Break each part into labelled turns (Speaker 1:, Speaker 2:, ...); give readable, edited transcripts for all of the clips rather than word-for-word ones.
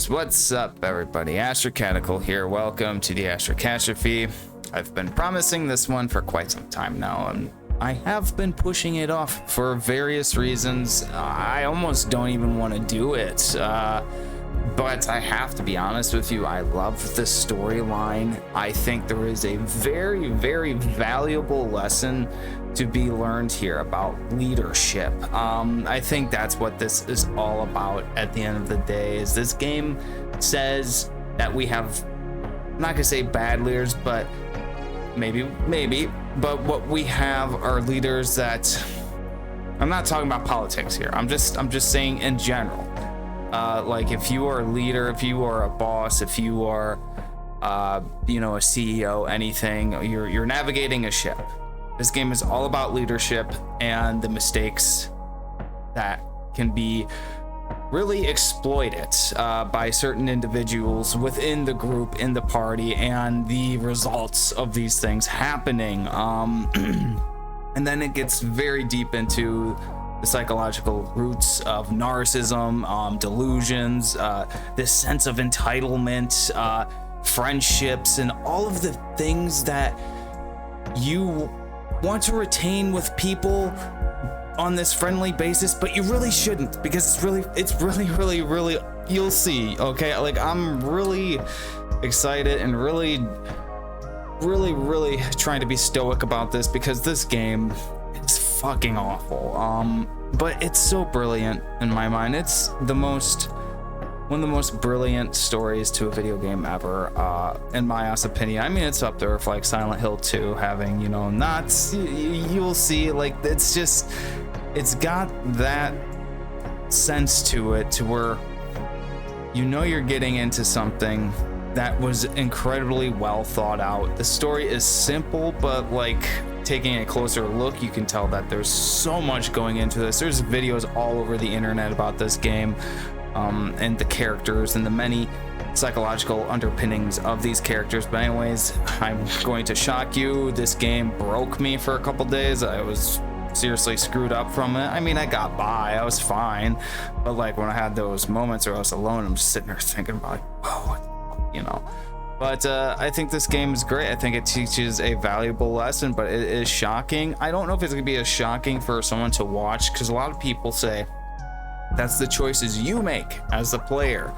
Speaker 1: What's up, everybody? Astrocatical here. Welcome to the Astrocatastrophe. I've been promising this one for quite some time now, and I have been pushing it off for various reasons. I almost don't even want to do it, but I have to be honest with you. I love the storyline. I think there is a very, very valuable lesson to be learned here about leadership. I think that's what this is all about at the end of the day. Is this game says that we have, I'm not gonna say bad leaders, but maybe, but what we have are leaders that, I'm not talking about politics here. I'm just saying in general. Like if you are a leader, if you are a boss, if you are, a CEO, anything, you're navigating a ship. This game is all about leadership and the mistakes that can be really exploited by certain individuals within the group, in the party, and the results of these things happening. And then it gets very deep into the psychological roots of narcissism, delusions, this sense of entitlement, friendships, and all of the things that you want to retain with people on this friendly basis, but you really shouldn't, because it's really you'll see. Okay, like I'm really excited and really trying to be stoic about this, because this game is fucking awful, but it's so brilliant in my mind. It's one of the most brilliant stories to a video game ever, in my honest opinion. I mean, it's up there with like Silent Hill 2 having, knots. You'll see, like, it's got that sense to it, to where you're getting into something that was incredibly well thought out. The story is simple, but like taking a closer look, you can tell that there's so much going into this. There's videos all over the internet about this game. And the characters and the many psychological underpinnings of these characters. But anyways, I'm going to shock you. This game broke me for a couple days. I was seriously screwed up from it. I mean, I got by, I was fine, but like when I had those moments where I was alone, I'm just sitting there thinking about like, whoa, But I think this game is great. I think it teaches a valuable lesson, but it is shocking. I don't know if it's gonna be as shocking for someone to watch, because a lot of people say that's the choices you make as the player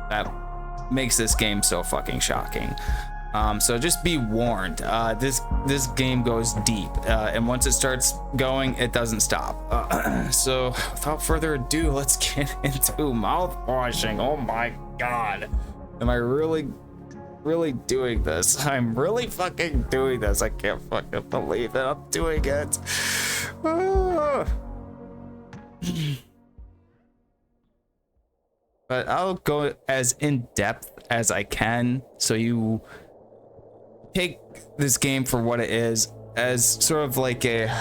Speaker 1: that makes this game so fucking shocking. So just be warned. This game goes deep, and once it starts going, it doesn't stop. So without further ado, let's get into mouth washing. Oh my god, am I really doing this? I'm really fucking doing this. I can't fucking believe it. I'm doing it. But I'll go as in depth as I can, so you take this game for what it is, as sort of like an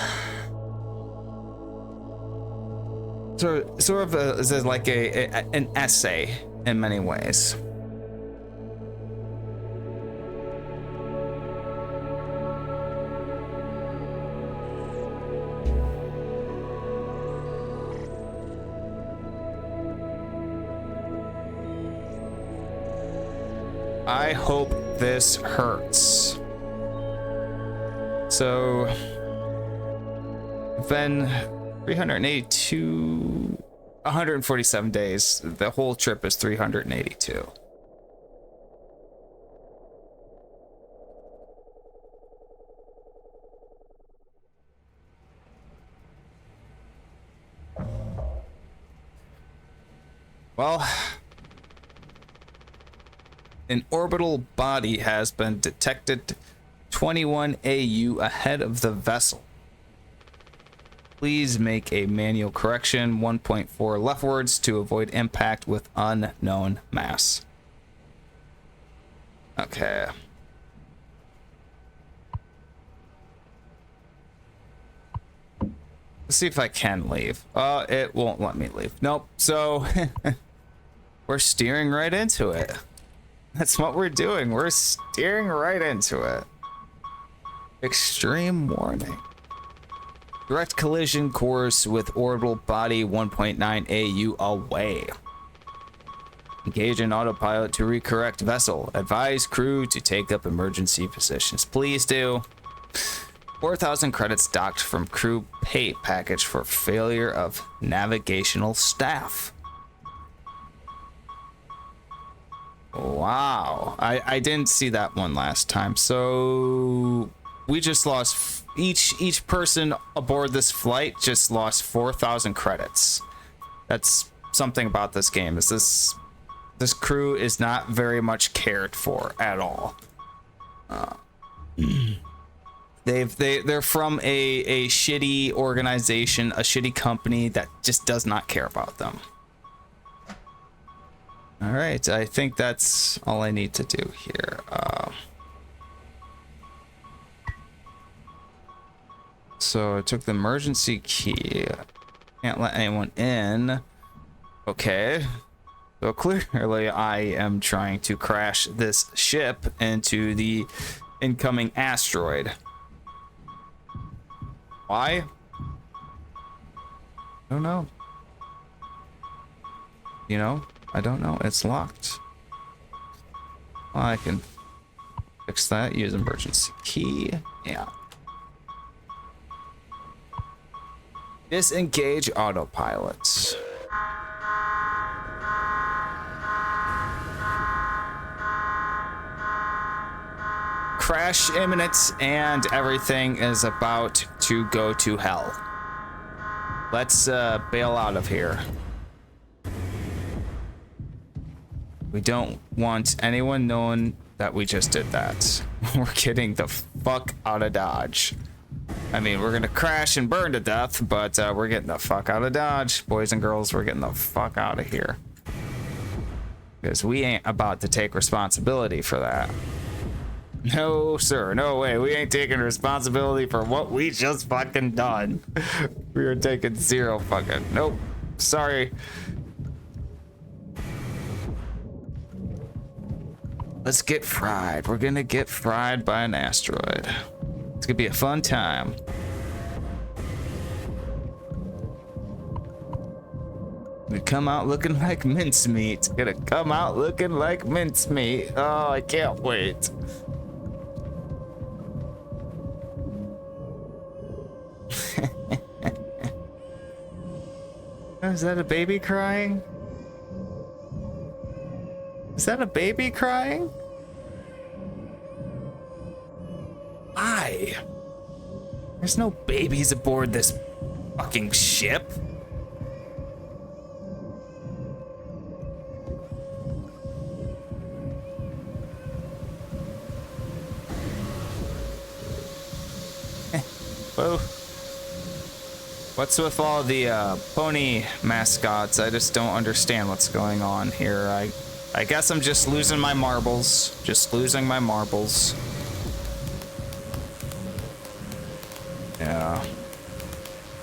Speaker 1: essay in many ways. I hope this hurts. So, then 147 days. The whole trip is 382. Well, an orbital body has been detected 21 AU ahead of the vessel. Please make a manual correction 1.4 leftwards to avoid impact with unknown mass. Okay. Let's see if I can leave. It won't let me leave. Nope. So we're steering right into it. That's what we're doing. We're steering right into it. Extreme warning. Direct collision course with orbital body 1.9 AU away. Engage in autopilot to recorrect vessel. Advise crew to take up emergency positions. Please do. 4,000 credits docked from crew pay package for failure of navigational staff. Wow. I didn't see that one last time. So we just lost each person aboard this flight just lost 4,000 credits. That's something about this game. Is this crew is not very much cared for at all. They're from a shitty organization, a shitty company that just does not care about them. All right, I think that's all I need to do here. So I took the emergency key. Can't let anyone in. Okay. So clearly I am trying to crash this ship into the incoming asteroid. Why? I don't know. You know, I don't know. It's locked. Well, I can fix that. Use emergency key. Yeah. Disengage autopilot. Crash imminent and everything is about to go to hell. Let's bail out of here. We don't want anyone knowing that we just did that. We're getting the fuck out of Dodge. I mean, we're gonna crash and burn to death, but we're getting the fuck out of Dodge. Boys and girls, we're getting the fuck out of here. Because we ain't about to take responsibility for that. No, sir. No way. We ain't taking responsibility for what we just fucking done. We are taking zero fucking... Nope. Sorry. Let's get fried. We're gonna get fried by an asteroid. It's gonna be a fun time. Gonna come out looking like mincemeat. Gonna come out looking like mincemeat. Oh, I can't wait. Is that a baby crying? Is that a baby crying? Why? There's no babies aboard this fucking ship. Whoa. What's with all the pony mascots? I just don't understand what's going on here. I guess I'm just losing my marbles. Just losing my marbles. Yeah.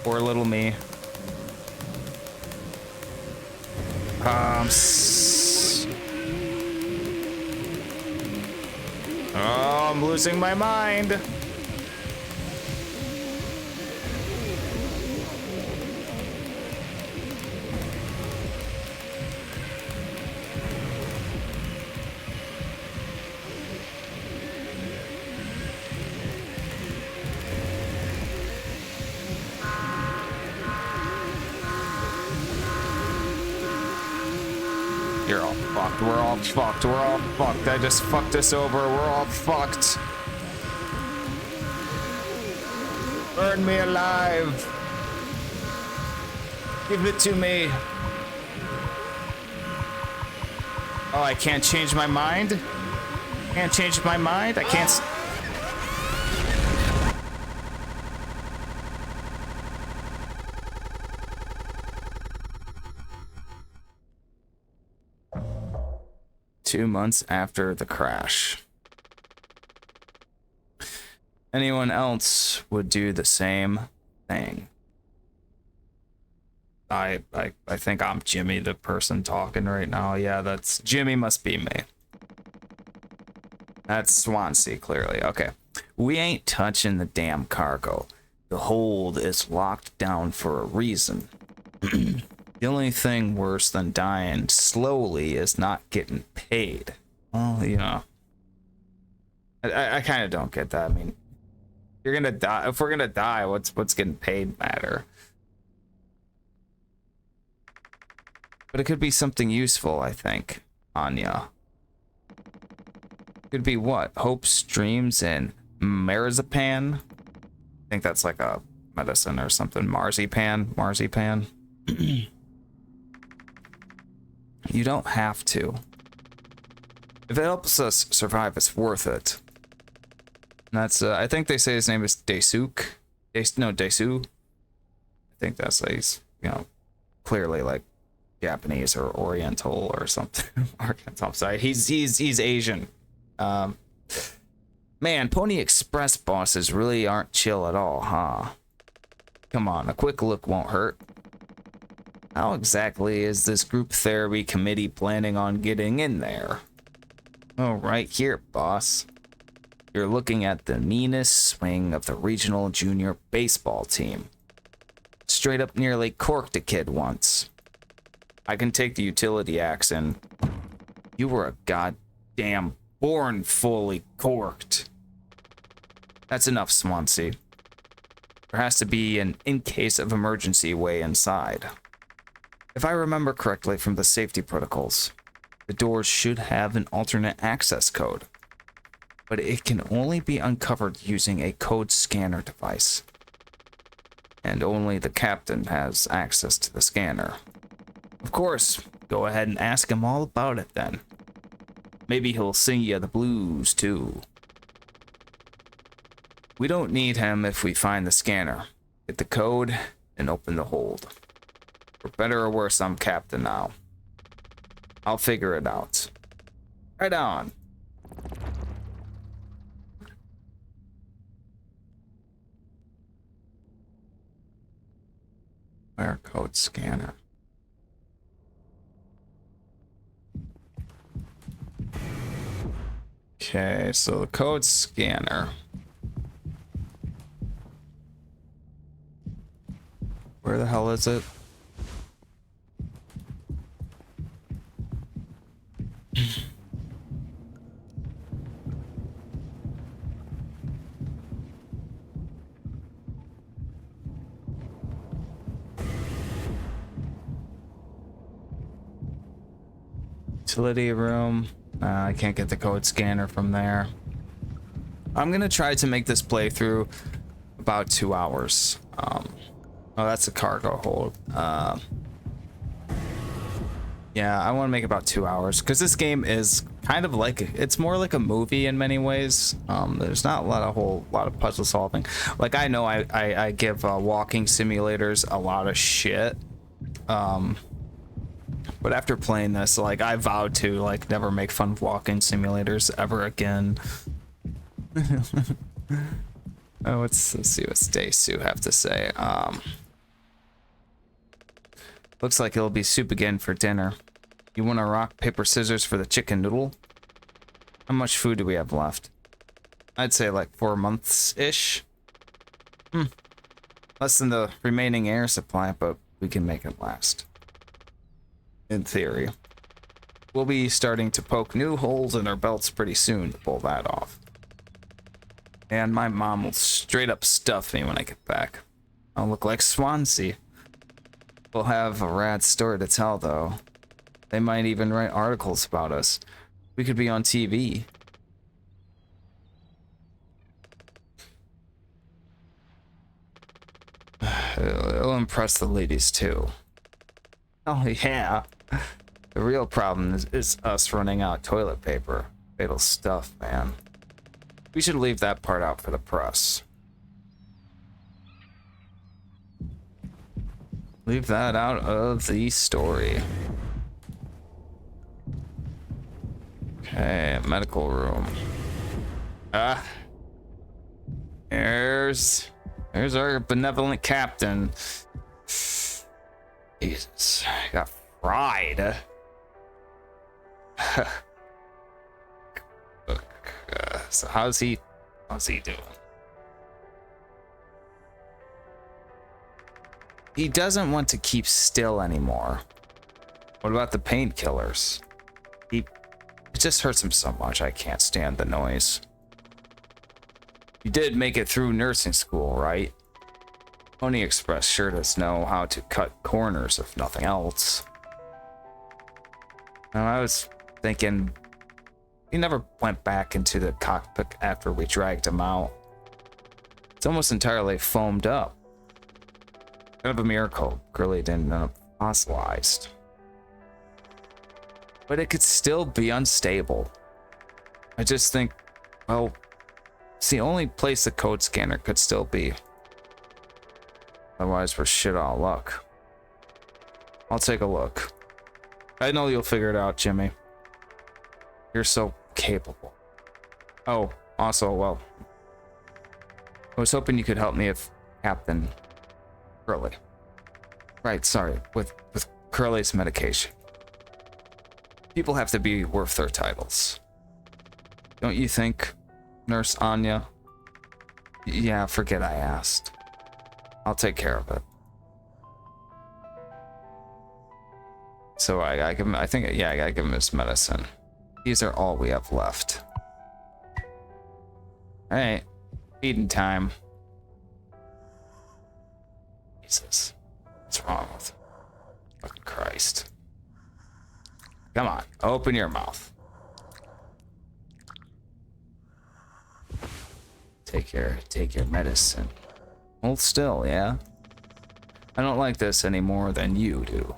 Speaker 1: Poor little me. Oh, I'm losing my mind. You're all fucked. We're all fucked. We're all fucked. I just fucked us over. We're all fucked. Burn me alive. Give it to me. Oh, I can't change my mind? Can't change my mind? I can't... Two months after the crash. Anyone else would do the same thing. I think I'm Jimmy, the person talking right now. Yeah, that's Jimmy, must be me. That's Swansea, clearly. Okay. We ain't touching the damn cargo. The hold is locked down for a reason. The only thing worse than dying slowly is not getting paid. Well, you know, I kind of don't get that. I mean, you're gonna die. If we're gonna die, what's getting paid matter? But it could be something useful, I think. Anya. Could be what? Hopes, dreams, and marzipan. I think that's like a medicine or something. Marzipan. You don't have to. If it helps us survive, it's worth it. And that's, I think they say his name is Daesuk. Daesu. I think that's like, he's, you know, clearly like Japanese or Oriental or something. I'm sorry. He's Asian. Man, Pony Express bosses really aren't chill at all, huh? Come on, a quick look won't hurt. How exactly is this group therapy committee planning on getting in there? Oh, right here, boss. You're looking at the meanest swing of the regional junior baseball team. Straight up nearly corked a kid once. I can take the utility axe and... You were a goddamn born fully corked. That's enough, Swansea. There has to be an in case of emergency way inside. If I remember correctly from the safety protocols, the doors should have an alternate access code, but it can only be uncovered using a code scanner device. And only the captain has access to the scanner. Of course, go ahead and ask him all about it then. Maybe he'll sing you the blues too. We don't need him if we find the scanner. Get the code and open the hold. For better or worse, I'm captain now. I'll figure it out. Right on. Wire code scanner. Okay, so the code scanner. Where the hell is it? Utility room. I can't get the code scanner from there. I'm gonna try to make this playthrough about 2 hours. Oh, that's a cargo hold. Yeah, I want to make about 2 hours because this game is kind of like, it's more like a movie in many ways. There's not a whole lot of puzzle solving. Like, I know I give walking simulators a lot of shit. But after playing this, like, I vowed to like never make fun of walking simulators ever again. Oh, let's see what Daesu have to say. Looks like it'll be soup again for dinner. You want to rock, paper, scissors for the chicken noodle? How much food do we have left? I'd say like 4 months-ish. Less than the remaining air supply, but we can make it last. In theory. We'll be starting to poke new holes in our belts pretty soon to pull that off. And my mom will straight up stuff me when I get back. I'll look like Swansea. We'll have a rad story to tell, though. They might even write articles about us. We could be on TV. It'll impress the ladies, too. Oh, yeah. The real problem is us running out of toilet paper. Fatal stuff, man. We should leave that part out for the press. Leave that out of the story. Okay, medical room. There's our benevolent captain. Jesus, I got fried. So how's he doing? he doesn't want to keep still anymore. What about the painkillers? It just hurts him so much. I can't stand the noise. You did make it through nursing school, right? Pony Express sure does know how to cut corners, if nothing else. Now, I was thinking, he never went back into the cockpit after we dragged him out. It's almost entirely foamed up. Kind of a miracle Curly didn't end up fossilized. But it could still be unstable. I just think, well, it's the only place the code scanner could still be. Otherwise, we're shit out of luck. I'll take a look. I know you'll figure it out, Jimmy. You're so capable. Oh, also, well, I was hoping you could help me if Captain Curly. Right, sorry, with Curly's medication. People have to be worth their titles. Don't you think, Nurse Anya? Yeah, forget I asked. I'll take care of it. So I give him, I think, yeah, I gotta give him his medicine. These are all we have left. Alright, feeding time. Jesus, what's wrong with him? Fucking Christ. Come on, open your mouth. Take your medicine. Hold still, yeah? I don't like this any more than you do.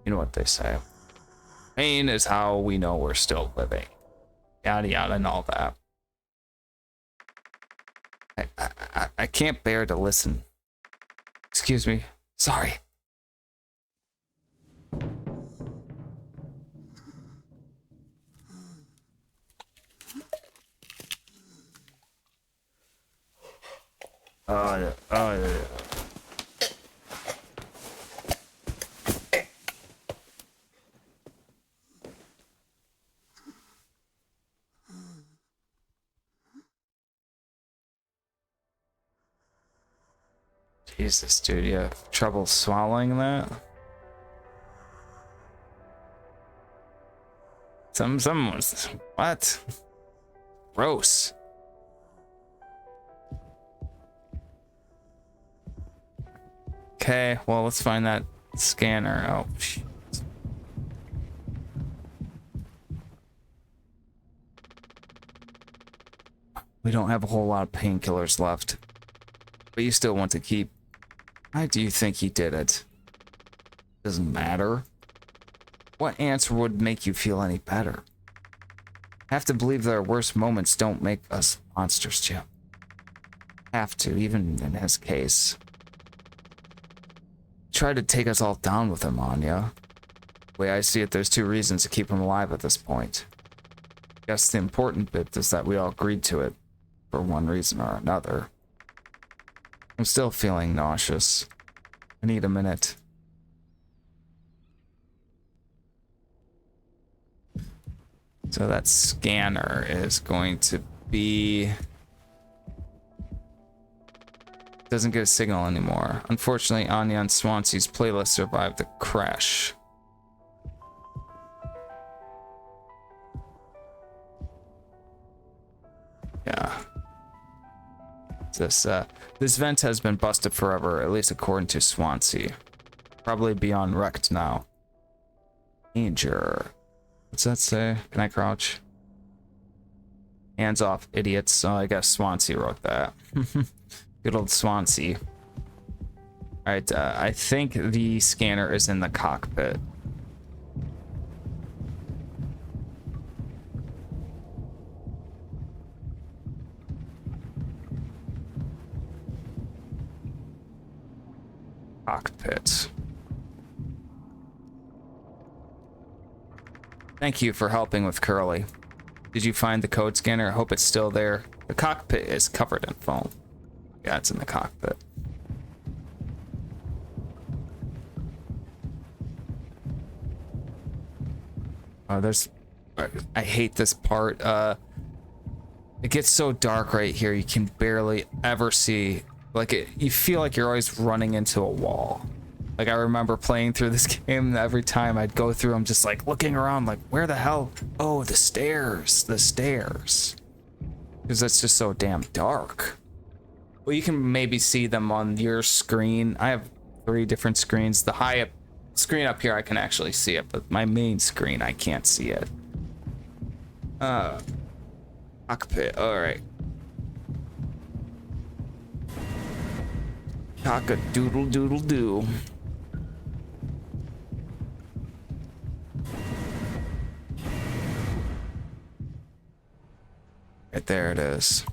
Speaker 1: You know what they say. Pain is how we know we're still living. Yada yada and all that. I can't bear to listen. Excuse me. Sorry. Oh yeah. Jesus, dude, you have trouble swallowing that? Someone's what? Gross. Okay, well, let's find that scanner. Oh, shit. We don't have a whole lot of painkillers left, but you still want to keep. Why do you think he did it? Doesn't matter. What answer would make you feel any better? Have to believe that our worst moments don't make us monsters, Jim. Have to, even in his case. Try to take us all down with him, Anya. The way I see it, there's two reasons to keep him alive at this point. I guess the important bit is that we all agreed to it, for one reason or another. I'm still feeling nauseous. I need a minute. So that scanner is going to be... Doesn't get a signal anymore. Unfortunately, Anya and Swansea's playlist survived the crash. Yeah. This vent has been busted forever, at least according to Swansea. Probably beyond wrecked now. Danger. What's that say? Can I crouch? Hands off, idiots. So I guess Swansea wrote that. Good old Swansea. Alright, I think the scanner is in the cockpit. Cockpit. Thank you for helping with Curly. Did you find the code scanner? I hope it's still there. The cockpit is covered in foam. Yeah, it's in the cockpit. Oh, there's... I hate this part. It gets so dark right here. You can barely ever see, like you feel like you're always running into a wall. Like I remember playing through this game, every time I'd go through, I'm just like looking around like, where the hell? Oh, the stairs. Because that's just so damn dark. Well, you can maybe see them on your screen. I have 3 different screens. The high up screen up here, I can actually see it, but my main screen, I can't see it. Cockpit, all right. Cock-a-doodle-doodle-doo. Right there it is.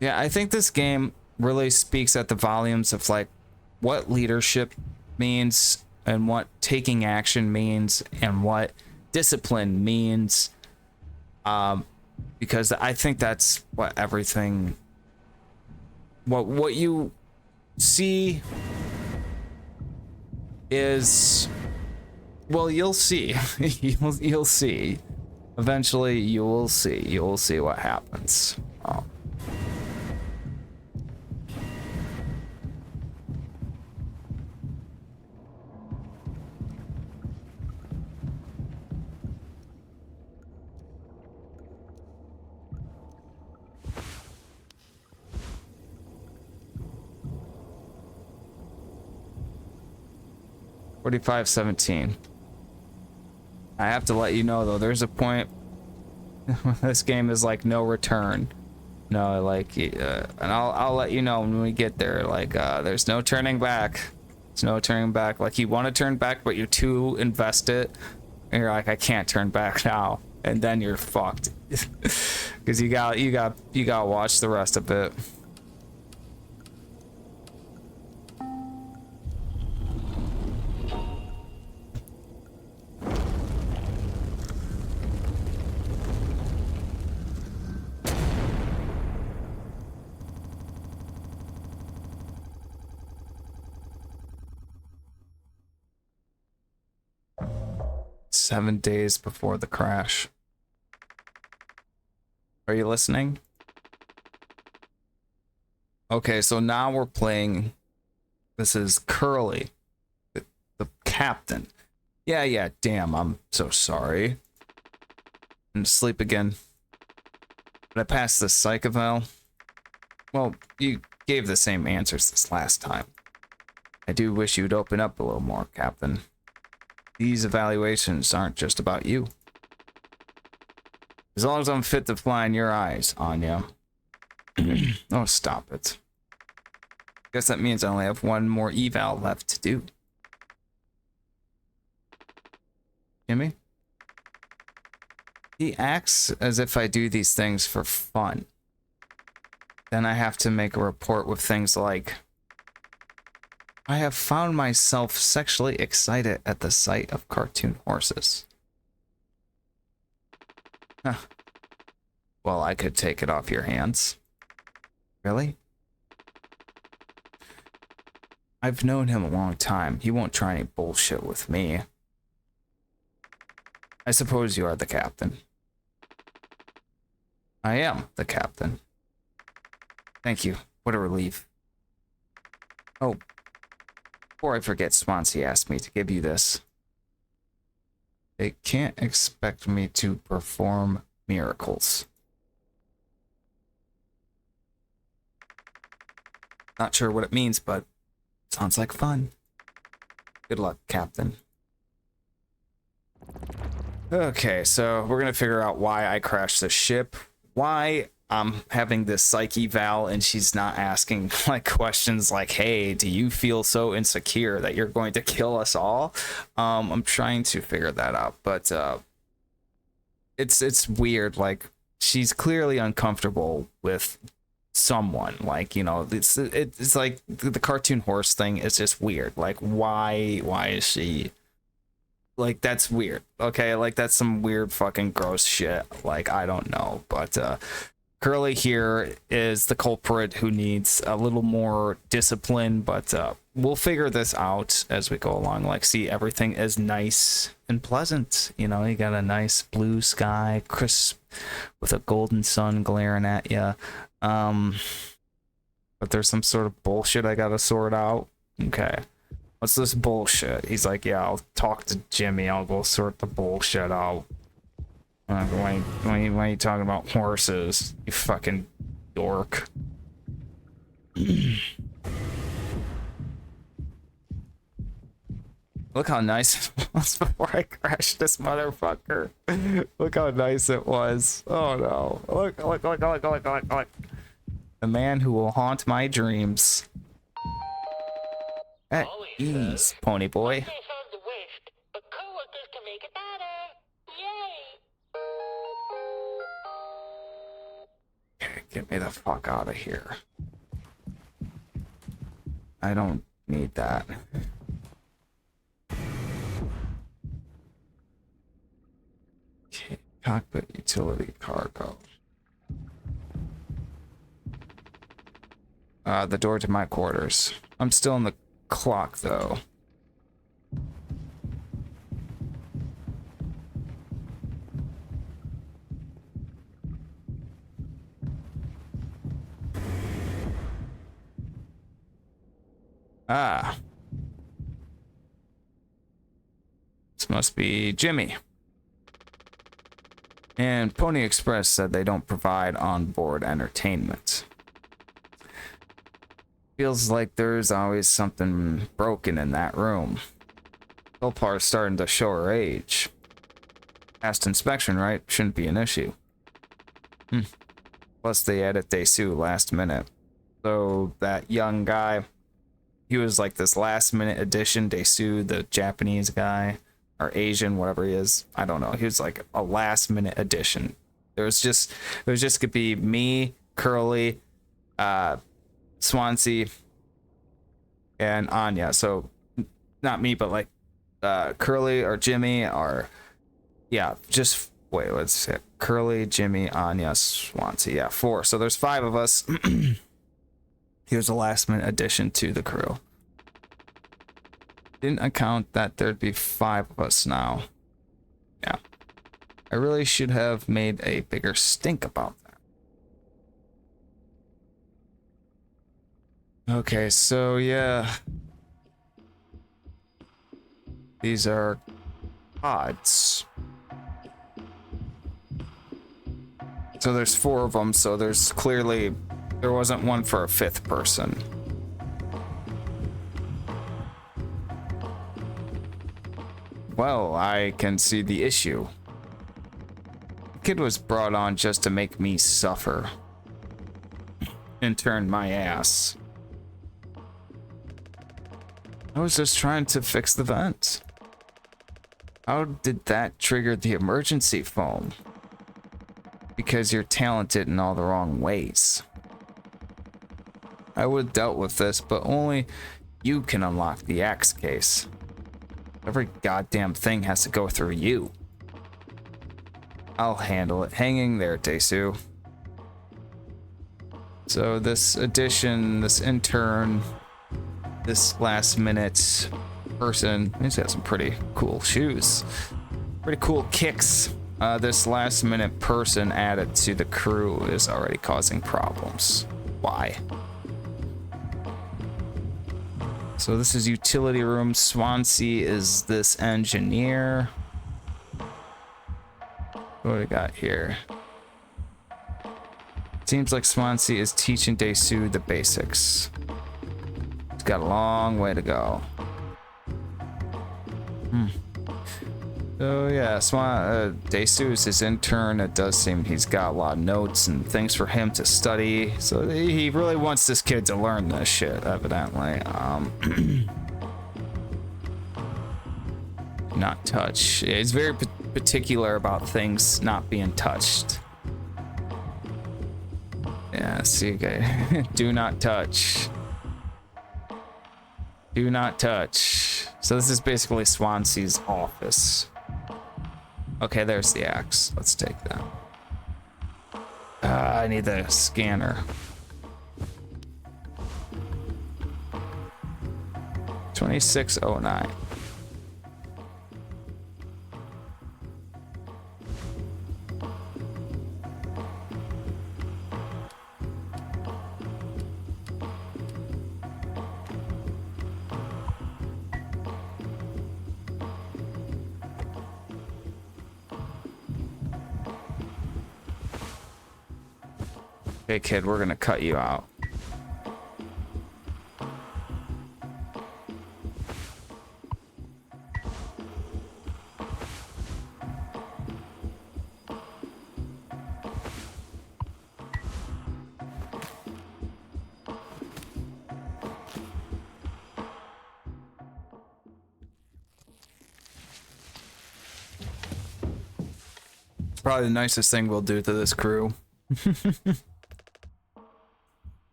Speaker 1: Yeah, I think this game really speaks at the volumes of like what leadership means and what taking action means and what discipline means. Because I think that's what everything, what you see is, well, you'll see. you'll see. Eventually you will see what happens. Oh. $45.17. I have to let you know though, there's a point this game is like no return. No, like, and I'll let you know when we get there. Like, there's no turning back. There's no turning back. Like, you want to turn back, but you're too invested. And you're like, I can't turn back now, and then you're fucked, because you got to watch the rest of it. Seven days before the crash. Are you listening? Okay, so now we're playing. This is Curly, the captain. Yeah, damn, I'm so sorry. I'm asleep again. Did I pass the psych eval? Well, you gave the same answers this last time. I do wish you'd open up a little more, Captain. These evaluations aren't just about you. As long as I'm fit to fly in your eyes, Anya. Oh, stop it. Guess that means I only have one more eval left to do. Jimmy? He acts as if I do these things for fun. Then I have to make a report with things like, I have found myself sexually excited at the sight of cartoon horses. Huh. Well, I could take it off your hands. Really? I've known him a long time. He won't try any bullshit with me. I suppose you are the captain. I am the captain. Thank you. What a relief. Oh, before I forget, Swansea asked me to give you this. They can't expect me to perform miracles. Not sure what it means, but sounds like fun. Good luck, Captain. Okay, so we're gonna figure out why I crashed the ship, why I'm having this psych eval and she's not asking like questions like, hey, do you feel so insecure that you're going to kill us all? I'm trying to figure that out, but it's weird. Like, she's clearly uncomfortable with someone. Like, you know, it's like the cartoon horse thing is just weird. Like, why is she like, that's weird. Okay, like that's some weird fucking gross shit. Like, I don't know, but Curly here is the culprit who needs a little more discipline, but we'll figure this out as we go along. Like, see, everything is nice and pleasant. You know, you got a nice blue sky, crisp, with a golden sun glaring at you. Um, but there's some sort of bullshit I gotta sort out. Okay. What's this bullshit? He's like, yeah, I'll talk to Jimmy. I'll go sort the bullshit out. Why are you talking about horses? You fucking dork. Look how nice it was before I crashed this motherfucker. Look how nice it was. Oh no. Look. The man who will haunt my dreams. At ease, pony boy. Okay, get me the fuck out of here. I don't need that. Okay, cockpit utility cargo. The door to my quarters. I'm still in the clock though. Ah. This must be Jimmy. And Pony Express said they don't provide onboard entertainment. Feels like there's always something broken in that room. Philpar's starting to show her age. Past inspection, right? Shouldn't be an issue. Plus they added Daesu last minute. So that young guy, he was like this last minute addition. Daesu, the Japanese guy, or Asian, whatever he is. I don't know. He was like a last minute addition. It was just gonna be me, Curly, Swansea, and Anya. So not me, but like Curly or Jimmy, or yeah, just wait, let's see. Curly, Jimmy, Anya, Swansea. Yeah, 4. So there's 5 of us. Here's a last minute addition to the crew. Didn't account that there'd be 5 of us now. Yeah. I really should have made a bigger stink about that. Okay, so yeah. These are pods. So there's 4 of them, so there's clearly, there wasn't one for a 5th person. Well, I can see the issue. The kid was brought on just to make me suffer. And turn my ass. I was just trying to fix the vent. How did that trigger the emergency phone? Because you're talented in all the wrong ways. I would have dealt with this, but only you can unlock the Axe case. Every goddamn thing has to go through you. I'll handle it. Hanging there, Daesu. So this addition, this intern, this last minute person, he's got some pretty cool shoes. Pretty cool kicks. This last minute person added to the crew is already causing problems. Why? So this is utility room. Swansea is this engineer. What do we got here? Seems like Swansea is teaching Daesu the basics. He's got a long way to go. So yeah, Daesu is his intern. It does seem he's got a lot of notes and things for him to study. So he really wants this kid to learn this shit, evidently. Not touch. Yeah, he's very particular about things not being touched. Yeah, see, okay. Do not touch. Do not touch. So this is basically Swansea's office. Okay, there's the axe. Let's take that. I need the scanner. 2609. Hey kid, we're gonna cut you out. Probably the nicest thing we'll do to this crew.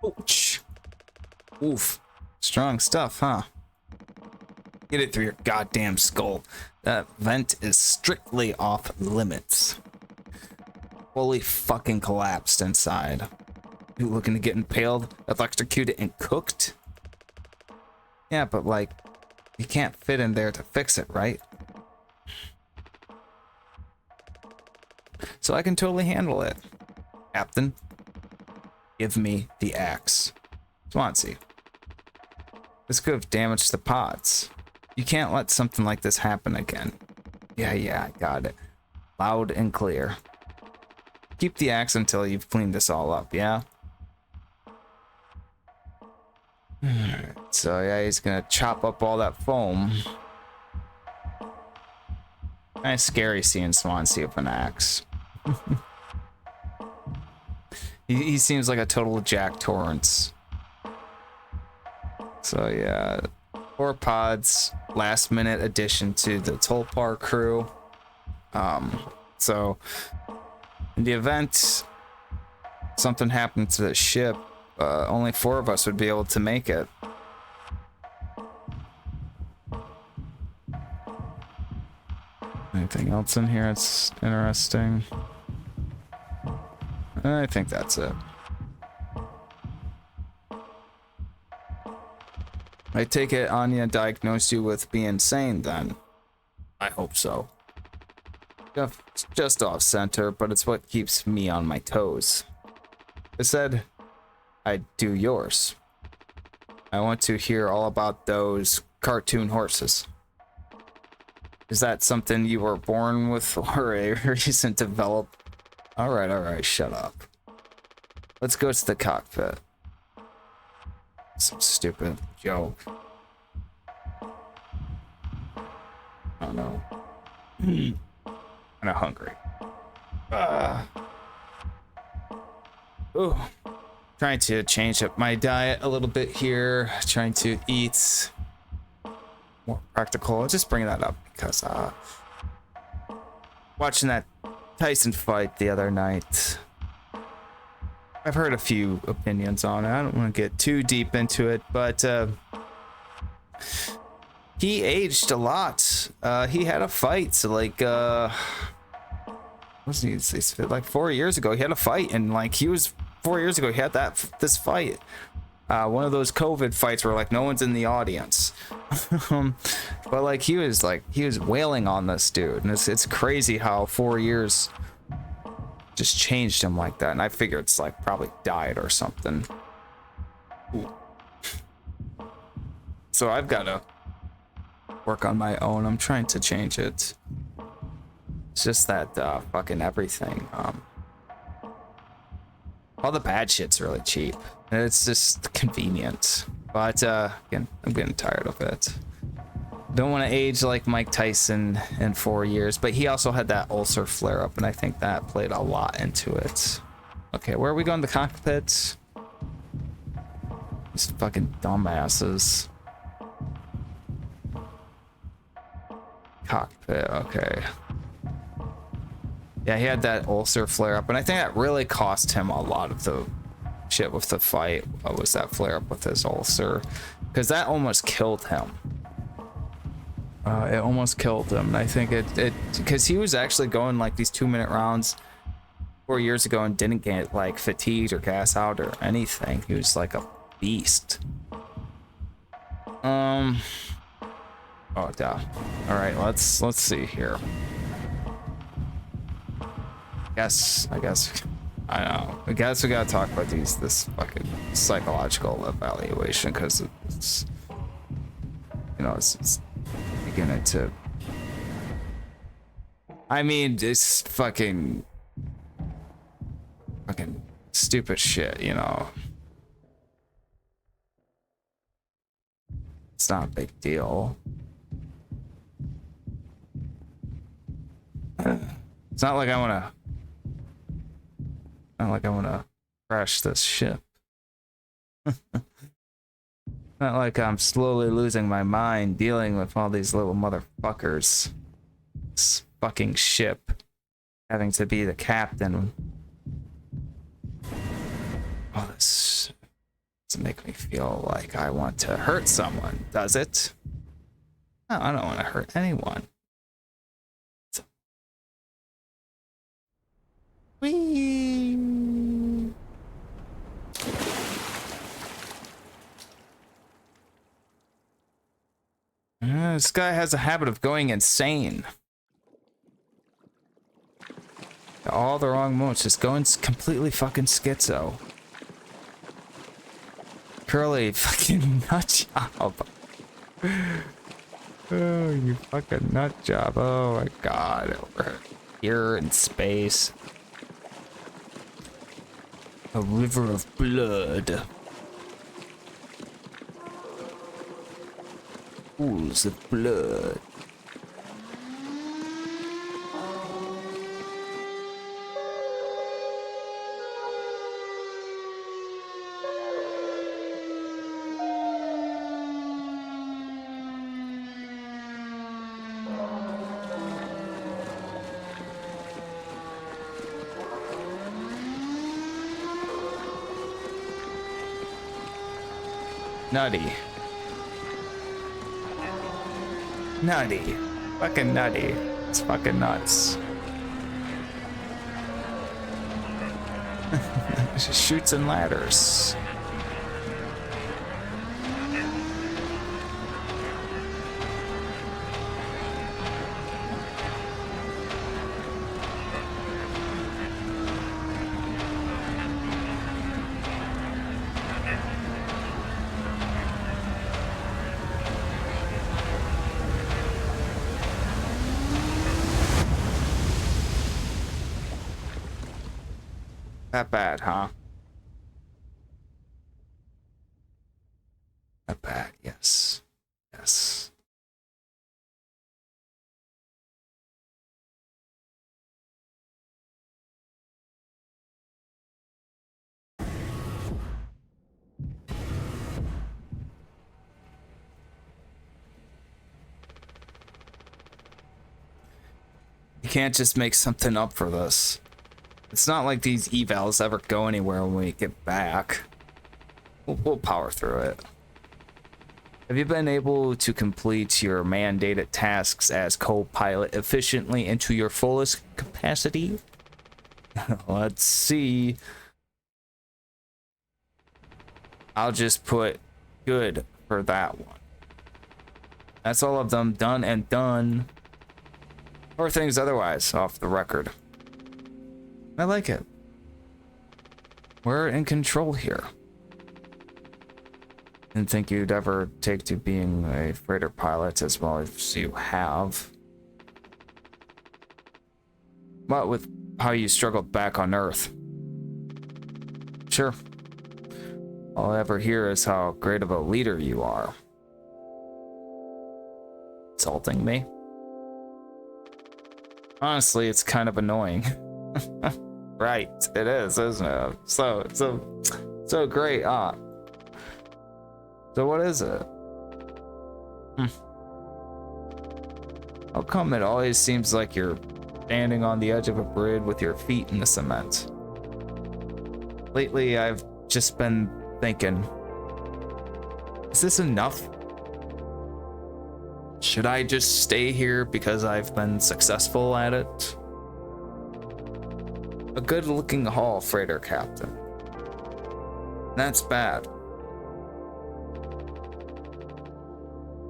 Speaker 1: Ouch. Oof. Strong stuff, huh? Get it through your goddamn skull. That vent is strictly off limits. Fully fucking collapsed inside. You looking to get impaled, electrocuted, and cooked? Yeah, but like, you can't fit in there to fix it, right? So I can totally handle it. Captain, give me the axe. Swansea. This could have damaged the pods. You can't let something like this happen again. Yeah, I got it. Loud and clear. Keep the axe until you've cleaned this all up, yeah? Alright, so yeah, he's gonna chop up all that foam. Kind of scary seeing Swansea with an axe. he seems like a total Jack Torrance. So yeah, 4 pods, last minute addition to the Tulpar crew. So in the event something happened to the ship, only 4 of us would be able to make it. Anything else in here that's interesting? I think that's it. I take it Anya diagnosed you with being sane then? I hope so. Just off center, but it's what keeps me on my toes. I said I'd do yours. I want to hear all about those cartoon horses. Is that something you were born with or a recent develop? Alright, shut up. Let's go to the cockpit. Some stupid joke. Oh no. Kinda hungry. Ooh. Trying to change up my diet a little bit here. Trying to eat more practical. I'll just bring that up because watching that Tyson fight the other night, I've heard a few opinions on it. I don't want to get too deep into it, but he aged a lot. He had a fight, so like wasn't he like 4 years ago? He had a fight, and like he was 4 years ago. He had this fight. One of those COVID fights where like no one's in the audience. But like he was wailing on this dude, and it's crazy how 4 years just changed him like that. And I figure it's like probably diet or something. Ooh. So I've got to work on my own. I'm trying to change it. It's just that fucking everything. All the bad shit's really cheap. And it's just convenient. But again, I'm getting tired of it. Don't want to age like Mike Tyson in 4 years, but he also had that ulcer flare up, and I think that played a lot into it. Okay, where are we going? The cockpit? These fucking dumbasses. Cockpit, okay. Yeah, he had that ulcer flare up, and I think that really cost him a lot of the shit with the fight. What was that flare up with his ulcer? Because that almost killed him. It almost killed him, and I think it because he was actually going like these 2-minute rounds 4 years ago and didn't get like fatigued or gas out or anything. He was like a beast. Oh yeah. All right, let's see here. I guess I know. I guess we gotta talk about this fucking psychological evaluation, because it's, you know, it's beginning to. I mean, it's fucking stupid shit, you know. It's not a big deal. It's not like I wanna crash this ship. Not like I'm slowly losing my mind dealing with all these little motherfuckers. This fucking ship. Having to be the captain. Oh, this doesn't make me feel like I want to hurt someone, does it? No, I don't want to hurt anyone. Whee! This guy has a habit of going insane. At all the wrong moments, just going completely fucking schizo. Curly fucking nut job. Oh, you fucking nut job. Oh my god. Over here in space. A river of blood. Pools of blood. Nutty. Nutty. Fucking nutty. It's fucking nuts. Just shoots and ladders. That bad, huh? That bad, yes. Yes. You can't just make something up for this. It's not like these evals ever go anywhere when we get back. We'll power through it. Have you been able to complete your mandated tasks as co-pilot efficiently and to your fullest capacity? Let's see. I'll just put good for that one. That's all of them done and done. Or things otherwise off the record. I like it. We're in control here. Didn't think you'd ever take to being a freighter pilot as well as you have. What with how you struggled back on Earth? Sure. All I ever hear is how great of a leader you are. Insulting me? Honestly, it's kind of annoying. Right, it is, isn't it? So great, So what is it? How come it always seems like you're standing on the edge of a bridge with your feet in the cement? Lately, I've just been thinking, is this enough? Should I just stay here because I've been successful at it? A good-looking hull freighter captain. That's bad.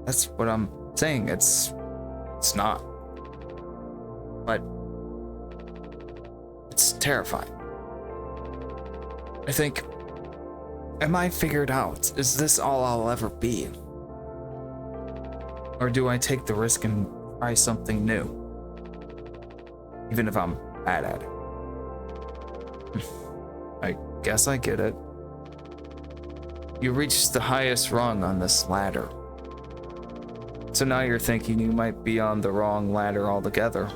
Speaker 1: That's what I'm saying. It's not. But it's terrifying. I think, am I figured out? Is this all I'll ever be? Or do I take the risk and try something new? Even if I'm bad at it. Guess I get it. You reached the highest rung on this ladder. So now you're thinking you might be on the wrong ladder altogether.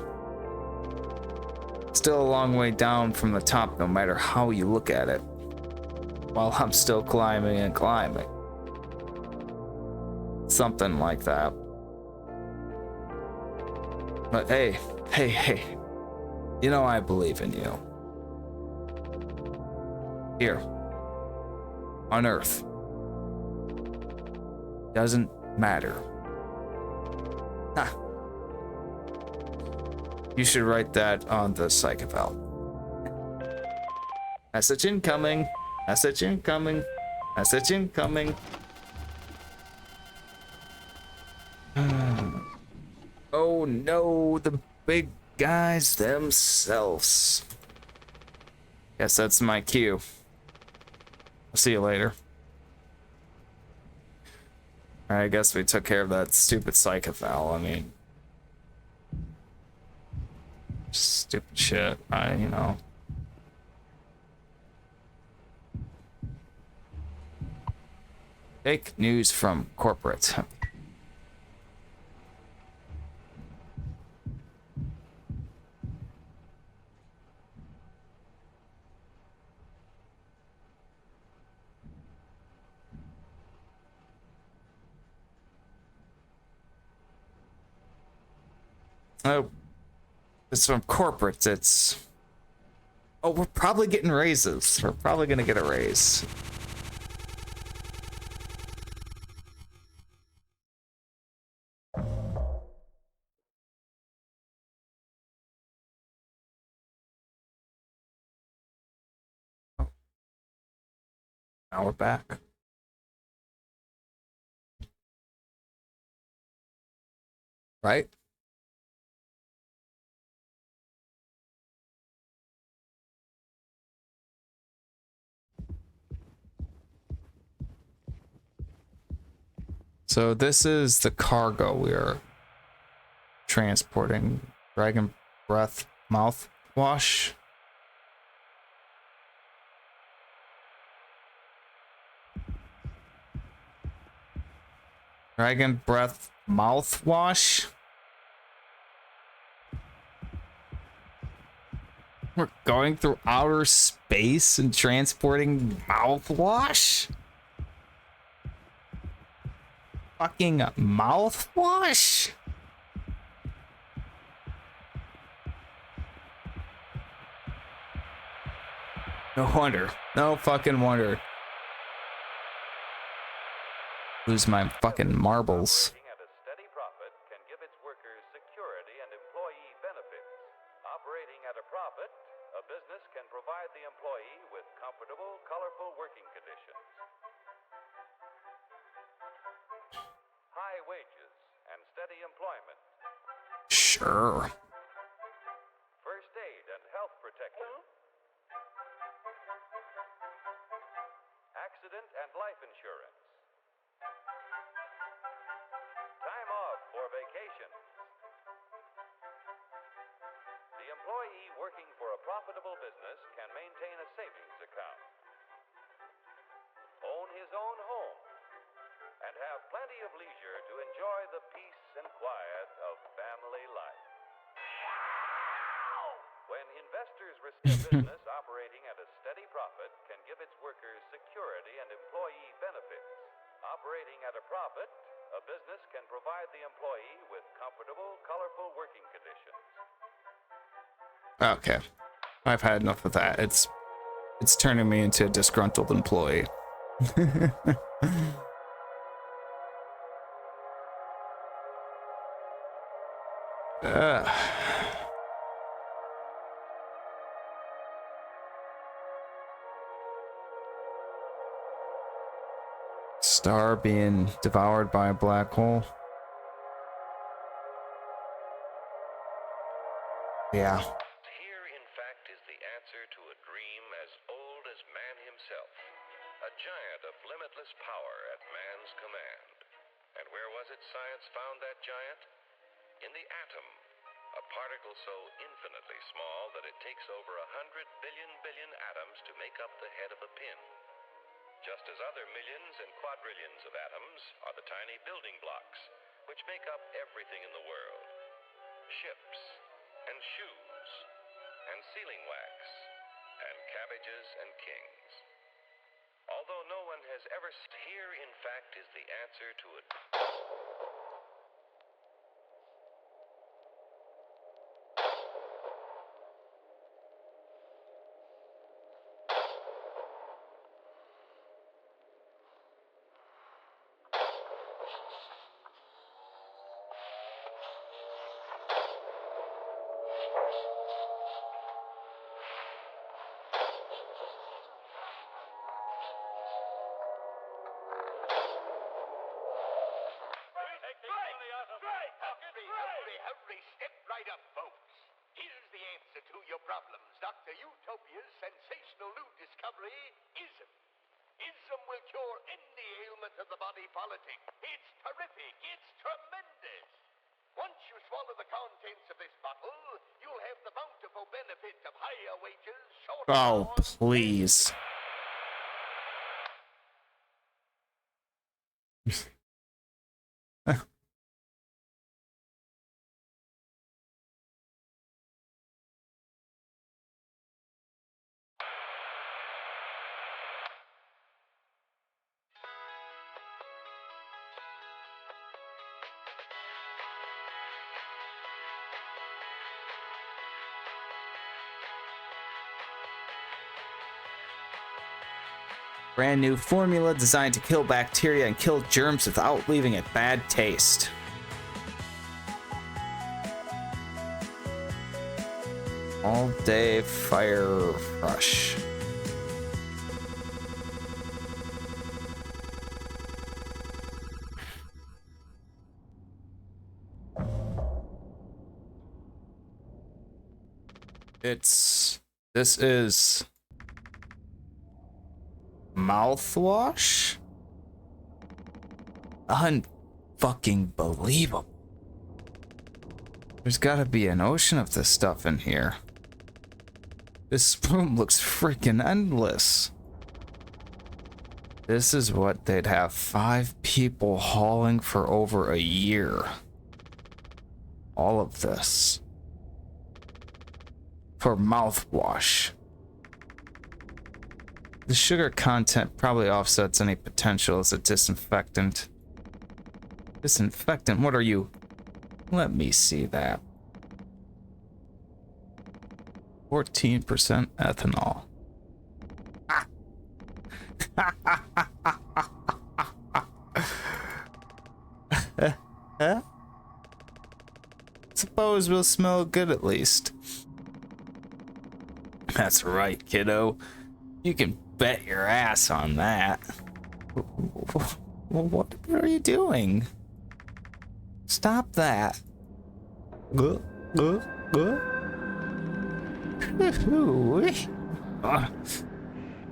Speaker 1: Still a long way down from the top no matter how you look at it. While I'm still climbing and climbing. Something like that. But hey. You know I believe in you. Here. On Earth. Doesn't matter. Huh. You should write that on the psych eval. Message incoming. Message incoming. Message incoming. Oh no, the big guys themselves. Guess that's my cue. I'll see you later. Alright, I guess we took care of that stupid psych eval. I mean, stupid shit. You know. Fake news from corporate. Oh, it's from corporate. It's... Oh, we're probably getting raises. We're probably gonna get a raise. Oh. Now we're back. Right? So this is the cargo we are transporting. Dragon breath mouthwash. Dragon breath mouthwash. We're going through outer space and transporting mouthwash? Fucking mouthwash? No wonder. No fucking wonder. Lose my fucking marbles.
Speaker 2: At a steady profit can give its workers security and employee benefits. Operating at a profit, a business can provide the employee with comfortable, colorful working conditions. High wages and steady employment.
Speaker 1: Sure.
Speaker 2: First aid and health protection. Accident and life insurance. Time off for vacation. The employee working for a profitable business can maintain a savings account, own his own home, and have plenty of leisure to enjoy the peace and quiet of family life. When investors risk a business operating at a steady profit can give its workers security and employee benefits. Operating at a profit, a business can provide the employee with comfortable, colorful working conditions.
Speaker 1: Okay. I've had enough of that. It's turning me into a disgruntled employee. Star being devoured by a black hole. Yeah.
Speaker 2: Here, in fact, is the answer to a dream as old as man himself. A giant of limitless power at man's command. And where was it science found that giant? In the atom, a particle
Speaker 3: particle so infinitely small that it takes over 100 billion atoms to make up the head of a pin. Just as other millions and quadrillions of atoms are the tiny building blocks which make up everything in the world. Ships, and shoes, and sealing wax, and cabbages and kings. Although no one has ever... Here, in fact, is the answer to it.
Speaker 4: Hurry, step right up, folks. Here's the answer to your problems. Dr. Utopia's sensational new discovery, ISM. ISM will cure any ailment of the body politic. It's terrific. It's tremendous. Once you swallow the contents of this bottle, you'll have the bountiful benefit of higher wages, shorter
Speaker 1: Oh,
Speaker 4: hours,
Speaker 1: please. Brand new formula designed to kill bacteria and kill germs without leaving a bad taste. All day fire rush. This is mouthwash? Unfucking believable. There's gotta be an ocean of this stuff in here. This room looks freaking endless. This is what they'd have 5 people hauling for over a year. All of this. For mouthwash. The sugar content probably offsets any potential as a disinfectant. Disinfectant? What are you? Let me see that. 14% ethanol. Suppose we'll smell good at least. That's right, kiddo. You can bet your ass on that. What are you doing? Stop that.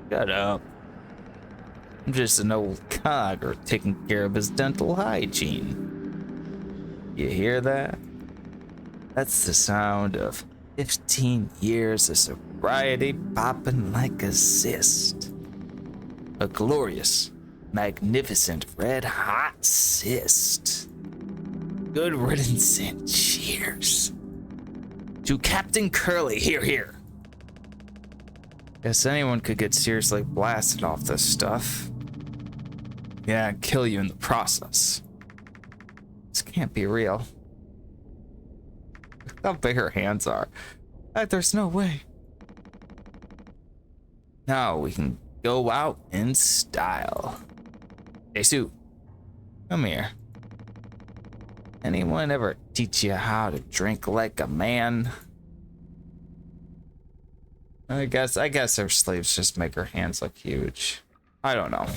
Speaker 1: Shut up. I'm just an old cogger taking care of his dental hygiene. You hear that? That's the sound of 15 years of sobriety popping like a cyst. A glorious, magnificent, red-hot cyst. Good riddance and cheers. To Captain Curly, here. Guess anyone could get seriously blasted off this stuff. Yeah, and kill you in the process. This can't be real. Look how big her hands are. There's no way. Now we can go out in style. Hey, Sue. Come here. Anyone ever teach you how to drink like a man? I guess her sleeves just make her hands look huge. I don't know.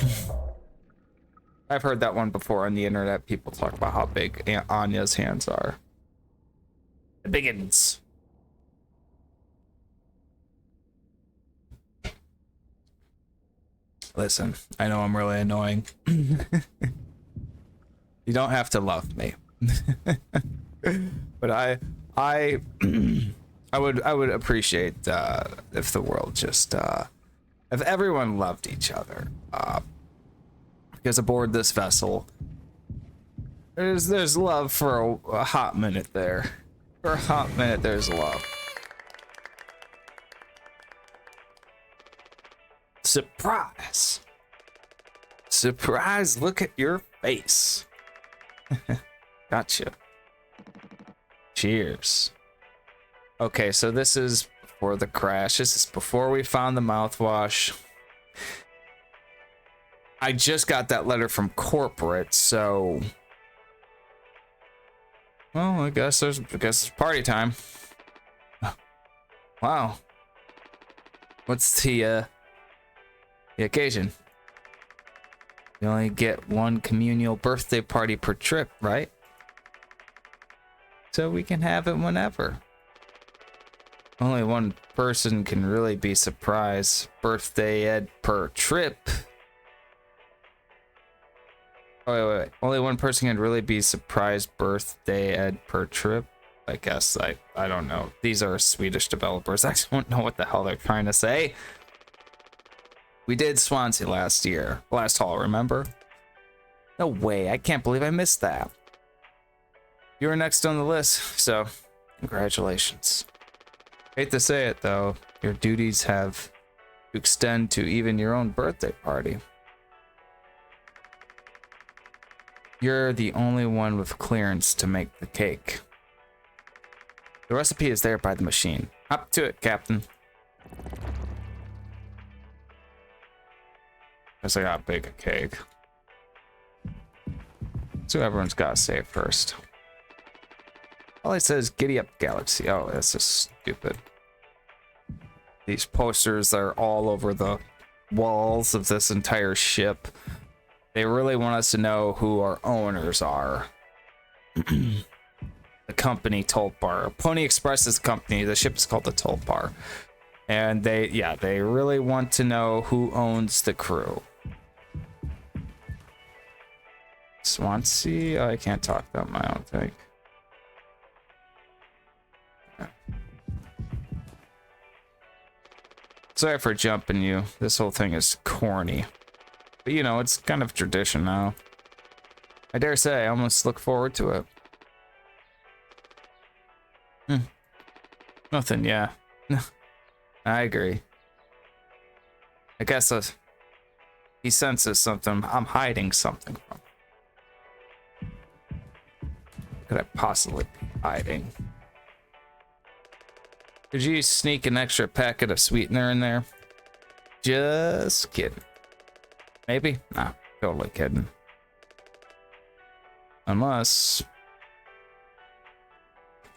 Speaker 1: I've heard that one before on the internet. People talk about how big Aunt Anya's hands are. The biggins. Listen, I know I'm really annoying. You don't have to love me. But I I would appreciate if the world just if everyone loved each other. Because aboard this vessel, there's love for a hot minute there. For a hot minute, there's love. Surprise! Surprise! Look at your face. Gotcha. Cheers. Okay, so this is before the crash. This is before we found the mouthwash. I just got that letter from corporate, so well, I guess it's party time. Wow. What's the occasion? You only get one communal birthday party per trip, right? So we can have it whenever. Only one person can really be surprised. Birthday Ed per trip. Oh, wait. Only one person can really be surprised birthday Ed per trip. I guess I don't know. These are Swedish developers. I don't know what the hell they're trying to say. We did Swansea last year. Last haul, remember? No way. I can't believe I missed that. You were next on the list, so congratulations. Hate to say it, though. Your duties have to extend to even your own birthday party. You're the only one with clearance to make the cake. The recipe is there by the machine. Up to it, Captain. Guess I gotta bake a cake. So everyone's gotta say it first. All it says, giddy up, Galaxy. Oh, that's just stupid. These posters are all over the walls of this entire ship. They really want us to know who our owners are. The company Tulpar. Pony Express is the company. The ship is called the Tulpar. And they really want to know who owns the crew. Swansea? Oh, I can't talk that much, I don't think. Sorry for jumping you. This whole thing is corny. But you know, it's kind of tradition now. I dare say, I almost look forward to it. Nothing, yeah. I agree. I guess he senses something. I'm hiding something from him. What could I possibly be hiding? Did you sneak an extra packet of sweetener in there? Just kidding. Maybe? Nah, totally kidding. Unless...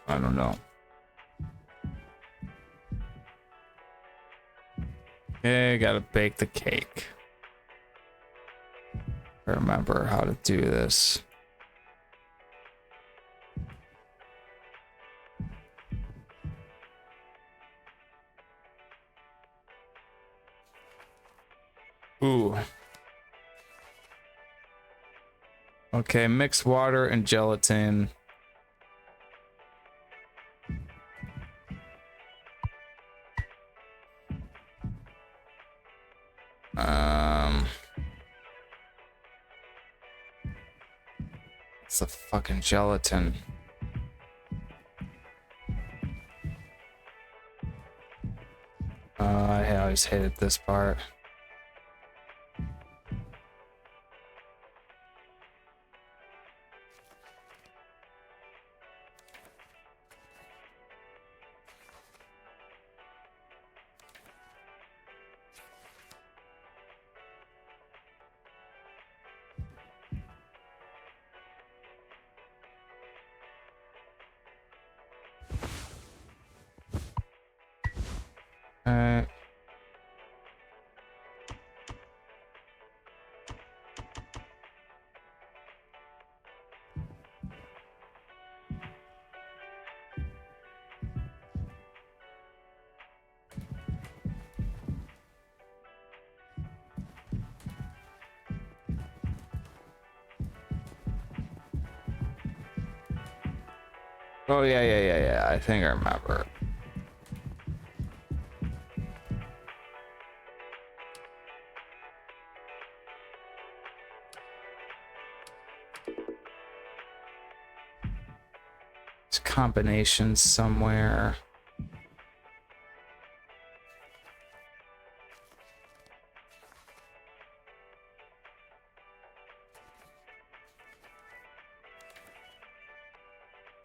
Speaker 1: I don't know. Okay, gotta bake the cake. Remember how to do this. Ooh. Okay, mix water and gelatin. It's the fucking gelatin. I always hated this part. Oh, yeah. I think I remember. It's combinations somewhere.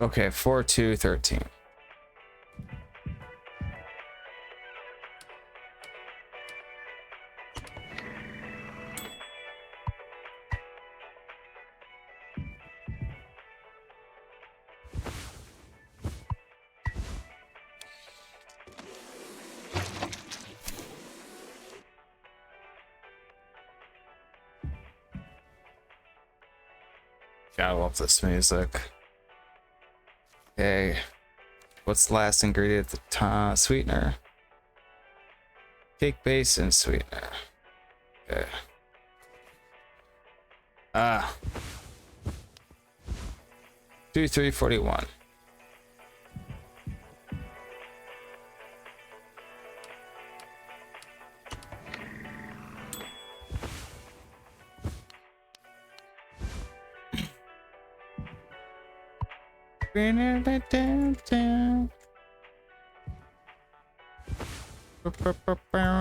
Speaker 1: Okay, 4, 2, 13. I love this music. Okay. What's the last ingredient at the top? Sweetener. Cake base and sweetener. Okay. 2, 3, 41.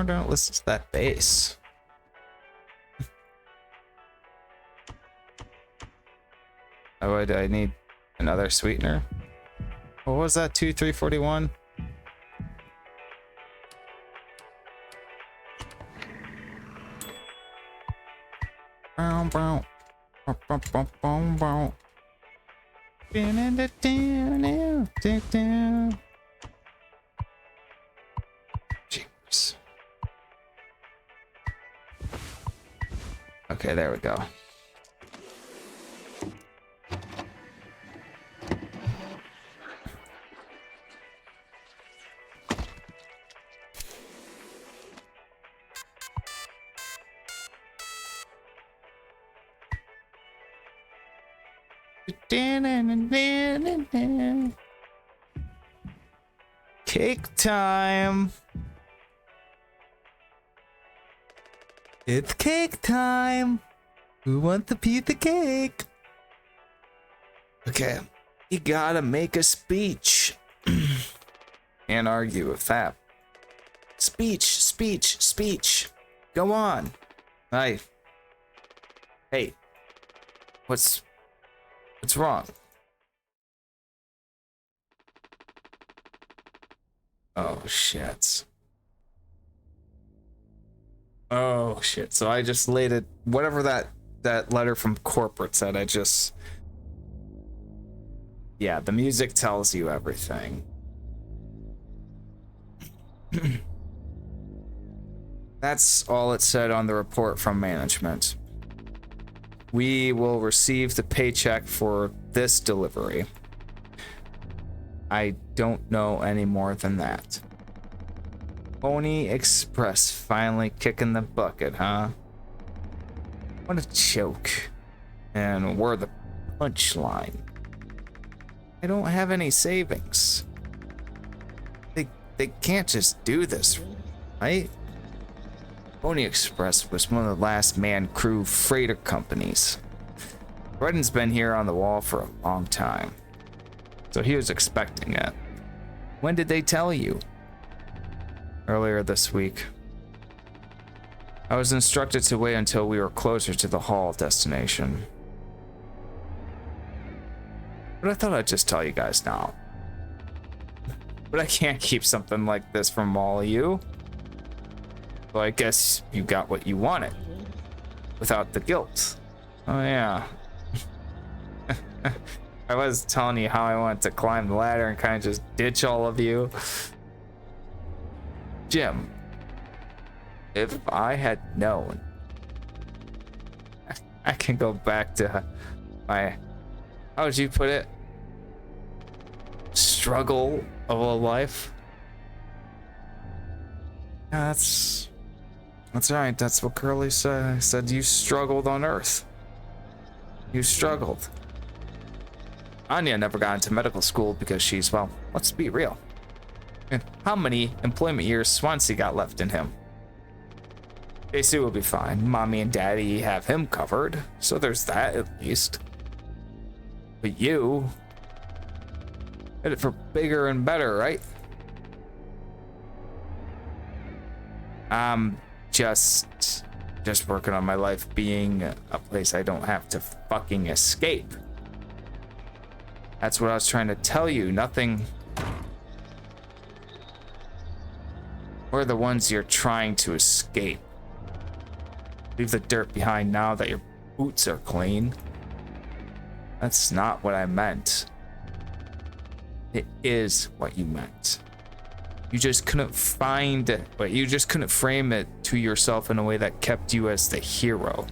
Speaker 1: Don't listen to that bass. Oh, do I need another sweetener? What was that? 2, 3, 41? Bow, bow. Bow, bow, bow, bow, bow. Jeepers. Okay, there we go. Cake time. It's cake time. Who wants a piece of cake? Okay, you gotta make a speech. Can't argue with that. Speech. Go on. Hey, what's wrong? Oh shit. Oh shit. So I just laid it, whatever that letter from corporate said, yeah, the music tells you everything. That's all it said on the report from management. We will receive the paycheck for this delivery. I don't know any more than that. Pony Express finally kicking the bucket, huh? What a joke. And we're the punchline. I don't have any savings. They can't just do this, right? Pony Express was one of the last man crew freighter companies. Redden's been here on the wall for a long time, so he was expecting it. When did they tell you? Earlier this week. I was instructed to wait until we were closer to the Hall destination. But I thought I'd just tell you guys now. But I can't keep something like this from all of you. Well, I guess you got what you wanted. Without the guilt. Oh yeah. I was telling you how I wanted to climb the ladder and kind of just ditch all of you. Jim, if I had known, I can go back to my, how would you put it? Struggle of a life. Yeah, that's right. That's what Curly said. I said you struggled on Earth. You struggled. Anya never got into medical school because she's, well, let's be real. How many employment years Swansea got left in him? JC will be fine. Mommy and Daddy have him covered, so there's that at least. But you headed for bigger and better, right? I'm just working on my life being a place I don't have to fucking escape. That's what I was trying to tell you. Nothing. We're the ones you're trying to escape. Leave the dirt behind now that your boots are clean. That's not what I meant. It is what you meant. You just couldn't find it, but you just couldn't frame it to yourself in a way that kept you as the hero.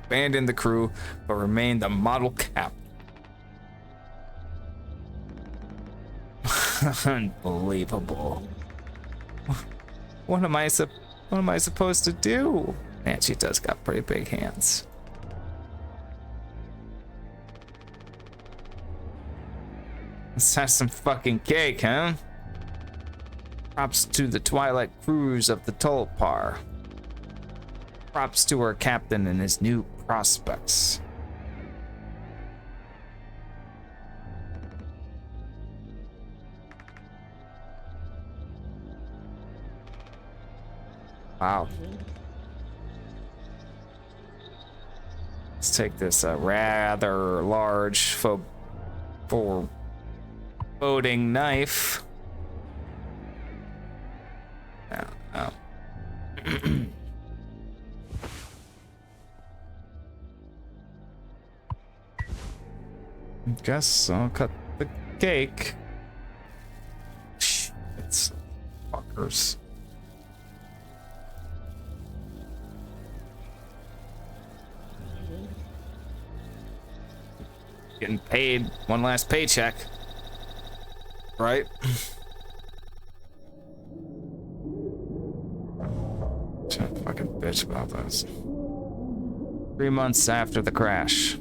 Speaker 1: Abandon the crew, but remain the model captain. Unbelievable. What am I supposed to do? Man, she does got pretty big hands. Let's have some fucking cake, huh? Props to the Twilight Cruise of the Tulpar. Props to our captain and his new prospects. Wow. Let's take this rather large foreboding knife. Oh. Guess I'll cut the cake. It's fuckers. Getting paid one last paycheck, right? Fucking bitch about this. 3 months after the crash.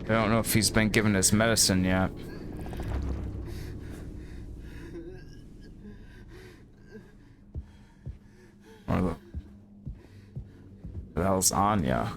Speaker 1: I don't know if he's been given his medicine yet. Or the hell's Anya?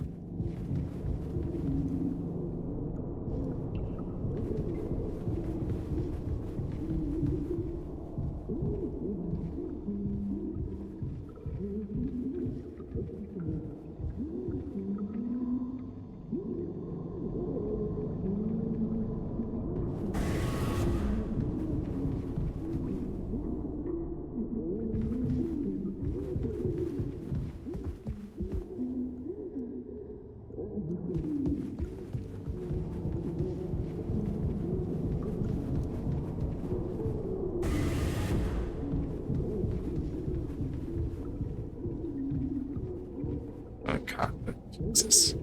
Speaker 1: Jesus.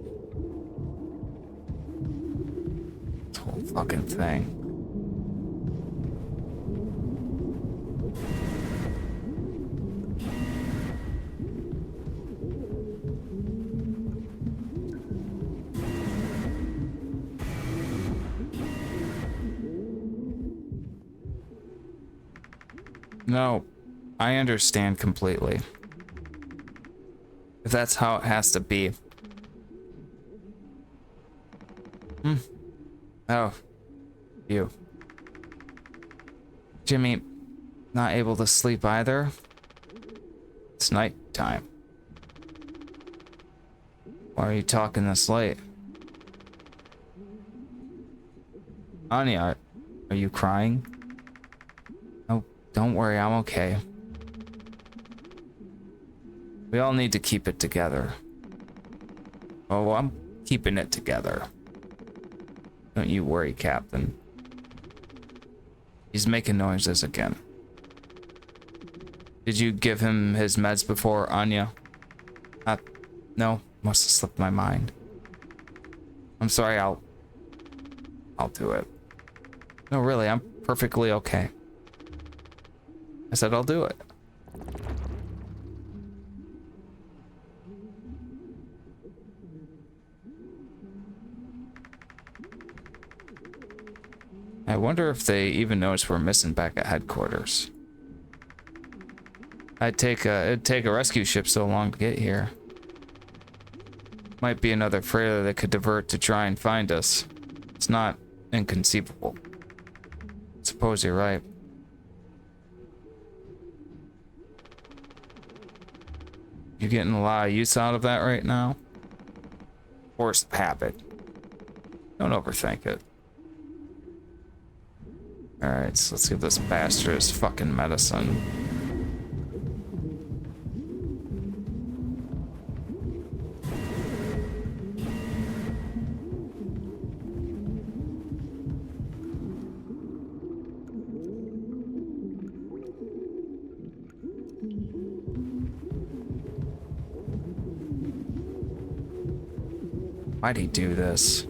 Speaker 1: This whole fucking thing. No, I understand completely. If that's how it has to be. Oh, you. Jimmy, not able to sleep either? It's night time. Why are you talking this late? Anya, are you crying? Oh, don't worry, I'm okay. We all need to keep it together. Oh, I'm keeping it together. Don't you worry, Captain. He's making noises again. Did you give him his meds before, Anya? No, must have slipped my mind. I'm sorry, I'll do it. No, really, I'm perfectly okay. I said I'll do it. I wonder if they even noticed we're missing back at headquarters. It'd take a rescue ship so long to get here. Might be another freighter that could divert to try and find us. It's not inconceivable. Suppose you're right. You getting a lot of use out of that right now? Force of habit. Don't overthink it. Alright, so let's give this bastard his fucking medicine. Why'd he do this?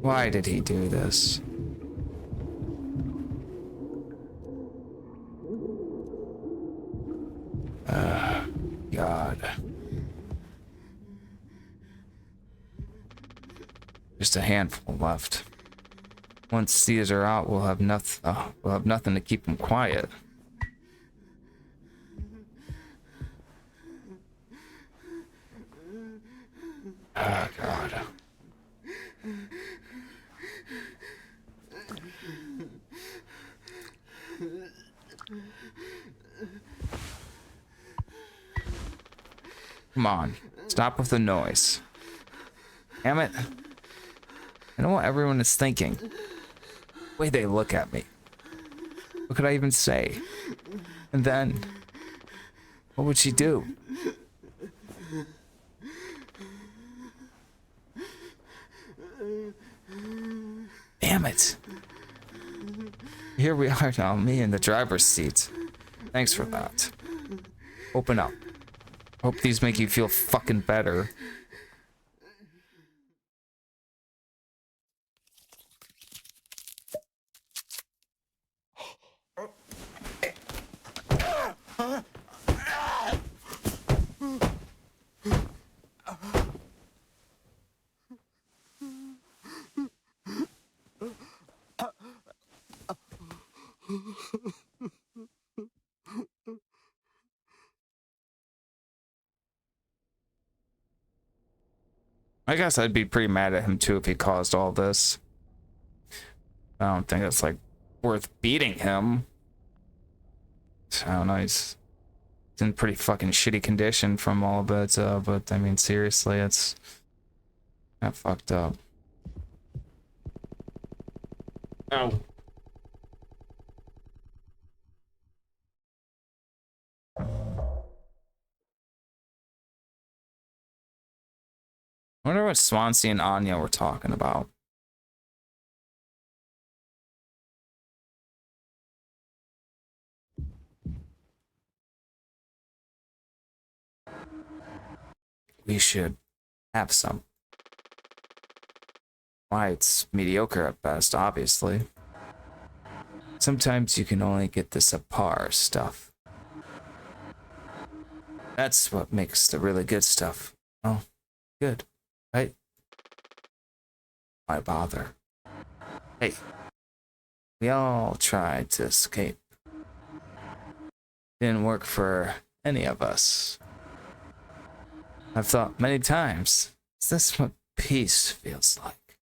Speaker 1: Why did he do this? God. Just a handful left. Once these are out, we'll have nothing to keep them quiet. Oh, God. Come on, stop with the noise. Damn it. I know what everyone is thinking. The way they look at me. What could I even say? And then, what would she do? Damn it. Here we are now, me in the driver's seat. Thanks for that. Open up. Hope these make you feel fucking better. I guess I'd be pretty mad at him too if he caused all this. I don't think it's like worth beating him. I don't know, he's in pretty fucking shitty condition from all of it, but I mean seriously, it's not fucked up. Ow. I wonder what Swansea and Anya were talking about. We should have some. Why, it's mediocre at best, obviously. Sometimes you can only get the subpar stuff. That's what makes the really good stuff. Oh, good. Right? Why bother? Hey, we all tried to escape. Didn't work for any of us. I've thought many times, is this what peace feels like?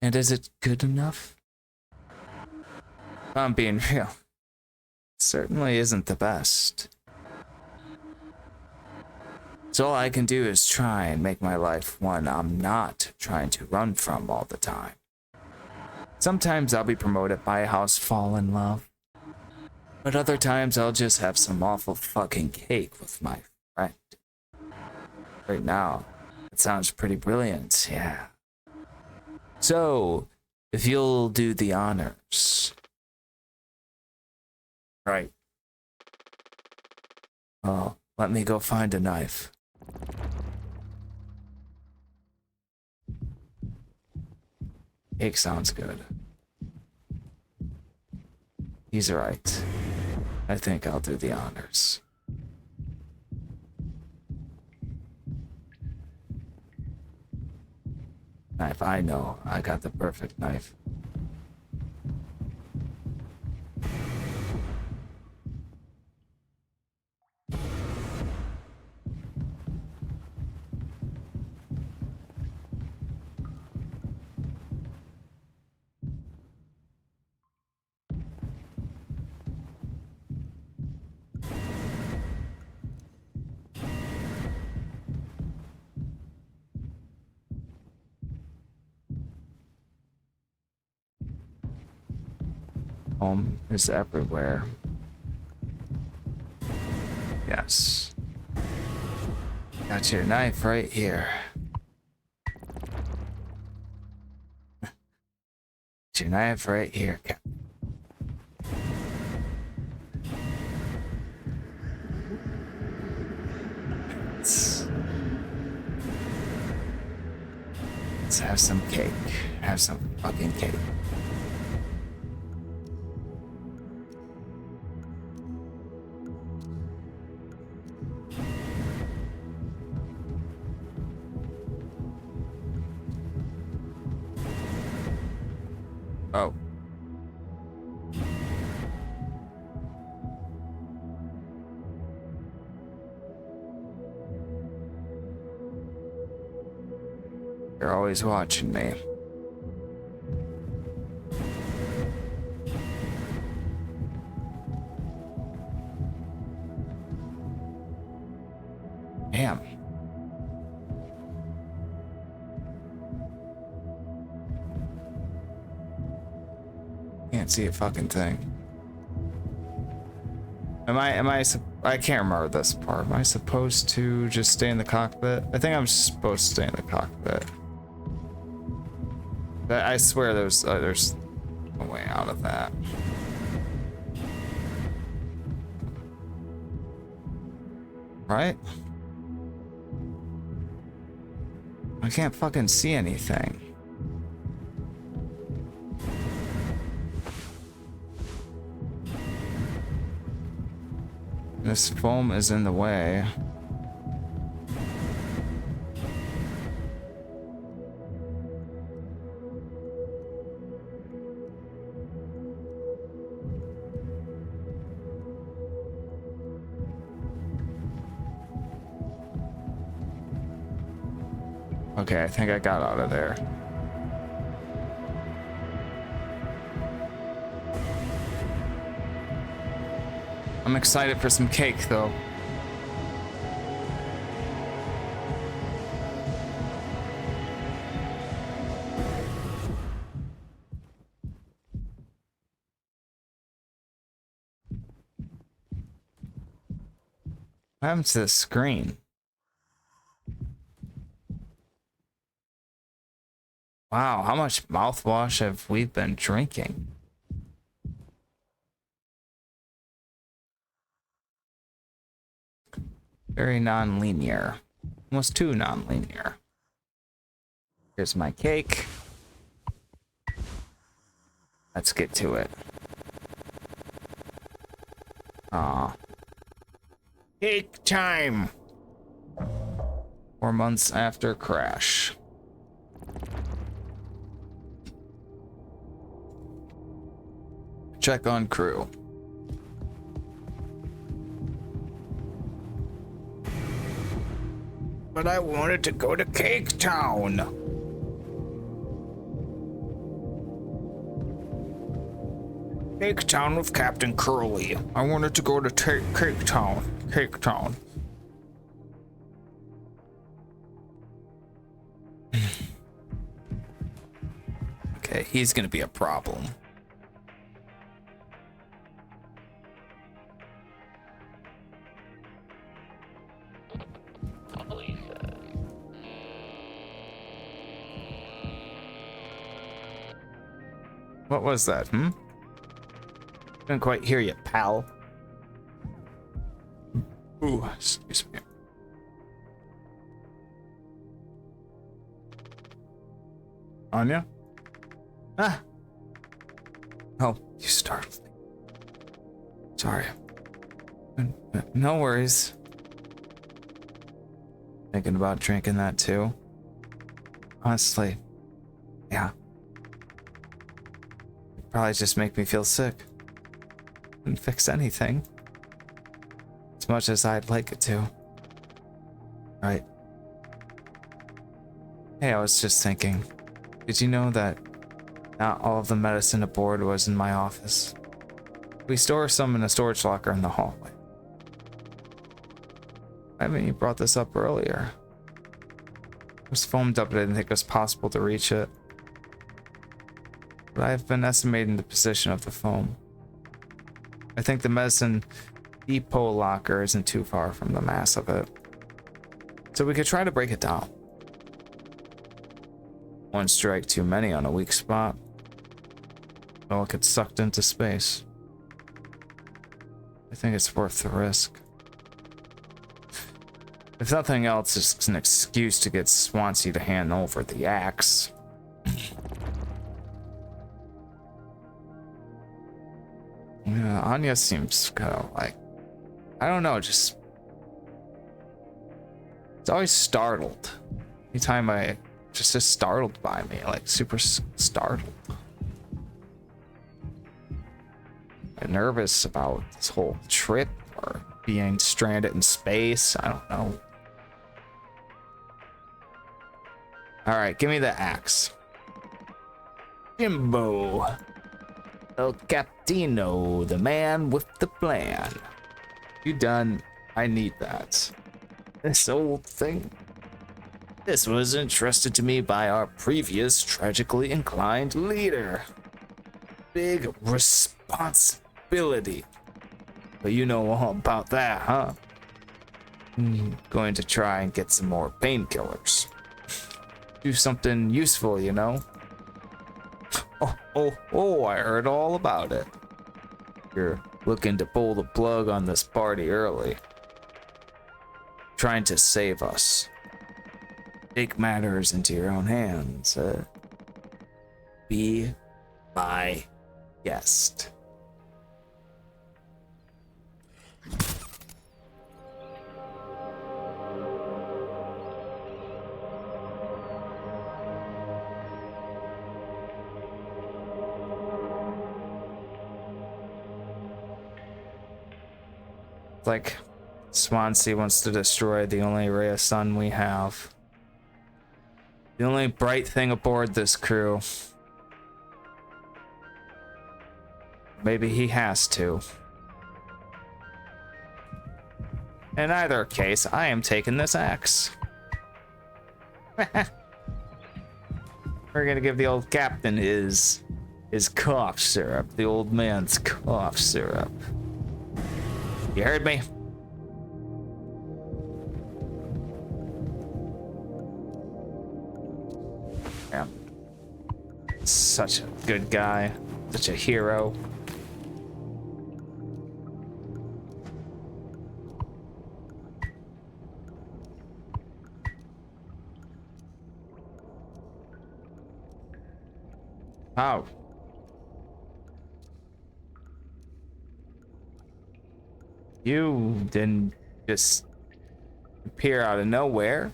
Speaker 1: And is it good enough? If I'm being real, it certainly isn't the best. So all I can do is try and make my life one I'm not trying to run from all the time. Sometimes I'll be promoted by a house fall in love. But other times I'll just have some awful fucking cake with my friend. Right now, it sounds pretty brilliant, yeah. So, if you'll do the honors. Right. Oh, let me go find a knife. Cake sounds good. He's right. I think I'll do the honors. Knife, I know. I got the perfect knife. Home is everywhere. Yes. Got your knife right here. Got your knife right here, Cap. Let's have some cake. Have some fucking cake. Oh. You're always watching me. Damn. Can't see a fucking thing. I can't remember this part. Am I supposed to just stay in the cockpit? I think I'm supposed to stay in the cockpit. But I swear there's a way out of that. Right? I can't fucking see anything. This foam is in the way. Okay, I think I got out of there. I'm excited for some cake, though. What happened to the screen? Wow, how much mouthwash have we been drinking? Very non-linear. Almost too non-linear. Here's my cake. Let's get to it. Aw. Cake time! 4 months after crash. Check on crew. But I wanted to go to Cake Town. Cake Town with Captain Curly. I wanted to go to Cake Town. Cake Town. he's gonna be a problem. What was that, Couldn't quite hear you, pal. Ooh, excuse me. Anya? Ah! Oh, you startled me. Sorry. No worries. Thinking about drinking that too. Honestly, yeah. Probably just make me feel sick. Wouldn't fix anything. As much as I'd like it to. Right. Hey, I was just thinking. Did you know that not all of the medicine aboard was in my office? We store some in a storage locker in the hallway. I mean, you brought this up earlier. It was foamed up, but I didn't think it was possible to reach it. But I've been estimating the position of the foam. I think the medicine depot locker isn't too far from the mass of it. So we could try to break it down. One strike too many on a weak spot. It'll get sucked into space. I think it's worth the risk. If nothing else, it's an excuse to get Swansea to hand over the axe. Yeah, Anya seems kind of like, I don't know, just, it's always startled. Anytime just startled by me, like super startled. I'm nervous about this whole trip or being stranded in space. I don't know. All right, give me the axe. Jimbo. El Captino, the man with the plan. You done? I need that. This old thing. This was entrusted to me by our previous tragically inclined leader. Big responsibility. But you know all about that, huh? Going to try and get some more painkillers. Do something useful, you know? Oh, I heard all about it. You're looking to pull the plug on this party early. Trying to save us. Take matters into your own hands. Be my guest. Like, Swansea wants to destroy the only ray of sun we have. The only bright thing aboard this crew. Maybe he has to. In either case, I am taking this axe. We're gonna give the old captain his cough syrup. The old man's cough syrup. You heard me? Yeah. Such a good guy. Such a hero. Oh. You didn't just appear out of nowhere.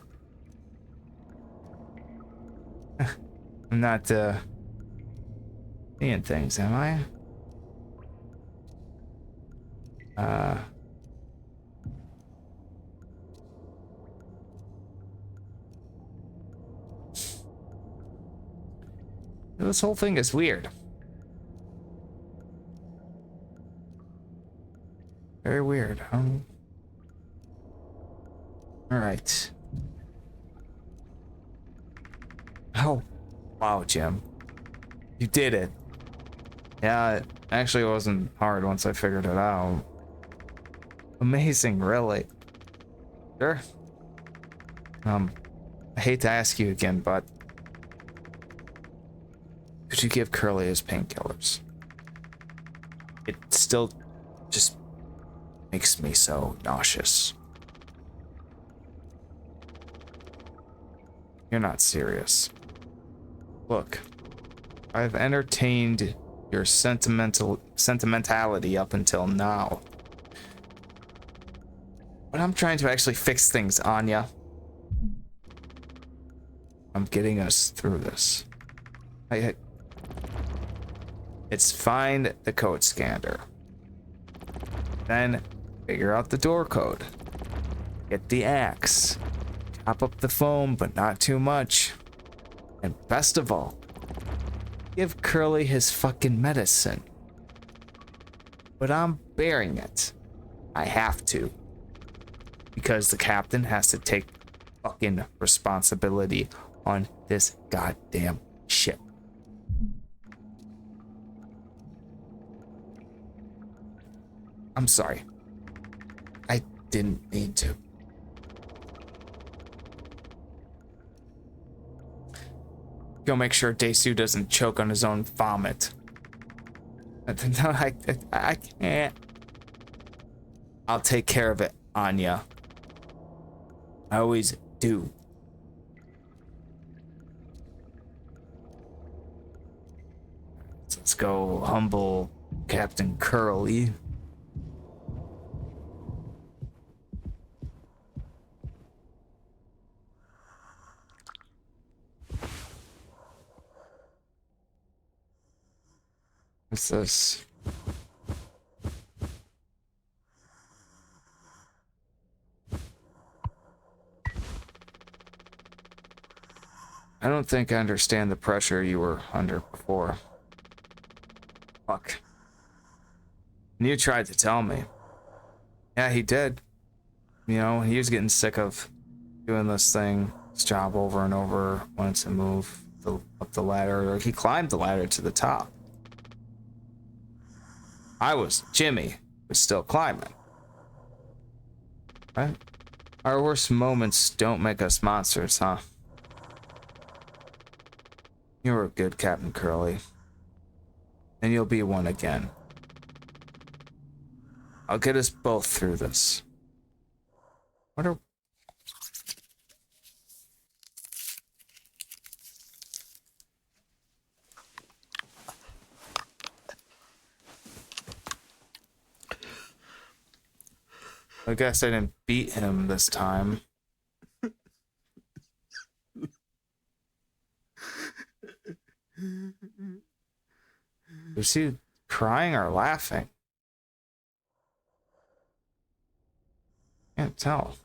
Speaker 1: I'm not seeing things, am I? This whole thing is weird. Very weird, huh? All right. Oh, wow, Jim. You did it. Yeah, it actually wasn't hard once I figured it out. Amazing, really. Sure. I hate to ask you again, but could you give Curly his painkillers? It still just makes me so nauseous. You're not serious. Look, I've entertained your sentimentality up until now. But I'm trying to actually fix things, Anya. I'm getting us through this. It's find the code scanner. Then figure out the door code. Get the axe. Chop up the foam, but not too much. And best of all, give Curly his fucking medicine. But I'm bearing it. I have to. Because the captain has to take fucking responsibility on this goddamn ship. I'm sorry. I didn't need to. Go make sure Daesu doesn't choke on his own vomit. No, I can't. I'll take care of it, Anya. I always do. Let's go humble Captain Curly. What's this? I don't think I understand the pressure you were under before. Fuck. And you tried to tell me. Yeah, he did. You know, he was getting sick of doing this job over and over, wanted to move up the ladder, or he climbed the ladder to the top. Jimmy was still climbing. Right? Our worst moments don't make us monsters, huh? You were a good Captain Curly. And you'll be one again. I'll get us both through this. What are... I guess I didn't beat him this time. Is he crying or laughing? Can't tell.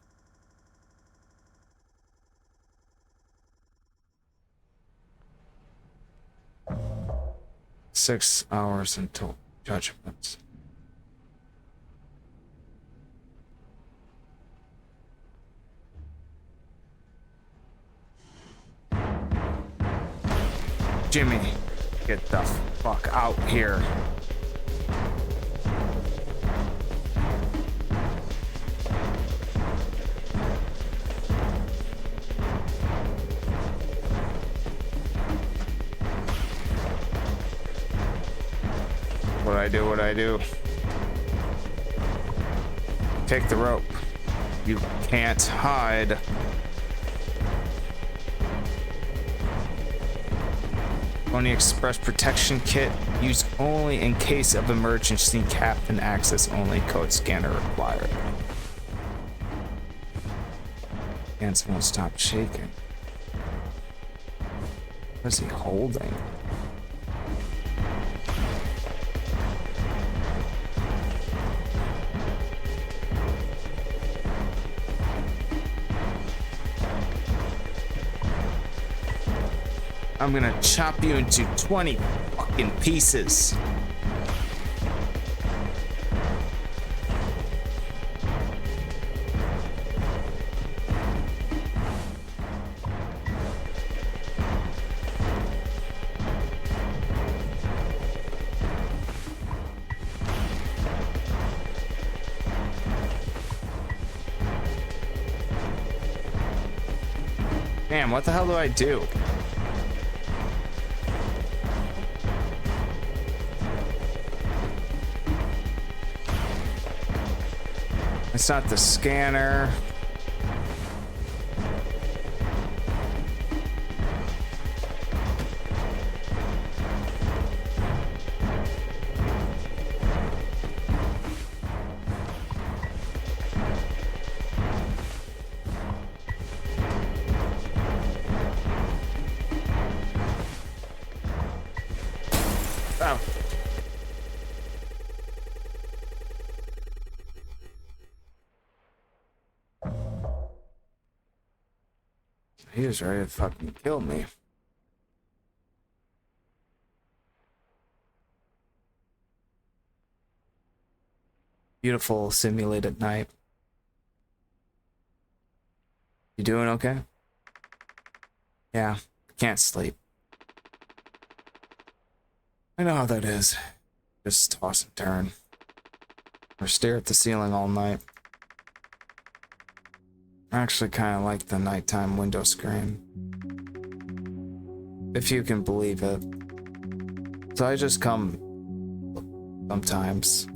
Speaker 1: "6 hours until judgment." Jimmy, get the fuck out here. What I do? Take the rope. You can't hide. Pony Express protection kit used only in case of emergency. Captain access only. Code scanner required. Hands won't stop shaking. What is he holding? I'm gonna chop you into 20 fucking pieces. Damn, what the hell do I do? It's not the scanner. Oh. He was ready to fucking kill me. Beautiful simulated night. You doing okay? Yeah, can't sleep. I know how that is. Just toss and turn. Or stare at the ceiling all night. I actually kind of like the nighttime window screen. If you can believe it. So I just come sometimes.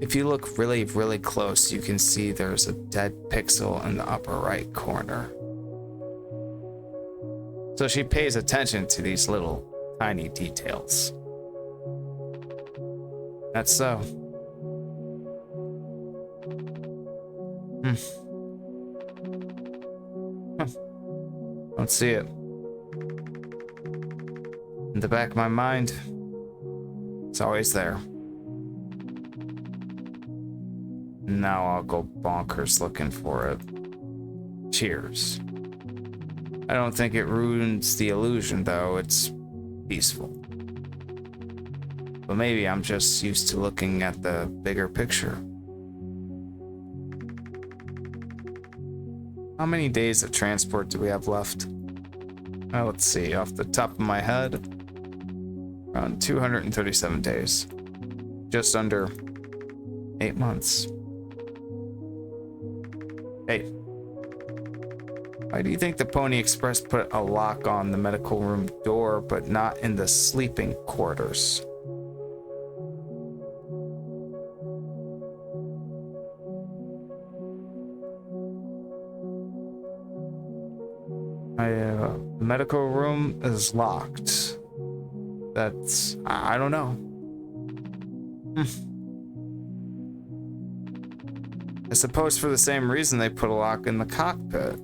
Speaker 1: If you look really, really close, you can see there's a dead pixel in the upper right corner. So she pays attention to these little tiny details. That's so. Don't see it. In the back of my mind, it's always there. Now I'll go bonkers looking for it. Cheers. I don't think it ruins the illusion, though. It's peaceful. But maybe I'm just used to looking at the bigger picture. How many days of transport do we have left? Well, let's see, off the top of my head, around 237 days. Just under 8 months. Hey, why do you think the Pony Express put a lock on the medical room door, but not in the sleeping quarters? The medical room is locked. That's, I don't know. I suppose for the same reason they put a lock in the cockpit.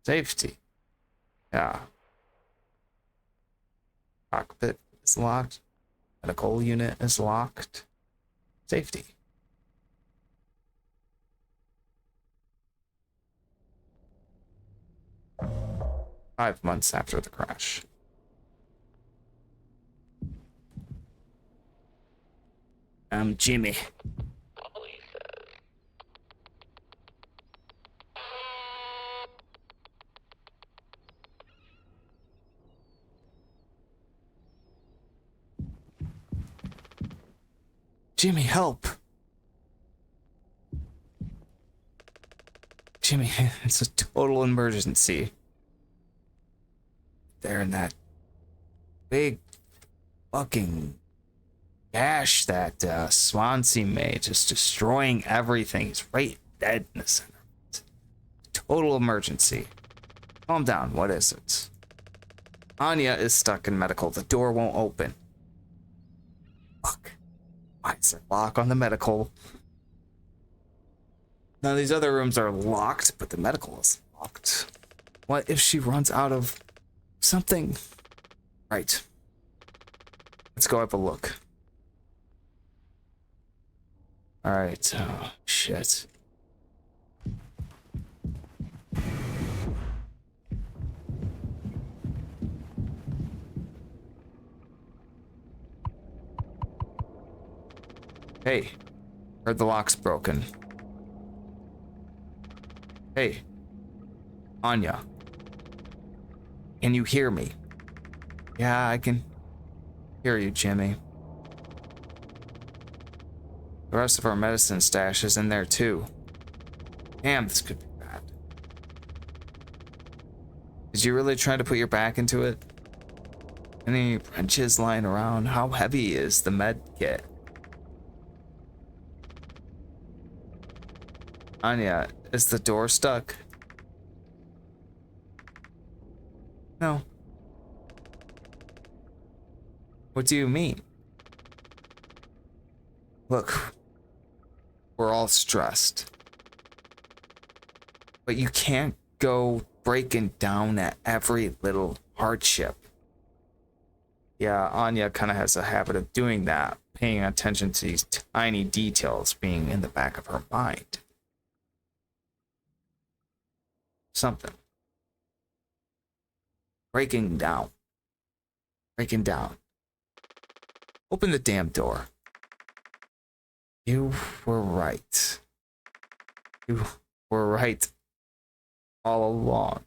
Speaker 1: Safety. Yeah. Cockpit is locked. Medical unit is locked. Safety. Five months after the crash. I'm Jimmy. Jimmy, help! Jimmy, it's a total emergency. There in that big fucking gash that Swansea made, just destroying everything. He's right dead in the center. Total emergency. Calm down, what is it? Anya is stuck in medical. The door won't open. Fuck. Why is there a lock on the medical? Now these other rooms are locked, but the medical is locked. What if she runs out of something? Right. Let's go have a look. Alright, oh, shit. Hey, heard the lock's broken. Hey, Anya. Can you hear me? Yeah, I can hear you, Jimmy. The rest of our medicine stash is in there too. Damn, this could be bad. Did you really try to put your back into it? Any wrenches lying around? How heavy is the med kit? Anya, is the door stuck? No. What do you mean? Look, we're all stressed. But you can't go breaking down at every little hardship. Yeah, Anya kind of has a habit of doing that, paying attention to these tiny details being in the back of her mind. Something. Breaking down. Breaking down. Open the damn door. You were right. You were right all along.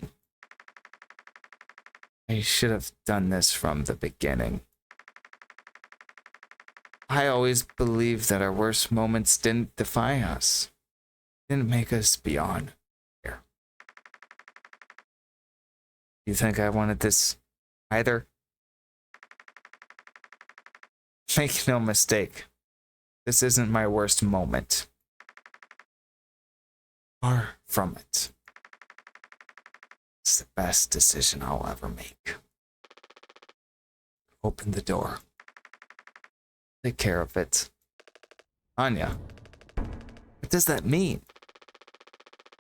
Speaker 1: I should have done this from the beginning. I always believed that our worst moments didn't define us. Didn't make us beyond here. You think I wanted this either? Make no mistake. This isn't my worst moment. Far from it. It's the best decision I'll ever make. Open the door. Take care of it. Anya, what does that mean?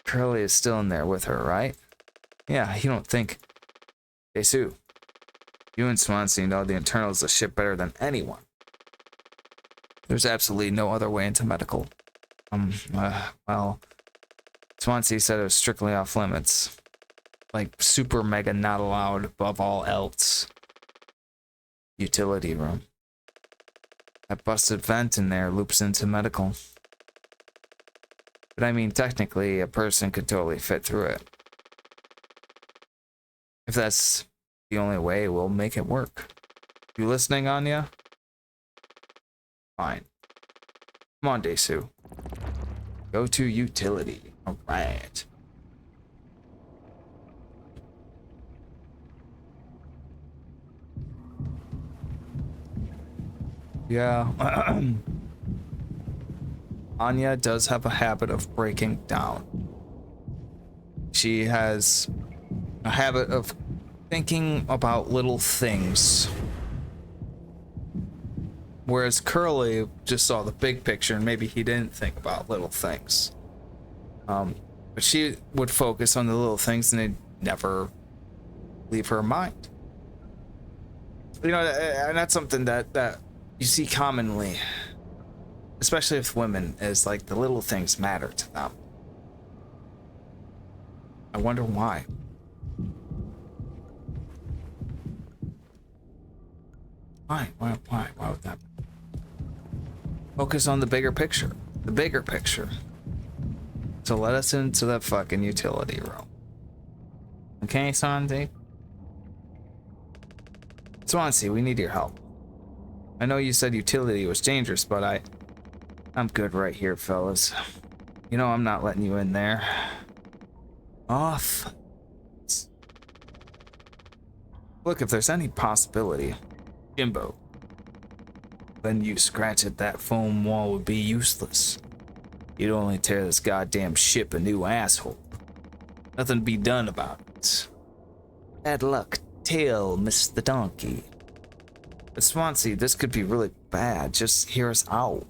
Speaker 1: Curly is still in there with her, right? Yeah, you don't think... Hey, Sue. You and Swansea know the internals of the ship better than anyone. There's absolutely no other way into medical. Well, Swansea said it was strictly off limits. Like, super mega not allowed above all else. Utility room. That busted vent in there loops into medical. But I mean, technically, a person could totally fit through it. If that's the only way, we'll make it work. You listening, Anya? Fine. Come on, Desu. Go to utility. Alright. Yeah. Anya does have a habit of breaking down. She has a habit of thinking about little things. Whereas Curly just saw the big picture and maybe he didn't think about little things. But she would focus on the little things and they'd never leave her mind. You know, and that's something that you see commonly, especially with women, is like the little things matter to them. I wonder why. Why would that be? Focus on the bigger picture. The bigger picture. So let us into the fucking utility room. Okay, Sandy? Swansea, we need your help. I know you said utility was dangerous, but I'm good right here, fellas. You know I'm not letting you in there. Off. Look, if there's any possibility, Jimbo, then you scratch at that foam wall would be useless. You'd only tear this goddamn ship a new asshole. Nothing to be done about it. Bad luck, tail, miss the donkey. But Swansea, this could be really bad. Just hear us out.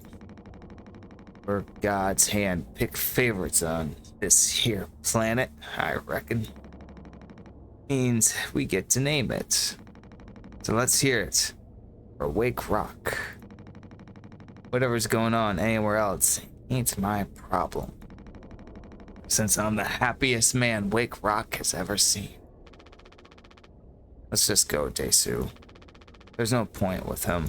Speaker 1: We're God's hand-picked favorites on this here planet, I reckon. Means we get to name it. So let's hear it. For Wake Rock. Whatever's going on anywhere else ain't my problem. Since I'm the happiest man Wake Rock has ever seen. Let's just go, Desu. There's no point with him.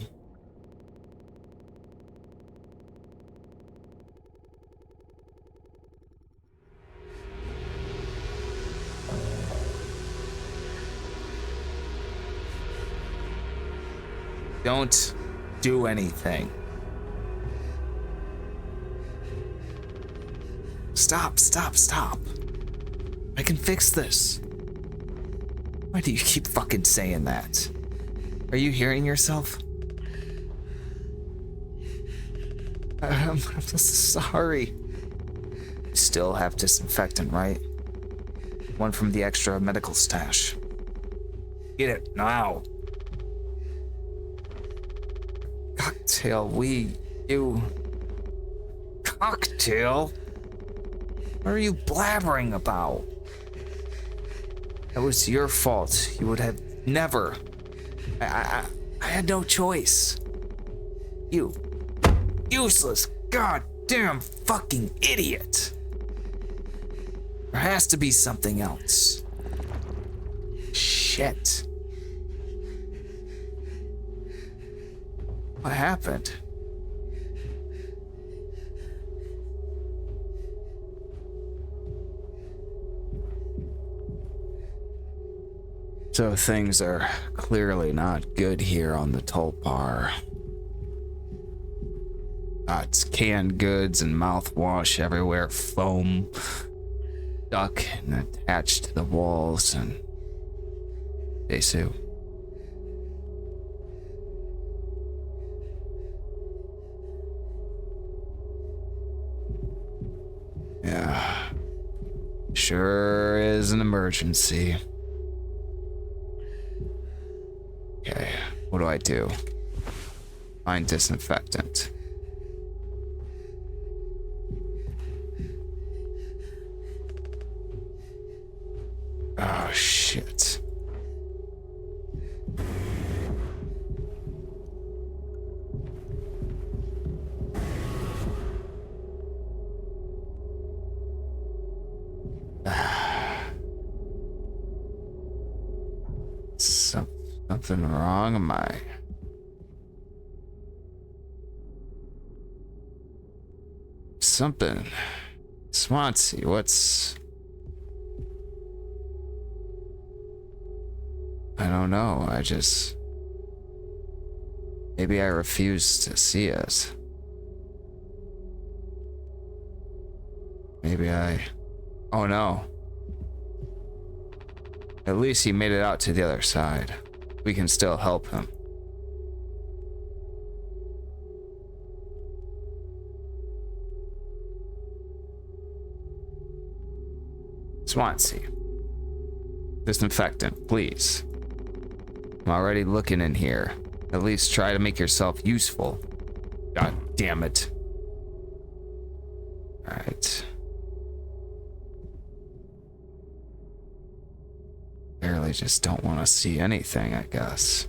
Speaker 1: Don't do anything. Stop. I can fix this. Why do you keep fucking saying that? Are you hearing yourself? I'm sorry. You still have disinfectant, right? One from the extra medical stash. Get it now. Cocktail, you... Cocktail? What are you blabbering about? That was your fault. You would have never... I had no choice. You... useless, goddamn fucking idiot. There has to be something else. Shit. What happened? So things are clearly not good here on the Tulpar. It's canned goods and mouthwash everywhere, foam, stuck and attached to the walls, and Desu. Yeah, sure is an emergency. Okay, what do I do? Find disinfectant. Oh, shit. Something wrong? Am I... Something... Swansea, what's... I don't know, I just... Maybe I refuse to see it. Maybe I... Oh no. At least he made it out to the other side. We can still help him. Swansea. Disinfectant, please. I'm already looking in here. At least try to make yourself useful. God damn it. Alright. Barely just don't want to see anything, I guess.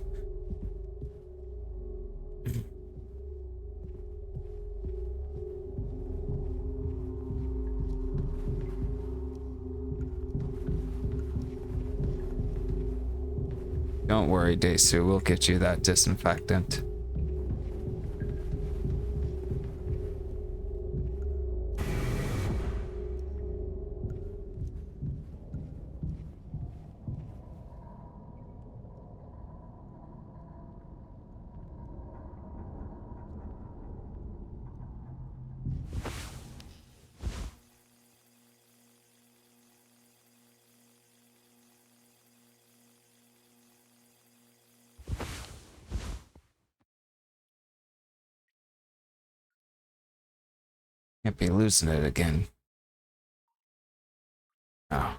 Speaker 1: Don't worry, Desu, we'll get you that disinfectant. Can't be losing it again. Oh.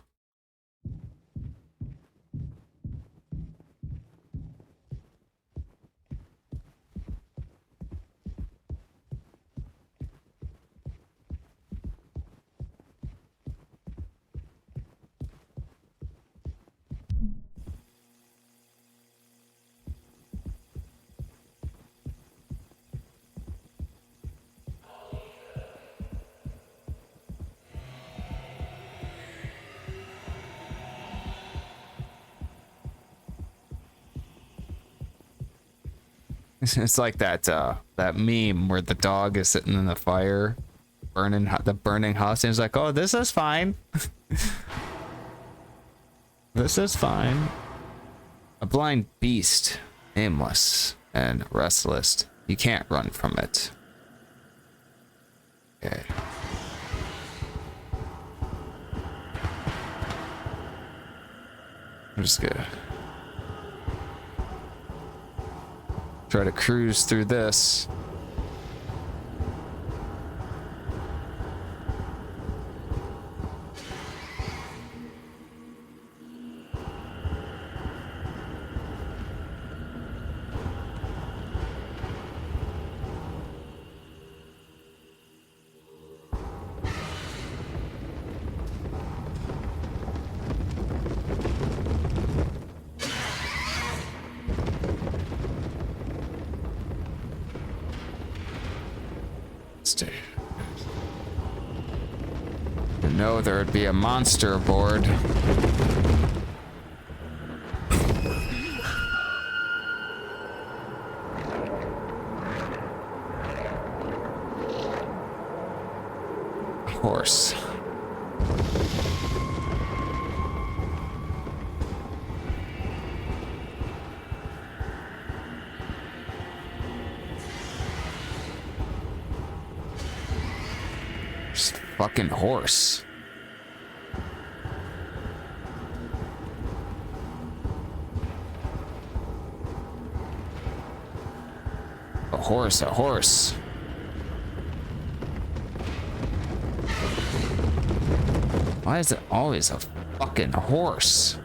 Speaker 1: It's like that that meme where the dog is sitting in the fire, burning the burning house, and he's like, "Oh, this is fine. This is fine." A blind beast, aimless and restless. You can't run from it. Okay. I'm just gonna try to cruise through this. You know there would be a monster aboard. Horse. Just fucking horse. A horse, a horse. Why is it always a fucking horse?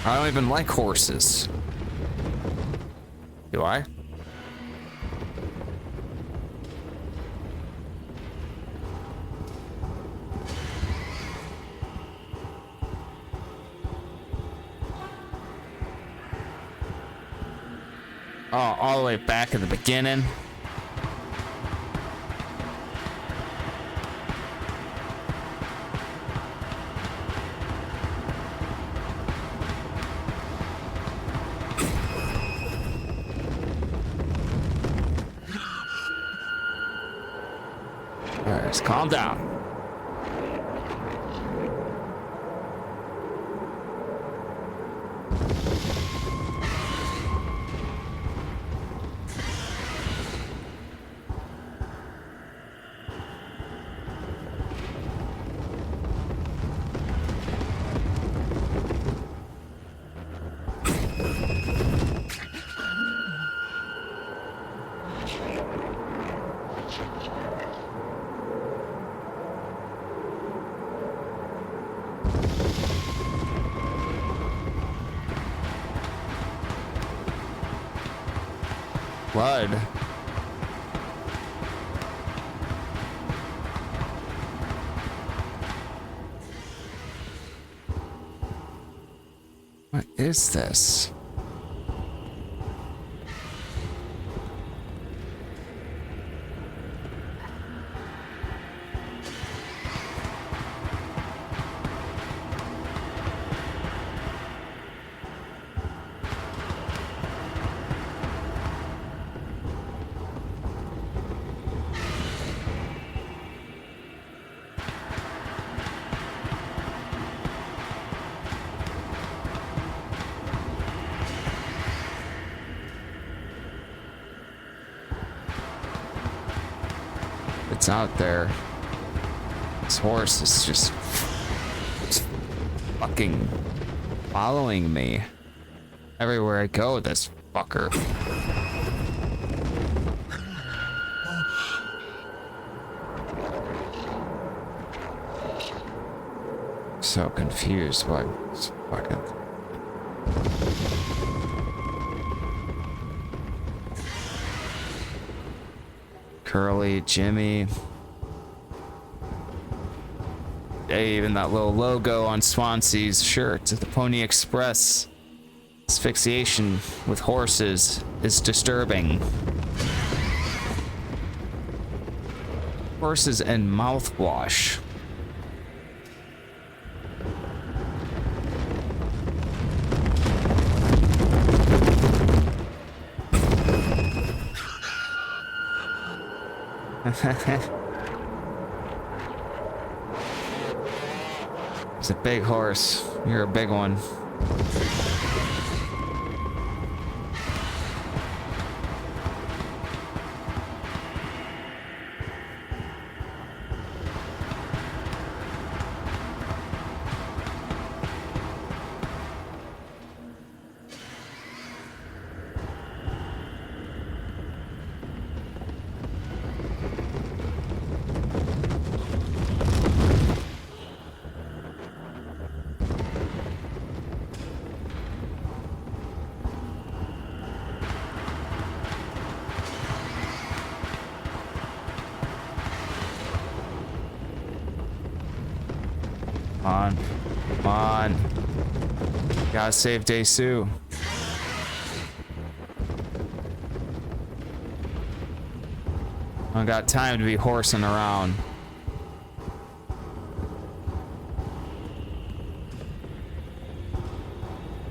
Speaker 1: I don't even like horses. Do I? Oh, all the way back at the beginning. Alright, just calm down. Blood. What is this? It's out there. This horse is just fucking following me everywhere I go. This fucker. So confused by this fucking. Curly, Jimmy. Hey, even that little logo on Swansea's shirt, the Pony Express. Asphyxiation with horses is disturbing. Horses and mouthwash. There's a big horse. You're a big one. Come on. Gotta save Daesu. I don't got time to be horsing around.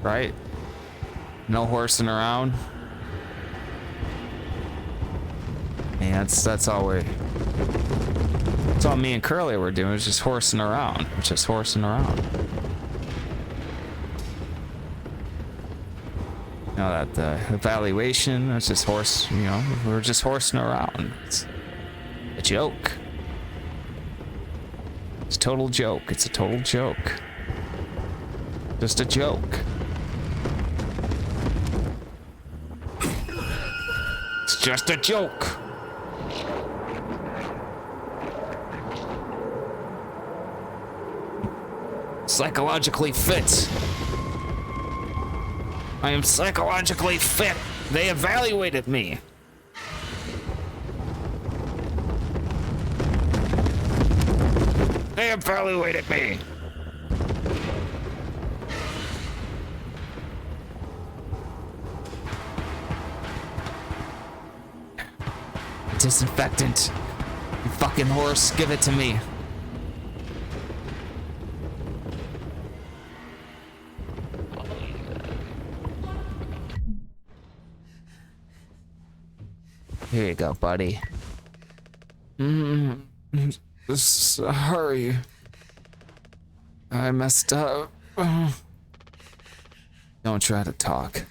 Speaker 1: Right? No horsing around. Man, that's all that's all me and Curly were doing, was just horsing around. Just horsing around. You know, that the evaluation, it's just we were just horsing around. It's a joke. It's a total joke. It's a total joke. Just a joke. It's just a joke. Psychologically fit. I am psychologically fit. They evaluated me. They evaluated me. Disinfectant. You fucking horse, give it to me. Here you go, buddy. Sorry. I messed up. Don't try to talk.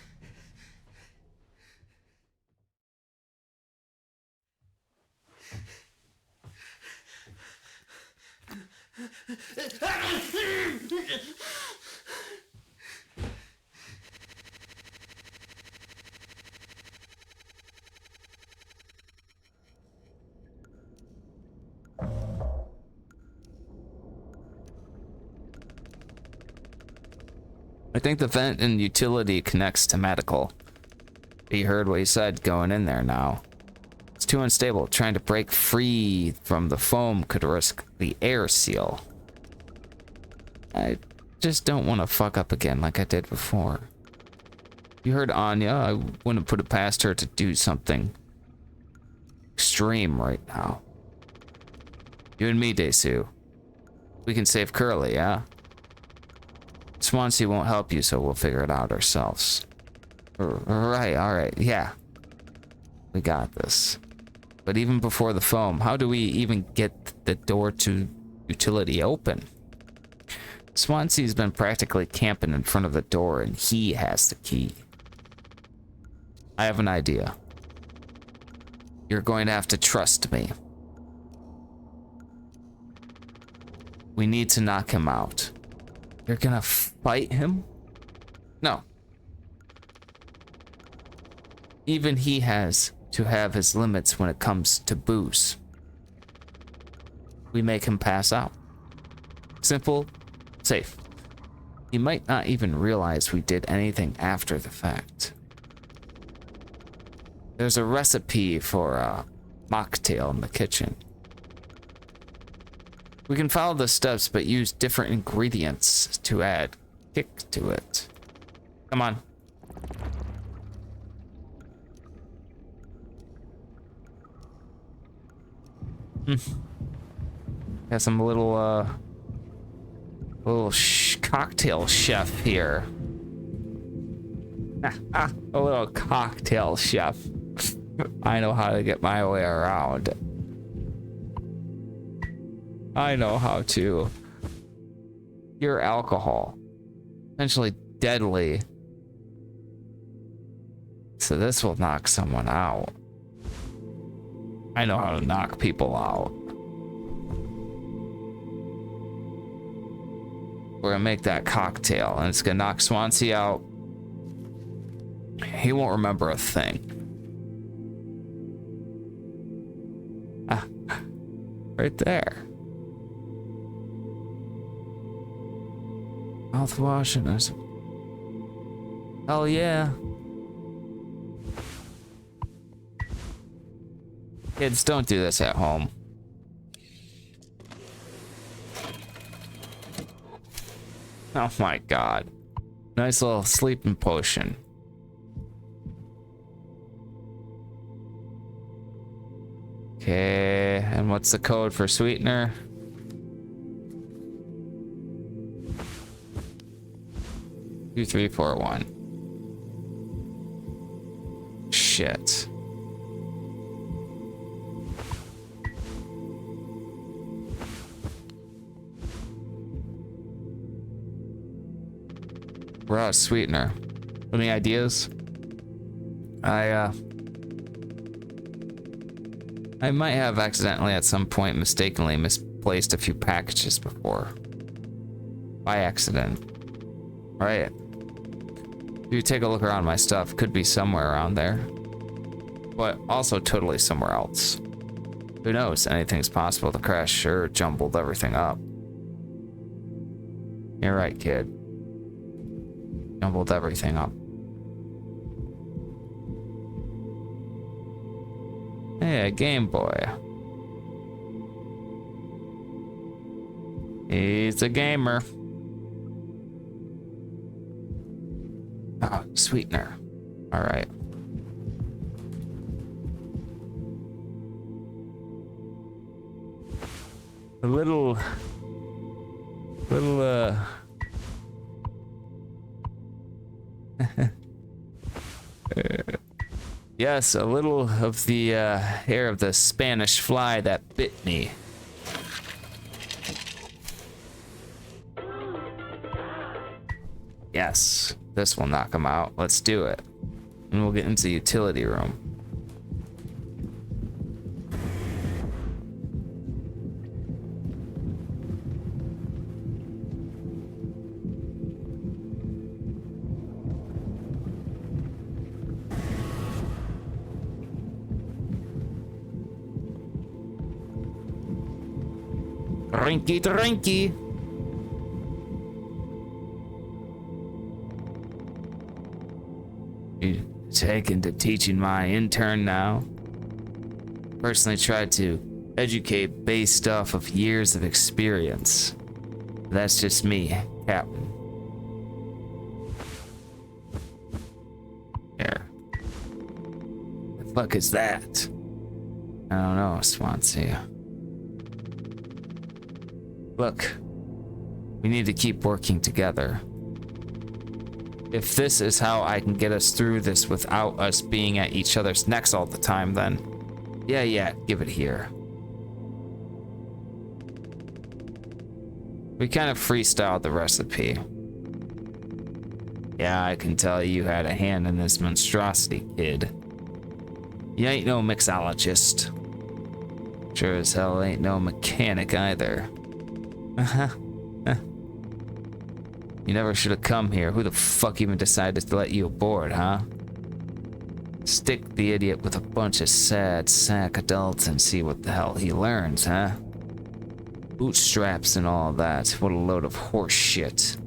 Speaker 1: I think the vent and utility connects to medical. You heard what he said going in there now. It's too unstable. Trying to break free from the foam could risk the air seal. I just don't want to fuck up again like I did before. You heard Anya. I wouldn't put it past her to do something extreme right now. You and me, Daesu. We can save Curly, yeah? Swansea won't help you, so we'll figure it out ourselves. Right, alright, yeah. We got this. But even before the foam, how do we even get the door to utility open? Swansea's been practically camping in front of the door, and he has the key. I have an idea. You're going to have to trust me. We need to knock him out. You're gonna fight him? No. Even he has to have his limits when it comes to booze. We make him pass out. Simple, safe. He might not even realize we did anything after the fact. There's a recipe for a mocktail in the kitchen. We can follow the steps, but use different ingredients to add kick to it. Come on. Got some little cocktail chef here. A little cocktail chef. I know how to get my way around. I know how to. pure alcohol. Potentially deadly. So this will knock someone out. I know how to knock people out. We're gonna make that cocktail and it's gonna knock Swansea out. He won't remember a thing. Ah, right there. Mouthwash and there's... Hell yeah. Kids, don't do this at home. Oh my god. Nice little sleeping potion. Okay, and what's the code for sweetener? Two, 3, 4, 1. Shit. We're out of sweetener. Any ideas? I might have accidentally at some point mistakenly misplaced a few packages before. By accident. Right. If you take a look around my stuff, could be somewhere around there. But also totally somewhere else. Who knows? Anything's possible. The crash sure jumbled everything up. You're right, kid. Jumbled everything up. Hey, a Game Boy. He's a gamer. Oh, sweetener. All right. A little, yes, a little of the hair of the Spanish fly that bit me. Yes, this will knock him out. Let's do it. And we'll get into the utility room. Drinky, drinky. You taken to teaching my intern now? Personally tried to educate based off of years of experience. That's just me, Captain. Here. The fuck is that? I don't know, Swansea. Look, we need to keep working together. If this is how I can get us through this without us being at each other's necks all the time, then yeah, give it here. We kind of freestyled the recipe. Yeah, I can tell you had a hand in this monstrosity, kid. You ain't no mixologist. Sure as hell ain't no mechanic either. You never should have come here. Who the fuck even decided to let you aboard, huh? Stick the idiot with a bunch of sad sack adults and see what the hell he learns, huh? Bootstraps and all that. What a load of horse shit.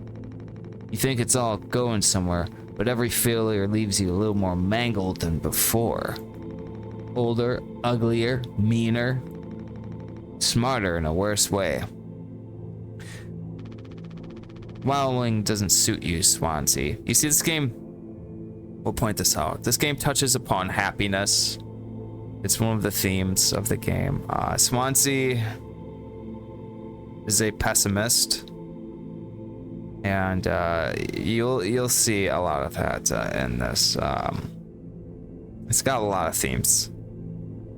Speaker 1: You think it's all going somewhere, but every failure leaves you a little more mangled than before. Older, uglier, meaner, smarter in a worse way. Wallowing doesn't suit you, Swansea. You see, this game, we'll point this out. This game touches upon happiness. It's one of the themes of the game. Swansea is a pessimist, and you'll see a lot of that in this. It's got a lot of themes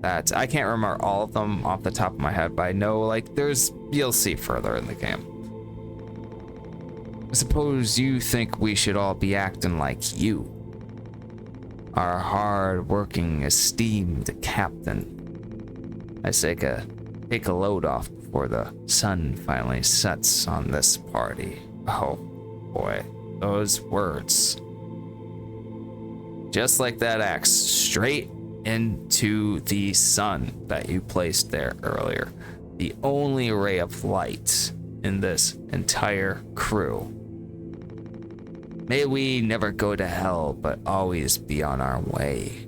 Speaker 1: that I can't remember all of them off the top of my head, but I know, like, you'll see further in the game. Suppose you think we should all be acting like you. Our hard-working, esteemed captain. I say take a load off before the sun finally sets on this party. Oh boy, those words. Just like that axe, straight into the sun that you placed there earlier. The only ray of light in this entire crew. May we never go to hell, but always be on our way.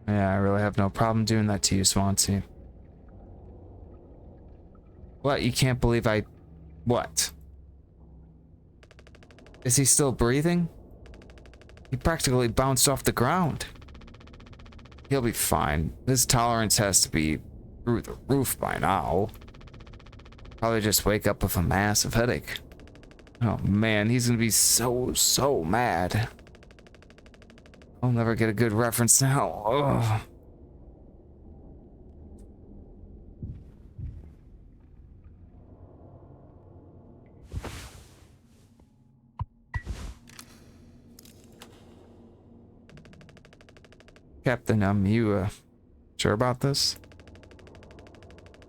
Speaker 1: Yeah, I really have no problem doing that to you, Swansea. What? You can't believe I... What? Is he still breathing? He practically bounced off the ground. He'll be fine. His tolerance has to be through the roof by now. Probably just wake up with a massive headache. Oh man, he's gonna be so mad. I'll never get a good reference now. Ugh. Captain, you sure about this?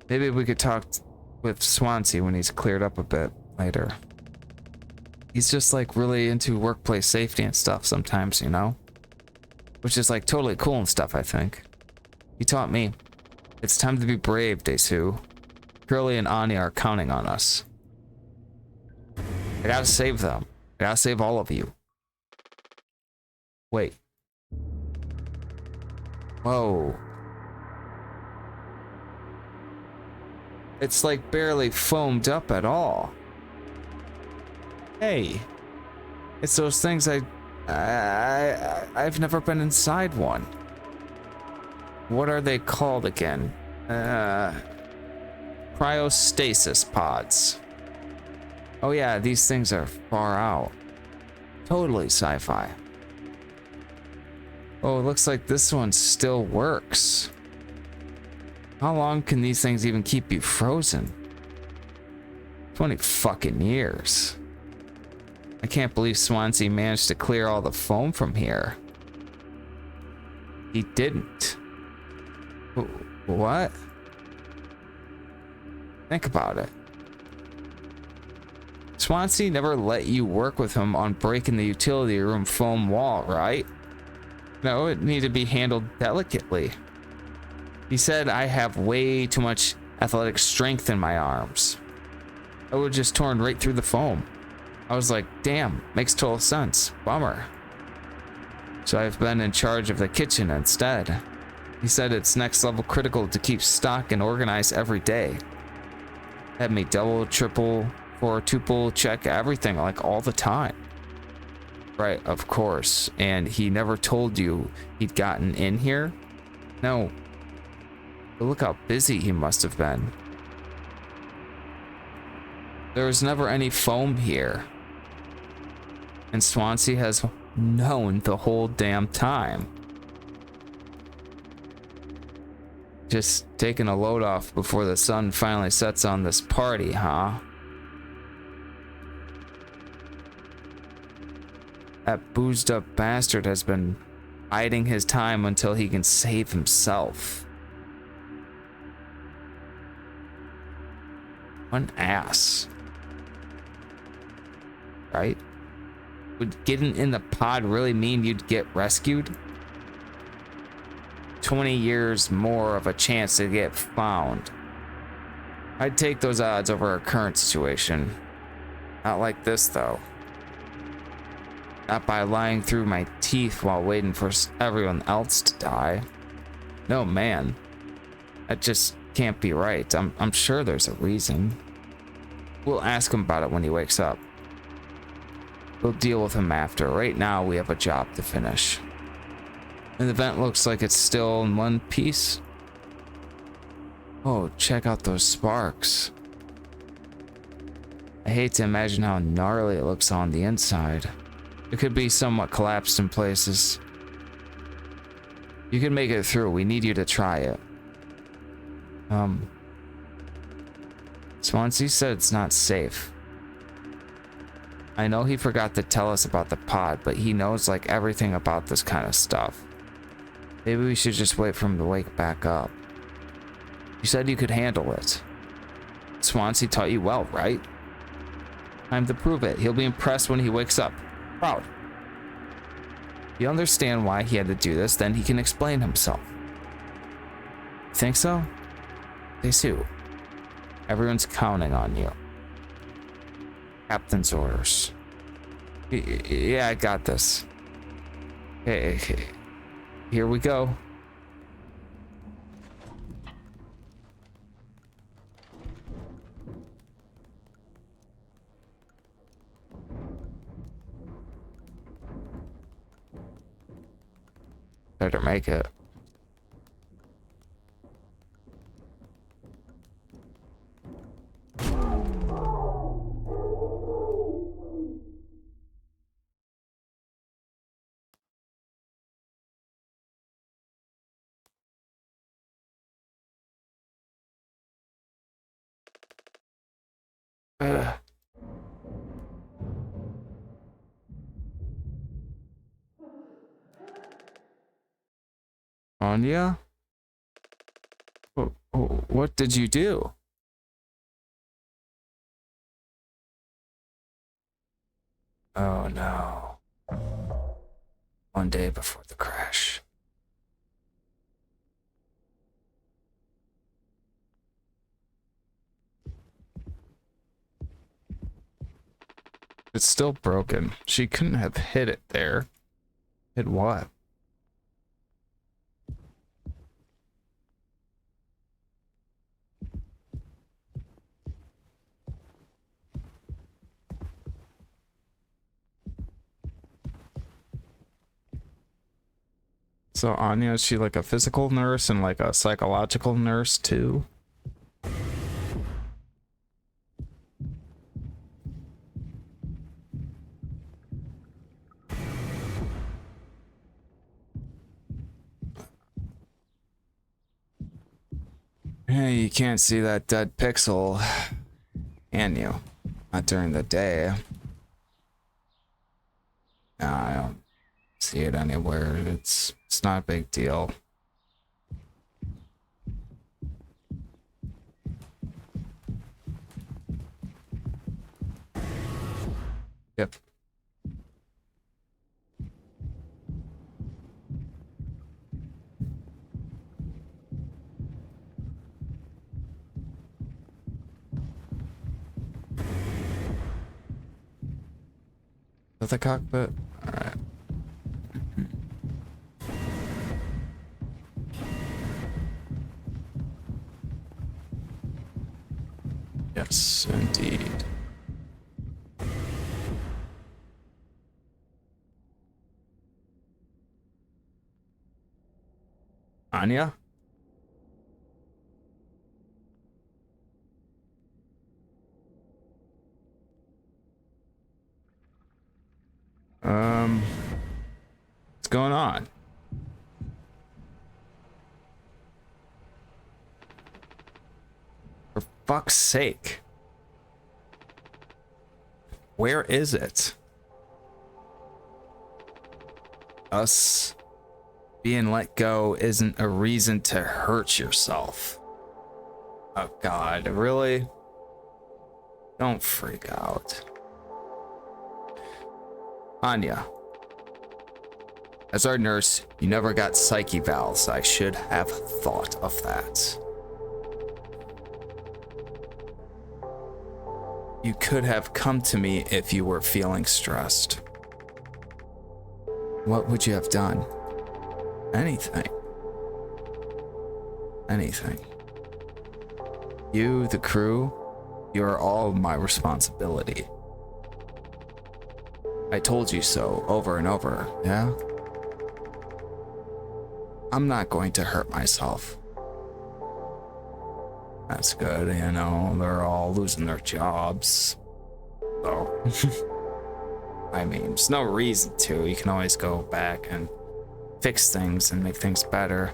Speaker 1: Maybe we could talk with Swansea when he's cleared up a bit later. He's just like really into workplace safety and stuff sometimes, you know? Which is like totally cool and stuff, I think. He taught me. It's time to be brave, Desu. Curly and Ani are counting on us. I gotta save them. I gotta save all of you. Wait. Whoa. It's like barely foamed up at all. Hey. It's those things I've never been inside one. What are they called again? Cryostasis pods. Oh yeah, these things are far out. Totally sci-fi. Oh, it looks like this one still works. How long can these things even keep you frozen? 20 fucking years. I can't believe Swansea managed to clear all the foam from here. He didn't. What? Think about it. Swansea never let you work with him on breaking the utility room foam wall, right? No, it needed to be handled delicately. He said I have way too much athletic strength in my arms. I would have just torn right through the foam. I was like, damn, makes total sense. Bummer. So I've been in charge of the kitchen instead. He said it's next level critical to keep stock and organize every day. Had me double, triple, quadruple check everything like all the time. Right, of course. And he never told you he'd gotten in here? No. But look how busy he must have been. There was never any foam here. And Swansea has known the whole damn time. Just taking a load off before the sun finally sets on this party, huh? That boozed up bastard has been biding his time until he can save himself. One ass. Right? Would getting in the pod really mean you'd get rescued? 20 years more of a chance to get found. I'd take those odds over our current situation. Not like this, though. Not by lying through my teeth while waiting for everyone else to die. No, man. That just can't be right. I'm sure there's a reason. We'll ask him about it when he wakes up. We'll deal with him after. Right now, we have a job to finish. And the vent looks like it's still in one piece. Oh, check out those sparks. I hate to imagine how gnarly it looks on the inside. It could be somewhat collapsed in places. You can make it through. We need you to try it. Swansea said it's not safe. I know he forgot to tell us about the pod, but he knows like everything about this kind of stuff. Maybe we should just wait for him to wake back up. You said you could handle it. Swansea taught you well, right? Time to prove it. He'll be impressed when he wakes up. Proud. If you understand why he had to do this, then he can explain himself. Think so? They do. Everyone's counting on you. Captain's orders. Yeah, I got this. Hey, here we go. Better make it. Anya? What did you do? Oh no. One day before the crash. It's still broken. She couldn't have hit it there. Hit what? So Anya, is she like a physical nurse and like a psychological nurse too? Hey, you can't see that dead pixel, can you? Not during the day. No, I don't see it anywhere. It's not a big deal. Yep. Is that the cockpit? All right. Yes, indeed. Anya? What's going on? For fuck's sake. Where is it? Us being let go isn't a reason to hurt yourself. Oh God, really? Don't freak out. Anya, as our nurse, you never got psych evals. I should have thought of that. You could have come to me if you were feeling stressed. What would you have done? Anything. Anything. You, the crew, you are all my responsibility. I told you so over and over, yeah? I'm not going to hurt myself. That's good, you know, they're all losing their jobs. So, I mean, there's no reason to. You can always go back and fix things and make things better.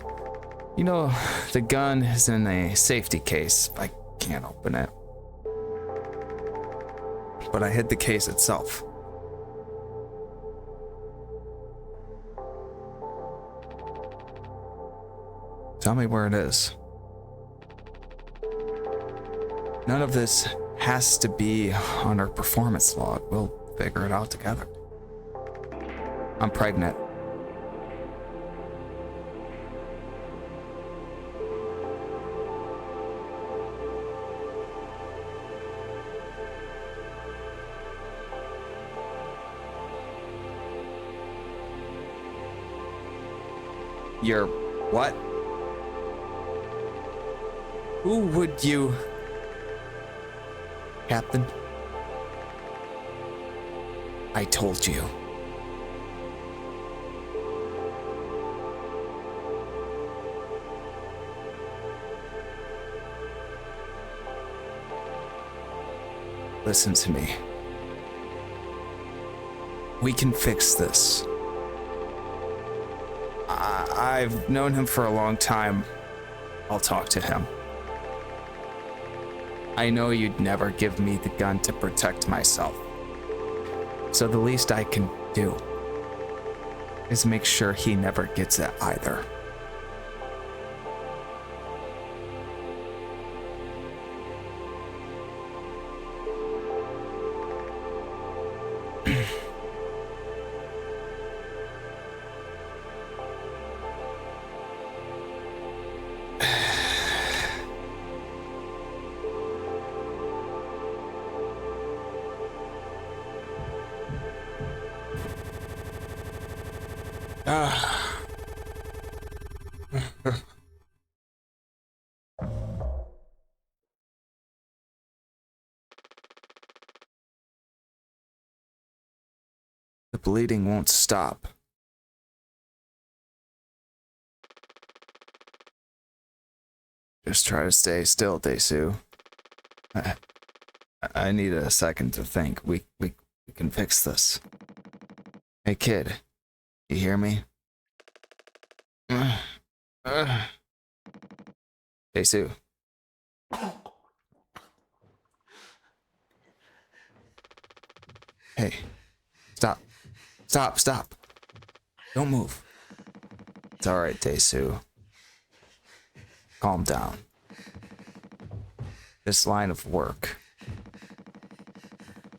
Speaker 1: You know, the gun is in a safety case. I can't open it. But I hid the case itself. Tell me where it is. None of this has to be on our performance log. We'll figure it out together. I'm pregnant. You're what? Who would you... Captain? I told you. Listen to me. We can fix this. I've known him for a long time. I'll talk to him. I know you'd never give me the gun to protect myself. So the least I can do is make sure he never gets it either. The bleeding won't stop. Just try to stay still, Daesu. I need a second to think. We can fix this. Hey kid, you hear me? Daesu. Hey, stop. Stop. Don't move. It's alright, Daesu. Calm down. This line of work.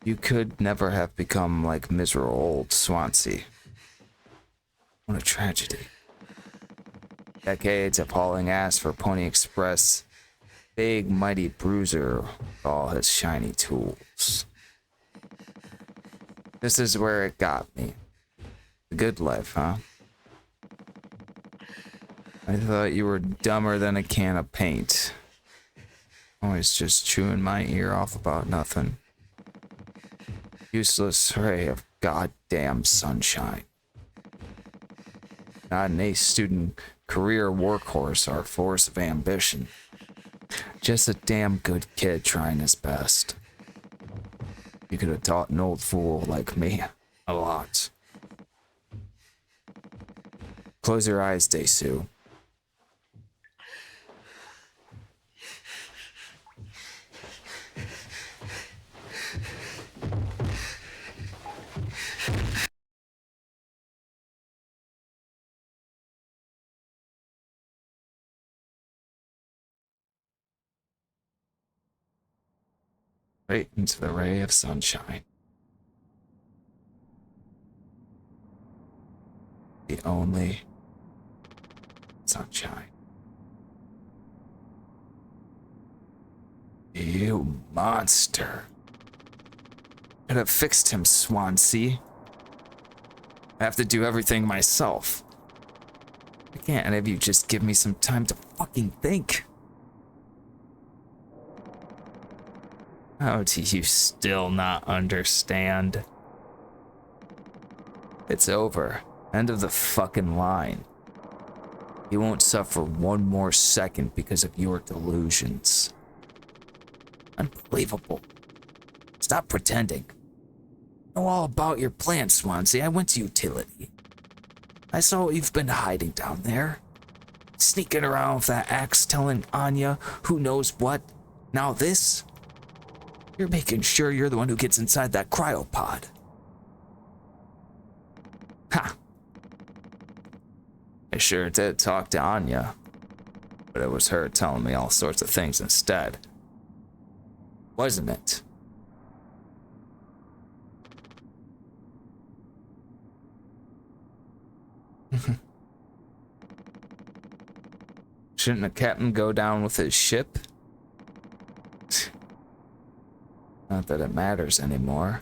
Speaker 1: You could never have become like miserable old Swansea. What a tragedy. Decades of hauling ass for Pony Express. Big, mighty bruiser with all his shiny tools. This is where it got me. The good life, huh? I thought you were dumber than a can of paint. Always just chewing my ear off about nothing. Useless ray of goddamn sunshine. Not an ace student, career workhorse, or force of ambition. Just a damn good kid trying his best. You could have taught an old fool like me a lot. Close your eyes, Daesu. Right into the ray of sunshine. The only sunshine. You monster. Could have fixed him, Swansea. I have to do everything myself. Why can't any of you just give me some time to fucking think? How do you still not understand? It's over. End of the fucking line. You won't suffer one more second because of your delusions. Unbelievable. Stop pretending. I know all about your plan, Swansea. I went to utility. I saw what you've been hiding down there. Sneaking around with that axe, telling Anya who knows what. Now this? You're making sure you're the one who gets inside that cryopod. Ha! I sure did talk to Anya, but it was her telling me all sorts of things instead. Wasn't it? Shouldn't a captain go down with his ship? Not that it matters anymore.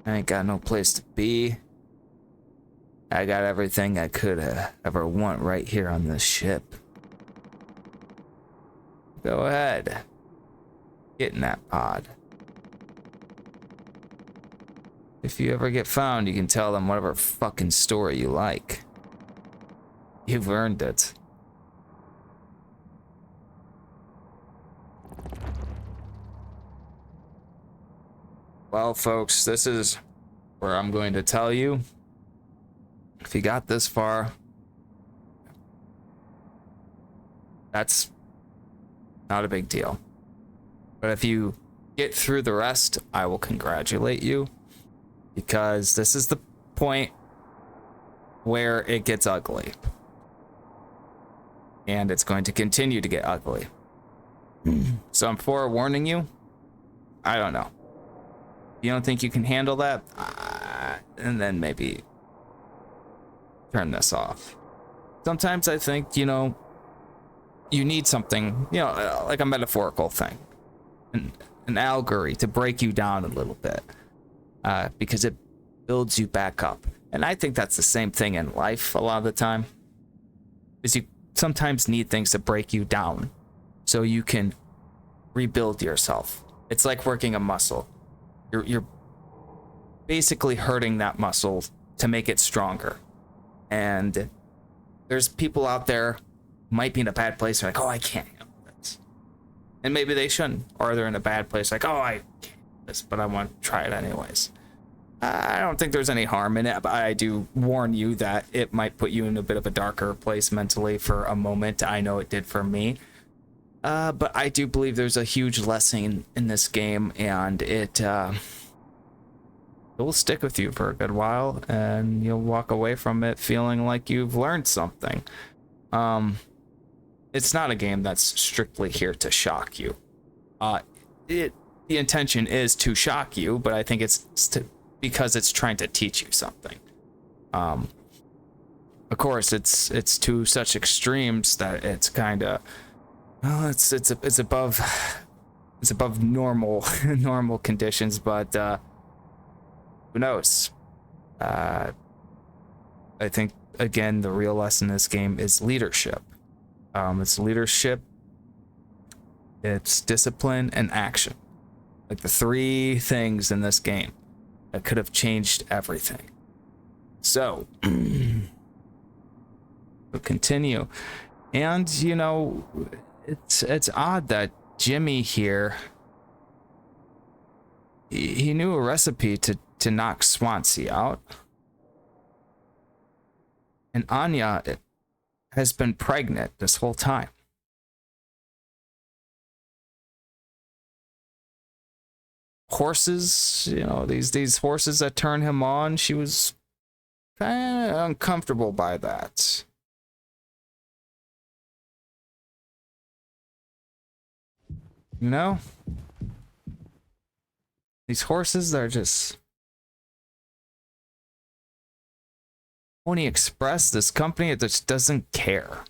Speaker 1: I ain't got no place to be. I got everything I could ever want right here on this ship. Go ahead. Get in that pod. If you ever get found, you can tell them whatever fucking story you like. You've earned it. Well, folks, this is where I'm going to tell you. If you got this far, that's not a big deal. But if you get through the rest, I will congratulate you, because this is the point where it gets ugly. And it's going to continue to get ugly. So I'm forewarning you. I don't know. You don't think you can handle that? And then maybe turn this off. Sometimes I think, you know, you need something, you know, like a metaphorical thing. An allegory to break you down a little bit. Because it builds you back up. And I think that's the same thing in life a lot of the time. Is you sometimes need things to break you down so you can rebuild yourself. It's like working a muscle. You're basically hurting that muscle to make it stronger. And there's people out there who might be in a bad place. They're like, oh, I can't handle this. And maybe they shouldn't. Or they're in a bad place like, oh, I can't do this, but I want to try it anyways. I don't think there's any harm in it, but I do warn you that it might put you in a bit of a darker place mentally for a moment. I know it did for me. But I do believe there's a huge lesson in this game, and it will stick with you for a good while, and you'll walk away from it feeling like you've learned something. It's not a game that's strictly here to shock you. The intention is to shock you, but I think it's because it's trying to teach you something. Of course, it's to such extremes that it's kind of, well, it's above normal normal conditions, but who knows? I think again the real lesson in this game is leadership. It's leadership, it's discipline, and action. Like the three things in this game that could have changed everything. So we'll continue. And you know, it's odd that Jimmy here, he knew a recipe to knock Swansea out. And Anya has been pregnant this whole time. Horses, you know, these horses that turn him on, she was kind of uncomfortable by that. You know? These horses, they're just... Pony Express, this company, it just doesn't care.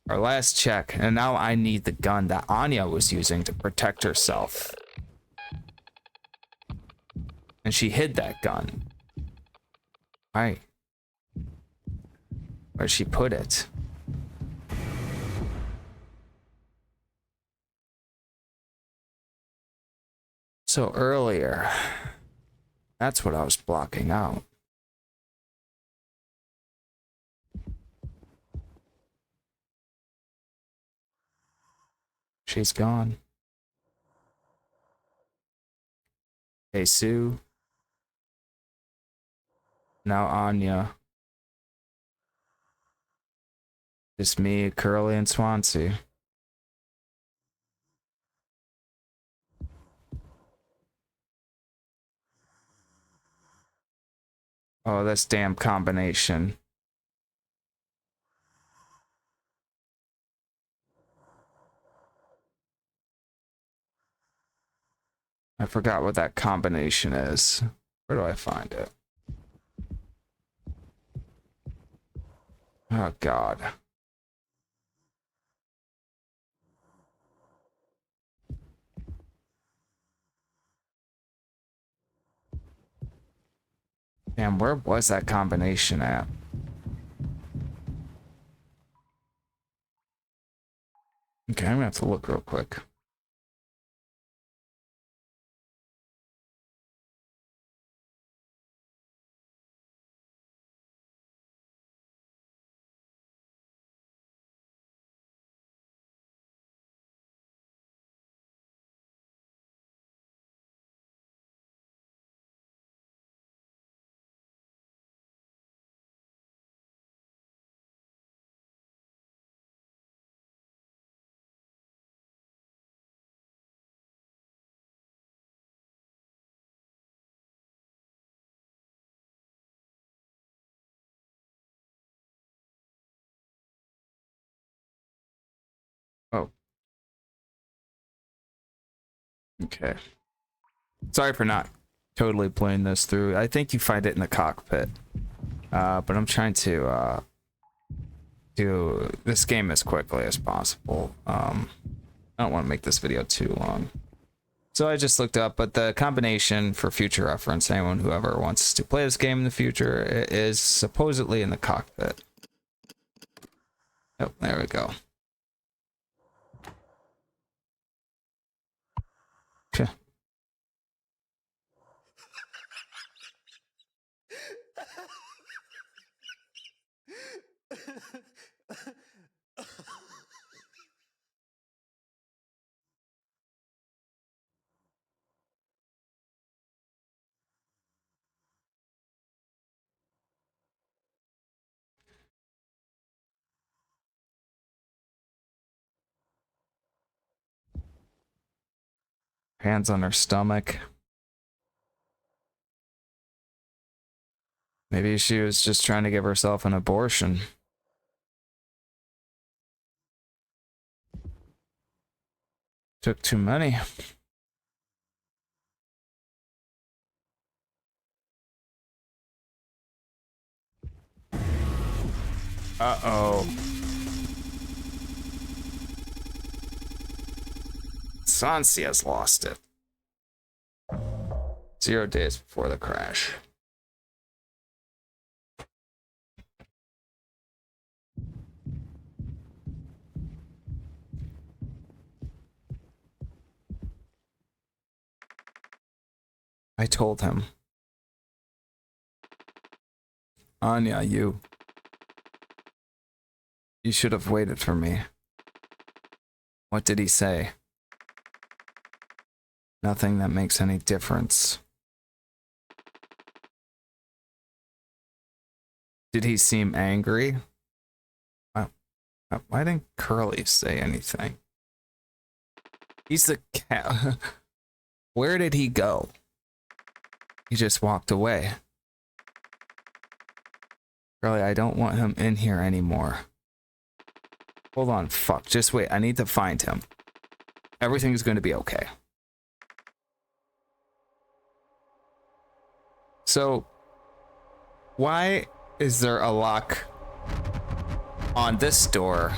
Speaker 1: Our last check, and now I need the gun that Anya was using to protect herself. And she hid that gun. Right. Where'd she put it? So earlier, that's what I was blocking out. she's gone. Hey, Sue. Now Anya. Just me, Curly, and Swansea. Oh, this damn combination. I forgot what that combination is. Where do I find it? Oh, God. Damn, where was that combination at? Okay, I'm gonna have to look real quick. Oh. Okay. Sorry for not totally playing this through. I think you find it in the cockpit. But I'm trying to do this game as quickly as possible. I don't want to make this video too long. So I just looked up, but the combination for future reference, anyone who ever wants to play this game in the future, is supposedly in the cockpit. Oh, there we go. Okay. Hands on her stomach. Maybe she was just trying to give herself an abortion. Took too many. Uh-oh. Sansi has lost it. 0 days before the crash. I told him. Anya, you should have waited for me. What did he say? Nothing that makes any difference. Did he seem angry? Why didn't Curly say anything? He's the cat. Where did he go? He just walked away. Curly, I don't want him in here anymore. Hold on, fuck. Just wait. I need to find him. Everything is going to be okay. So, why is there a lock on this door,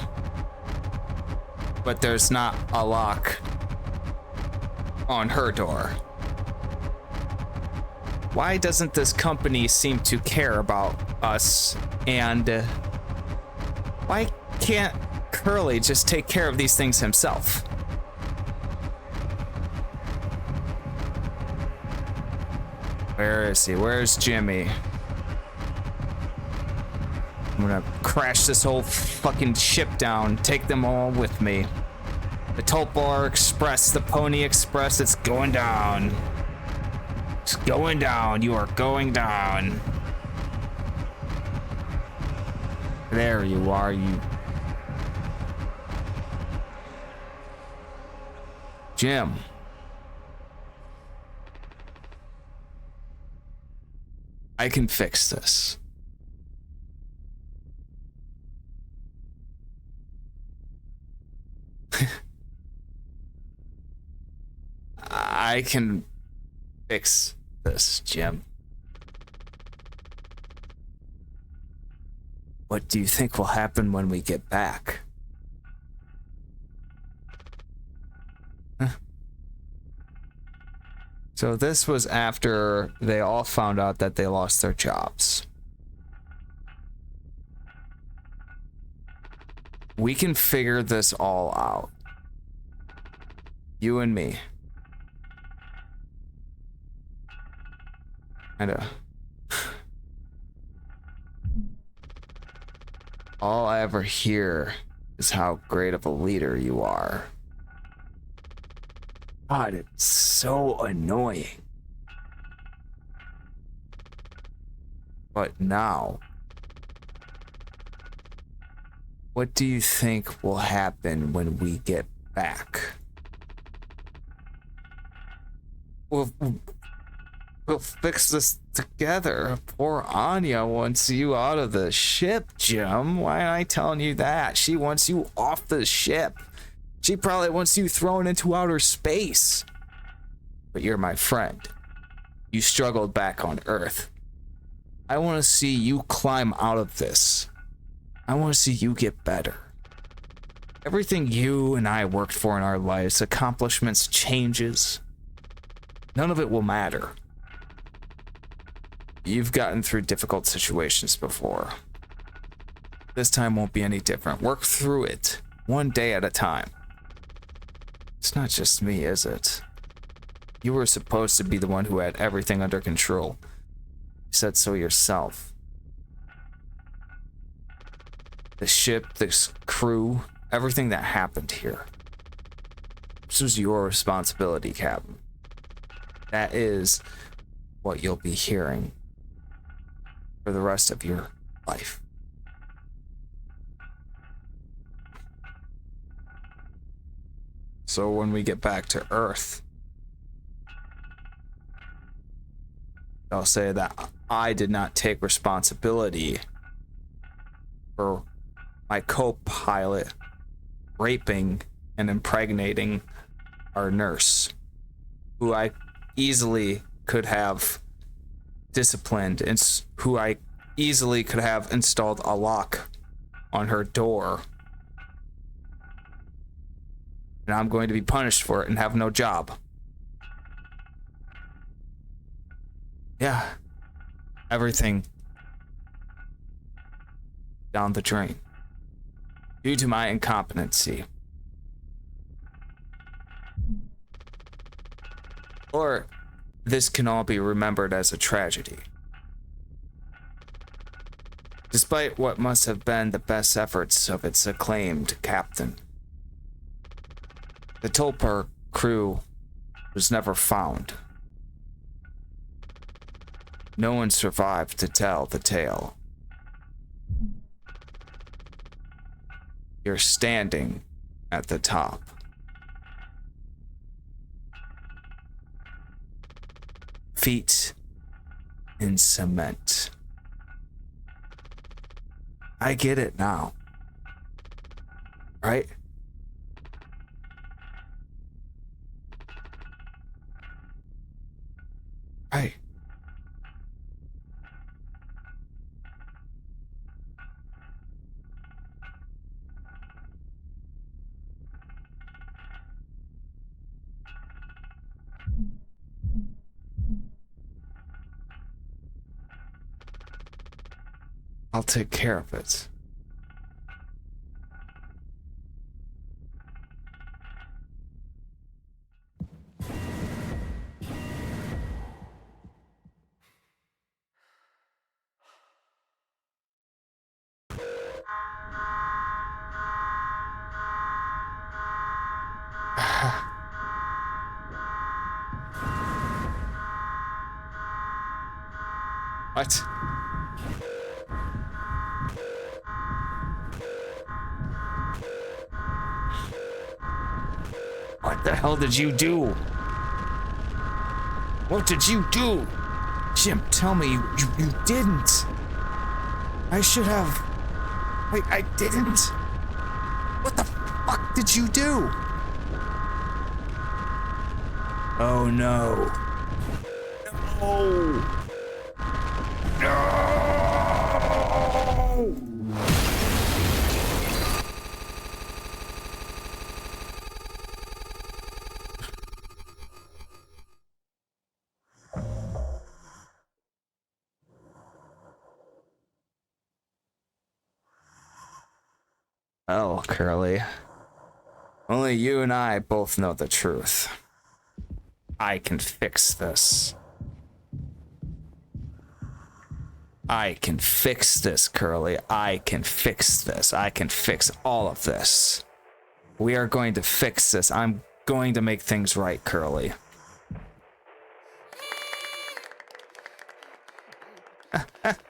Speaker 1: but there's not a lock on her door? Why doesn't this company seem to care about us? And why can't Curly just take care of these things himself? Where is he? Where's Jimmy? I'm gonna crash this whole fucking ship down, take them all with me. The Tulpar Express, the Pony Express, it's going down. It's going down. You are going down. There you are, you. Jim. I can fix this. I can fix this, Jim. What do you think will happen when we get back? Huh? So this was after they all found out that they lost their jobs. We can figure this all out. You and me. All I ever hear is how great of a leader you are. God, it's so annoying. But now, what do you think will happen when we get back? We'll fix this together. Poor Anya wants you out of the ship, Jim. Why am I telling you that? She wants you off the ship. She probably wants you thrown into outer space. But you're my friend. You struggled back on Earth. I want to see you climb out of this. I want to see you get better. Everything you and I worked for in our lives, accomplishments, changes, none of it will matter. You've gotten through difficult situations before. This time won't be any different. Work through it, one day at a time. It's not just me, is it? You were supposed to be the one who had everything under control. You said so yourself. The ship, this crew, everything that happened here. This was your responsibility, Captain. That is what you'll be hearing for the rest of your life. So when we get back to Earth, I'll say that I did not take responsibility for my co-pilot raping and impregnating our nurse, who I easily could have disciplined and who I easily could have installed a lock on her door. And I'm going to be punished for it and have no job. Yeah. Everything down the drain. Due to my incompetency. Or this can all be remembered as a tragedy. Despite what must have been the best efforts of its acclaimed captain, the Tulpar crew was never found. No one survived to tell the tale. You're standing at the top. Feet in cement. I get it now. Right? Right. I'll take care of it. What? What the hell did you do? What did you do? Jim, tell me you didn't. I should have. Wait, I didn't. What the fuck did you do? Oh no. No. No. Oh, Curly. Only you and I both know the truth. I can fix this. I can fix this, Curly. I can fix this. I can fix all of this. We are going to fix this. I'm going to make things right, Curly.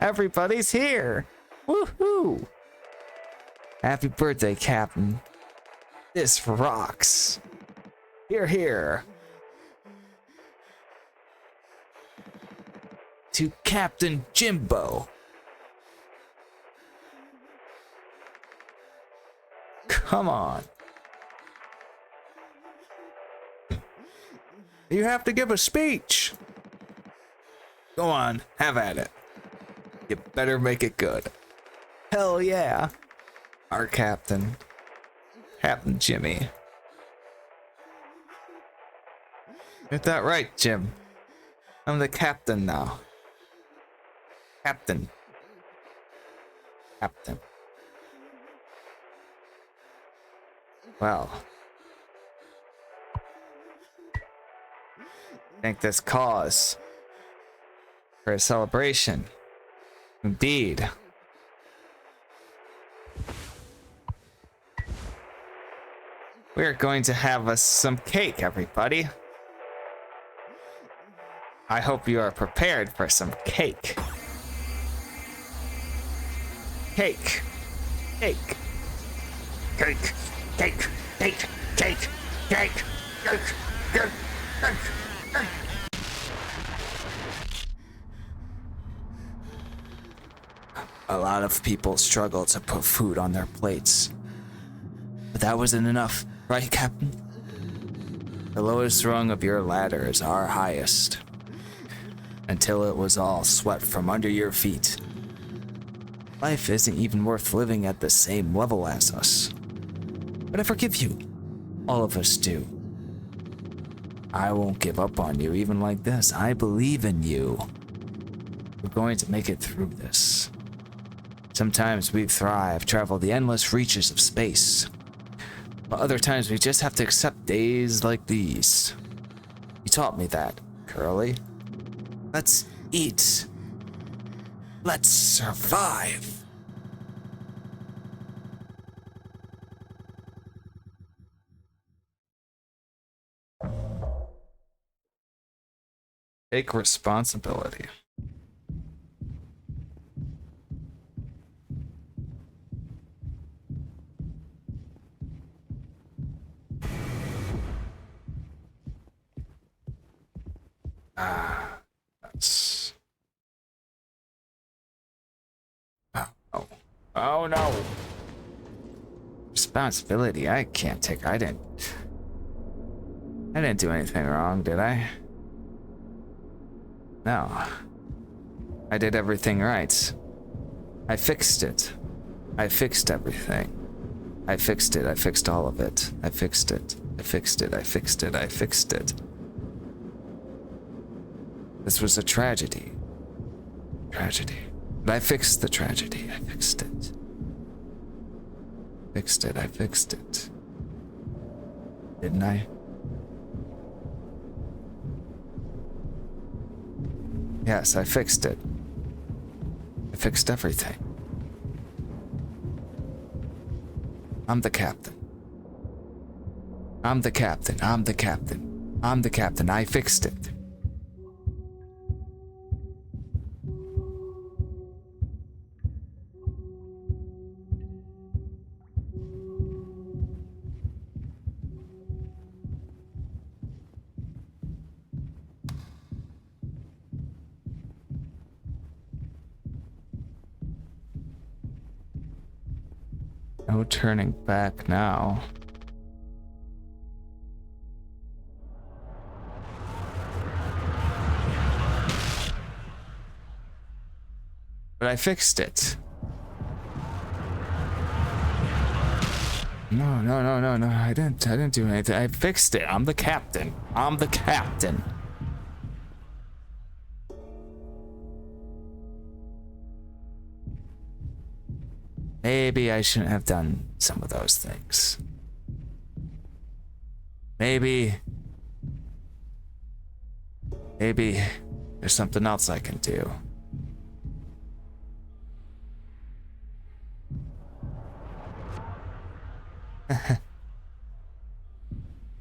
Speaker 1: Everybody's here. Woohoo! Happy birthday, Captain. This rocks. Here, here. To Captain Jimbo. Come on. You have to give a speech. Go on, have at it. You better make it good. Hell yeah. Our captain. Captain Jimmy. Get that right, Jim. I'm the captain now. Captain. Captain. Well. I think this cause for a celebration. Indeed. We're going to have us some cake, everybody. I hope you are prepared for some cake. Cake. Cake. Cake. Cake. Cake. Cake. Cake. Cake. Cake. Cake. A lot of people struggle to put food on their plates. But that wasn't enough, right, Captain? The lowest rung of your ladder is our highest. Until it was all swept from under your feet. Life isn't even worth living at the same level as us. But I forgive you. All of us do. I won't give up on you even like this. I believe in you. We're going to make it through this. Sometimes we thrive, travel the endless reaches of space. But other times we just have to accept days like these. You taught me that, Curly. Let's eat. Let's survive. Take responsibility. That's... Oh. Oh no. Responsibility I can't take. I didn't do anything wrong, did I? No. I did everything right. I fixed it. I fixed everything. I fixed it. I fixed all of it. I fixed it. I fixed it. I fixed it. I fixed it. This was a tragedy. Tragedy. But I fixed the tragedy. I fixed it. Fixed it. I fixed it. Didn't I? Yes, I fixed it. I fixed everything. I'm the captain. I'm the captain. I'm the captain. I'm the captain. I fixed it. No turning back now. But I fixed it. No. I didn't do anything. I fixed it. I'm the captain. I'm the captain. Maybe I shouldn't have done some of those things. Maybe there's something else I can do.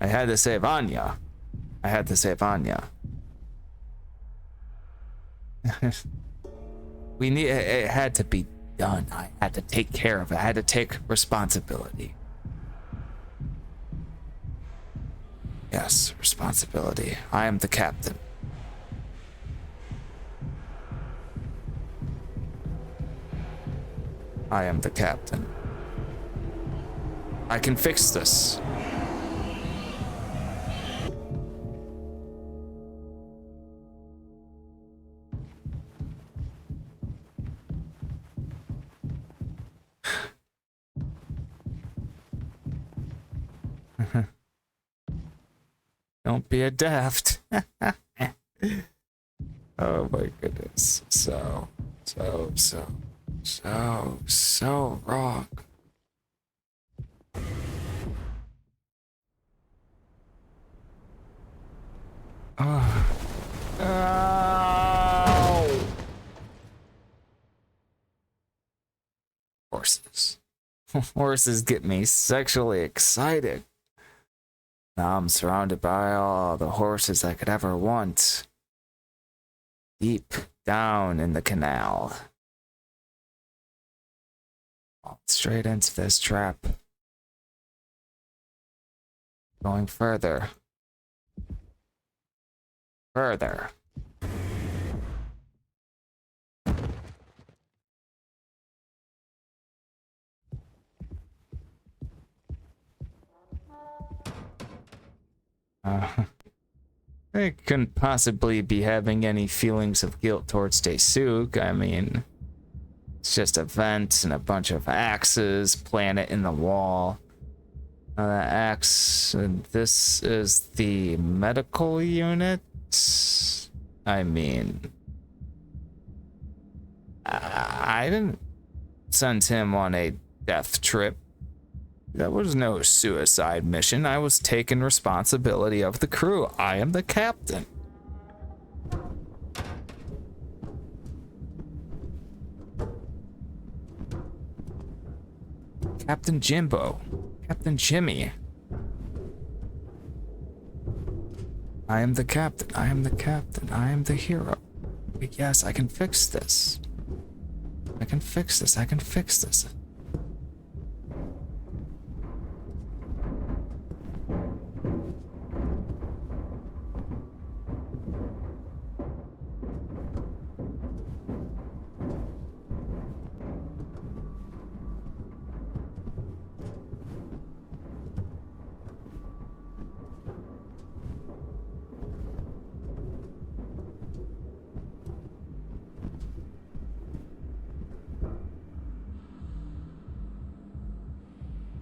Speaker 1: I had to save Anya. It had to be done. I had to take care of it. I had to take responsibility. Yes, responsibility. I am the captain. I am the captain. I can fix this. Don't be a daft. Oh my goodness. So wrong. Oh. Ow. Horses. Horses get me sexually excited. Now I'm surrounded by all the horses I could ever want. Deep down in the canal. Straight into this trap. Going further. Further. I couldn't possibly be having any feelings of guilt towards Daesuk. I mean, it's just a vent and a bunch of axes planted in the wall. That axe, this is the medical unit. I mean, I didn't send him on a death trip. That was no suicide mission. I was taking responsibility of the crew. I am the captain. Captain Jimbo. Captain Jimmy. I am the captain. I am the captain. I am the hero. Yes, I can fix this. I can fix this. I can fix this.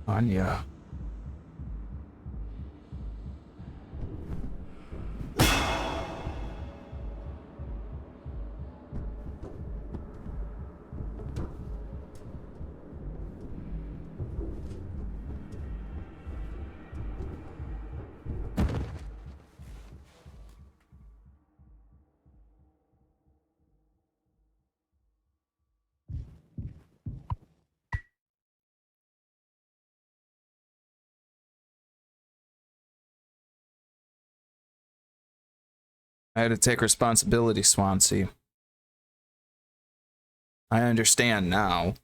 Speaker 1: Anya. I had to take responsibility, Swansea. I understand now.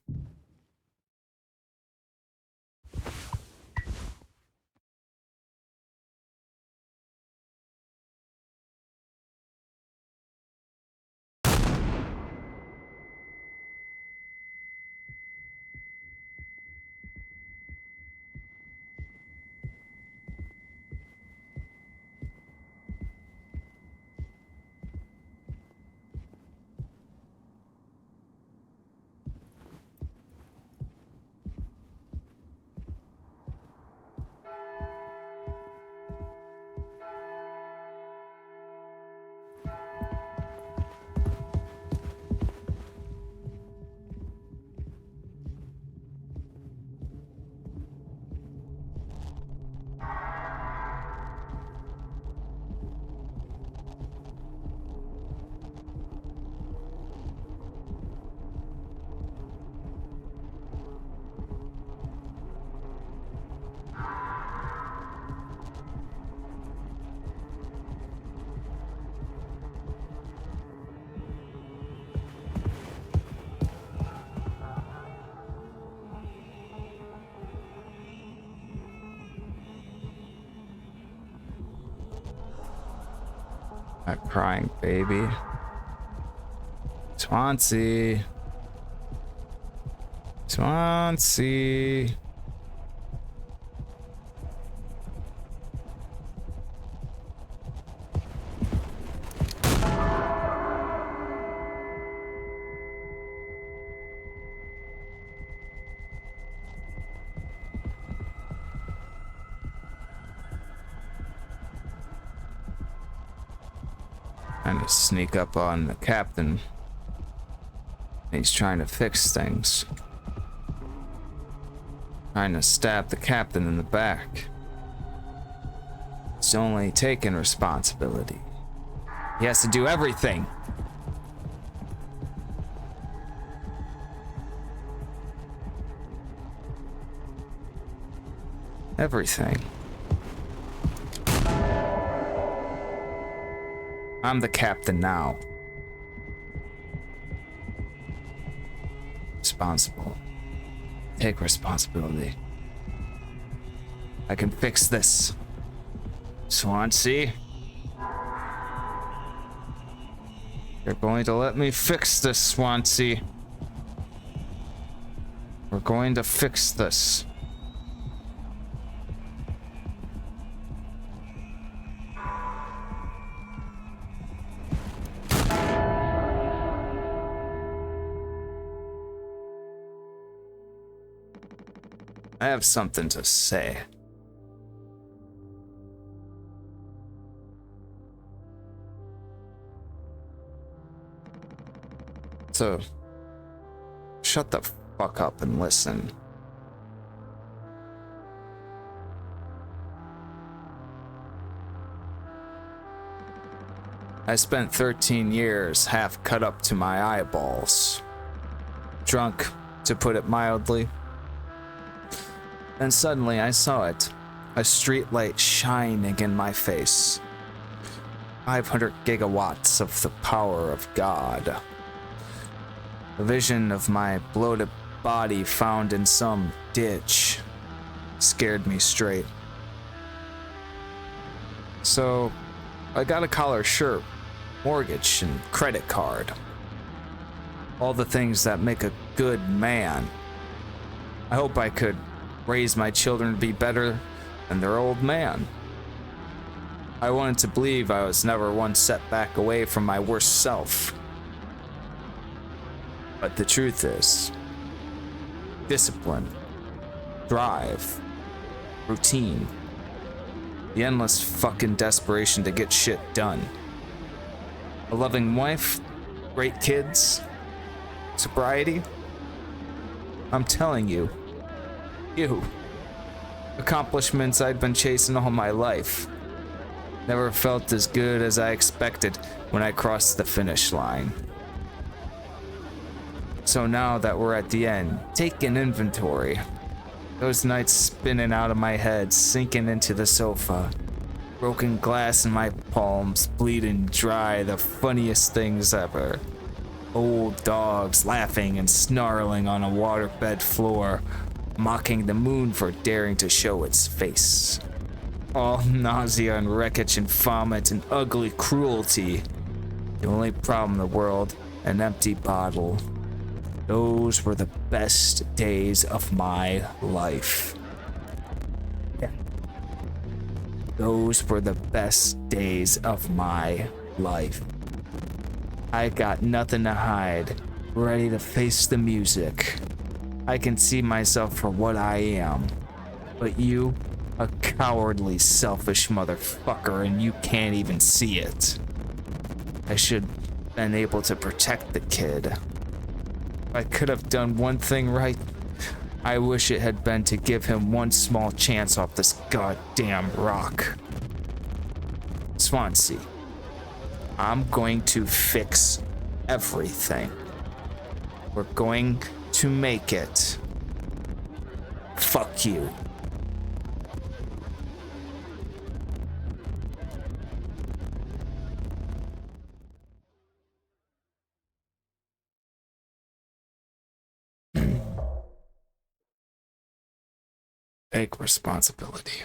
Speaker 1: Not crying, baby. Swansea. Swansea. Trying to sneak up on the captain. He's trying to fix things. Trying to stab the captain in the back. He's only taking responsibility. He has to do everything. Everything. I'm the captain now. Responsible. Take responsibility. I can fix this. Swansea. You're going to let me fix this, Swansea. We're going to fix this. I have something to say. So, shut the fuck up and listen. I spent 13 years half cut up to my eyeballs. Drunk, to put it mildly. And suddenly I saw it, a street light shining in my face. 500 gigawatts of the power of God. A vision of my bloated body found in some ditch scared me straight. So I got a collared shirt, mortgage, and credit card. All the things that make a good man. I hope I could raise my children to be better than their old man. I wanted to believe I was never one setback away from my worst self. But the truth is, discipline, drive, routine, the endless fucking desperation to get shit done. A loving wife, great kids, sobriety. I'm telling you, accomplishments I'd been chasing all my life. Never felt as good as I expected when I crossed the finish line. So now that we're at the end, take an inventory. Those nights spinning out of my head, sinking into the sofa. Broken glass in my palms, bleeding dry, the funniest things ever. Old dogs laughing and snarling on a waterbed floor, mocking the moon for daring to show its face. All nausea and wreckage and vomit and ugly cruelty. The only problem in the world, an empty bottle. Those were the best days of my life. Those were the best days of my life. I got nothing to hide, ready to face the music. I can see myself for what I am. But you, a cowardly, selfish motherfucker, and you can't even see it. I should have been able to protect the kid. If I could have done one thing right, I wish it had been to give him one small chance off this goddamn rock. Swansea, I'm going to fix everything. We're going to make it. Fuck you. Take responsibility.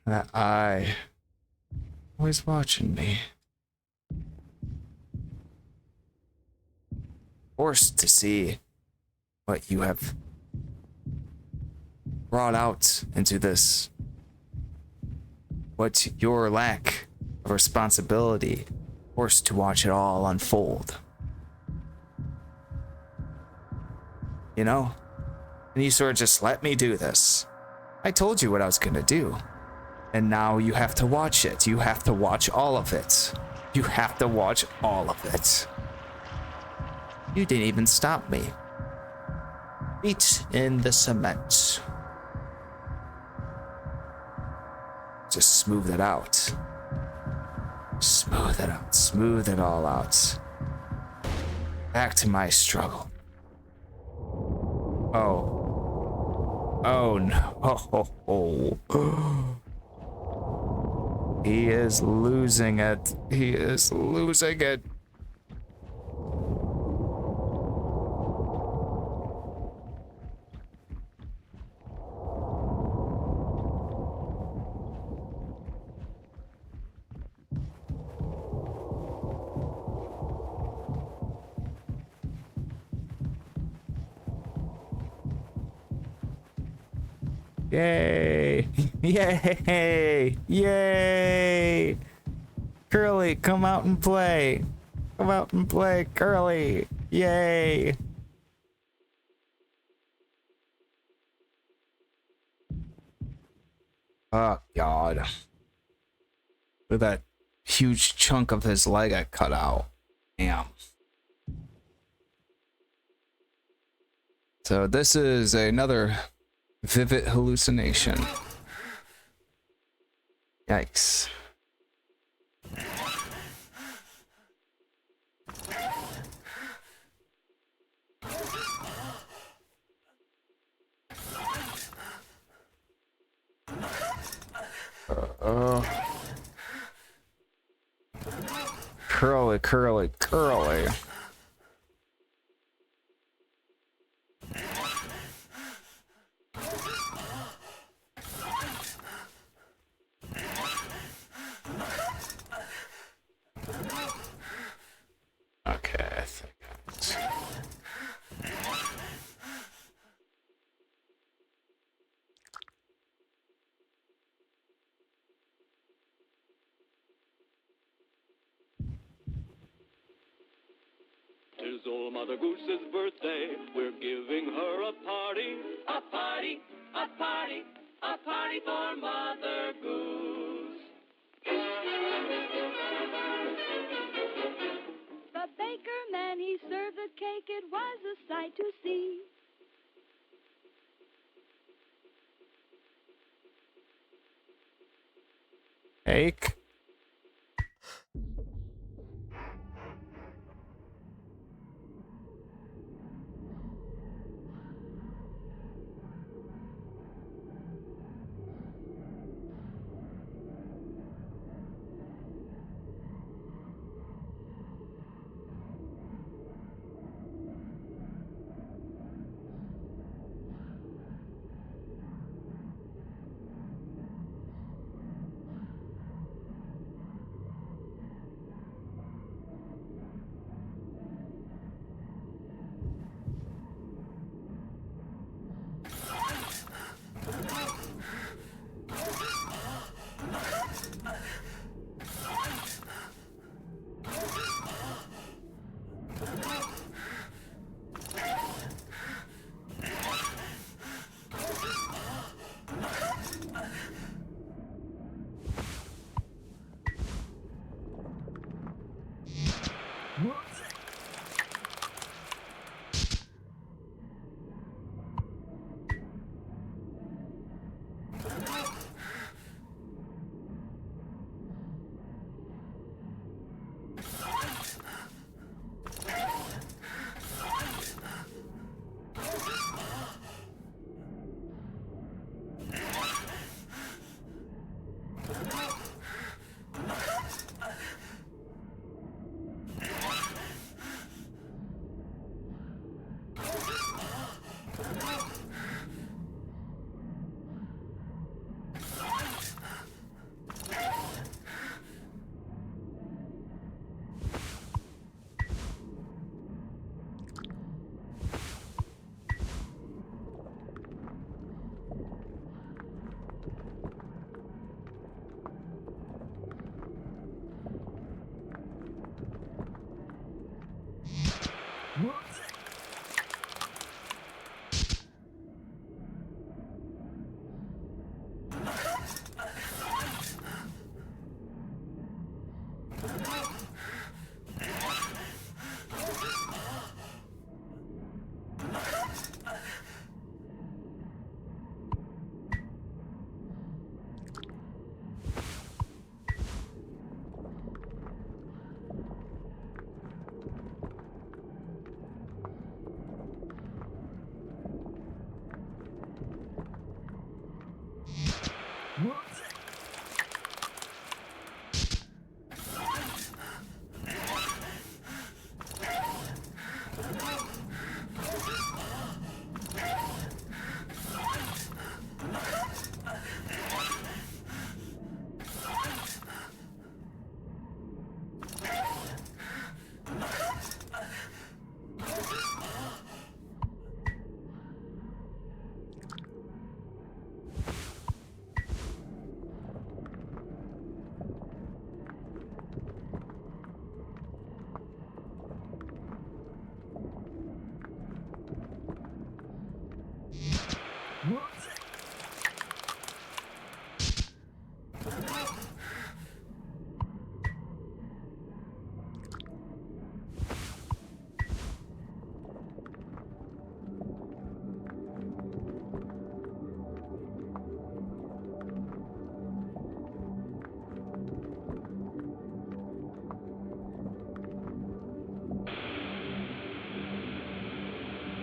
Speaker 1: That eye. Always watching me. Forced to see what you have brought out into this. What your lack of responsibility. Forced to watch it all unfold. You know? And you sort of just let me do this. I told you what I was gonna do. And now you have to watch it. You have to watch all of it. You have to watch all of it. You didn't even stop me. Feet in the cement. Just smooth it out. Smooth it out. Smooth it all out. Back to my struggle. Oh. Oh no. He is losing it. He is losing it. Yay! Yay! Yay! Curly, come out and play. Come out and play, Curly. Yay! Oh, God. Look at that huge chunk of his leg I cut out. Damn. So this is another vivid hallucination. Yikes. Curly, curly, curly. Okay, I think that's...
Speaker 5: Tis old Mother Goose's birthday. We're giving her a party. A party, a party, a party for Mother Goose.
Speaker 6: The baker man, he served the cake. It was a sight to see.
Speaker 1: Cake.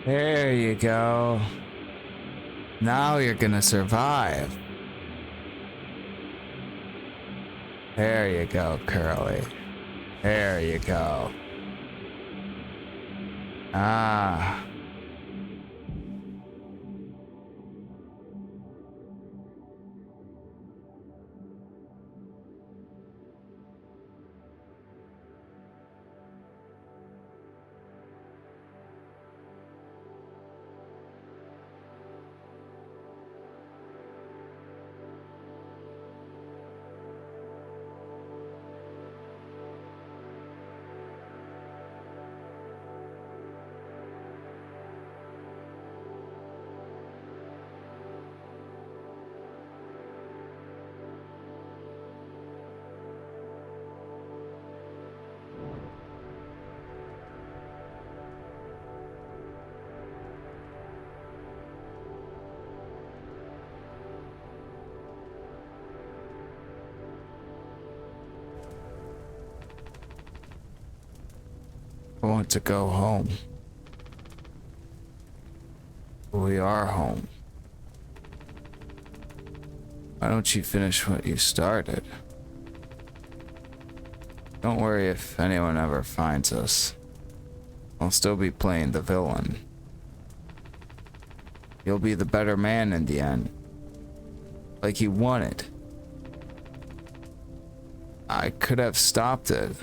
Speaker 1: There you go. Now you're gonna survive. There you go, Curly. There you go. Ah. I want to go home. We are home. Why don't you finish what you started? Don't worry if anyone ever finds us. I'll still be playing the villain. You'll be the better man in the end. Like you wanted. I could have stopped it.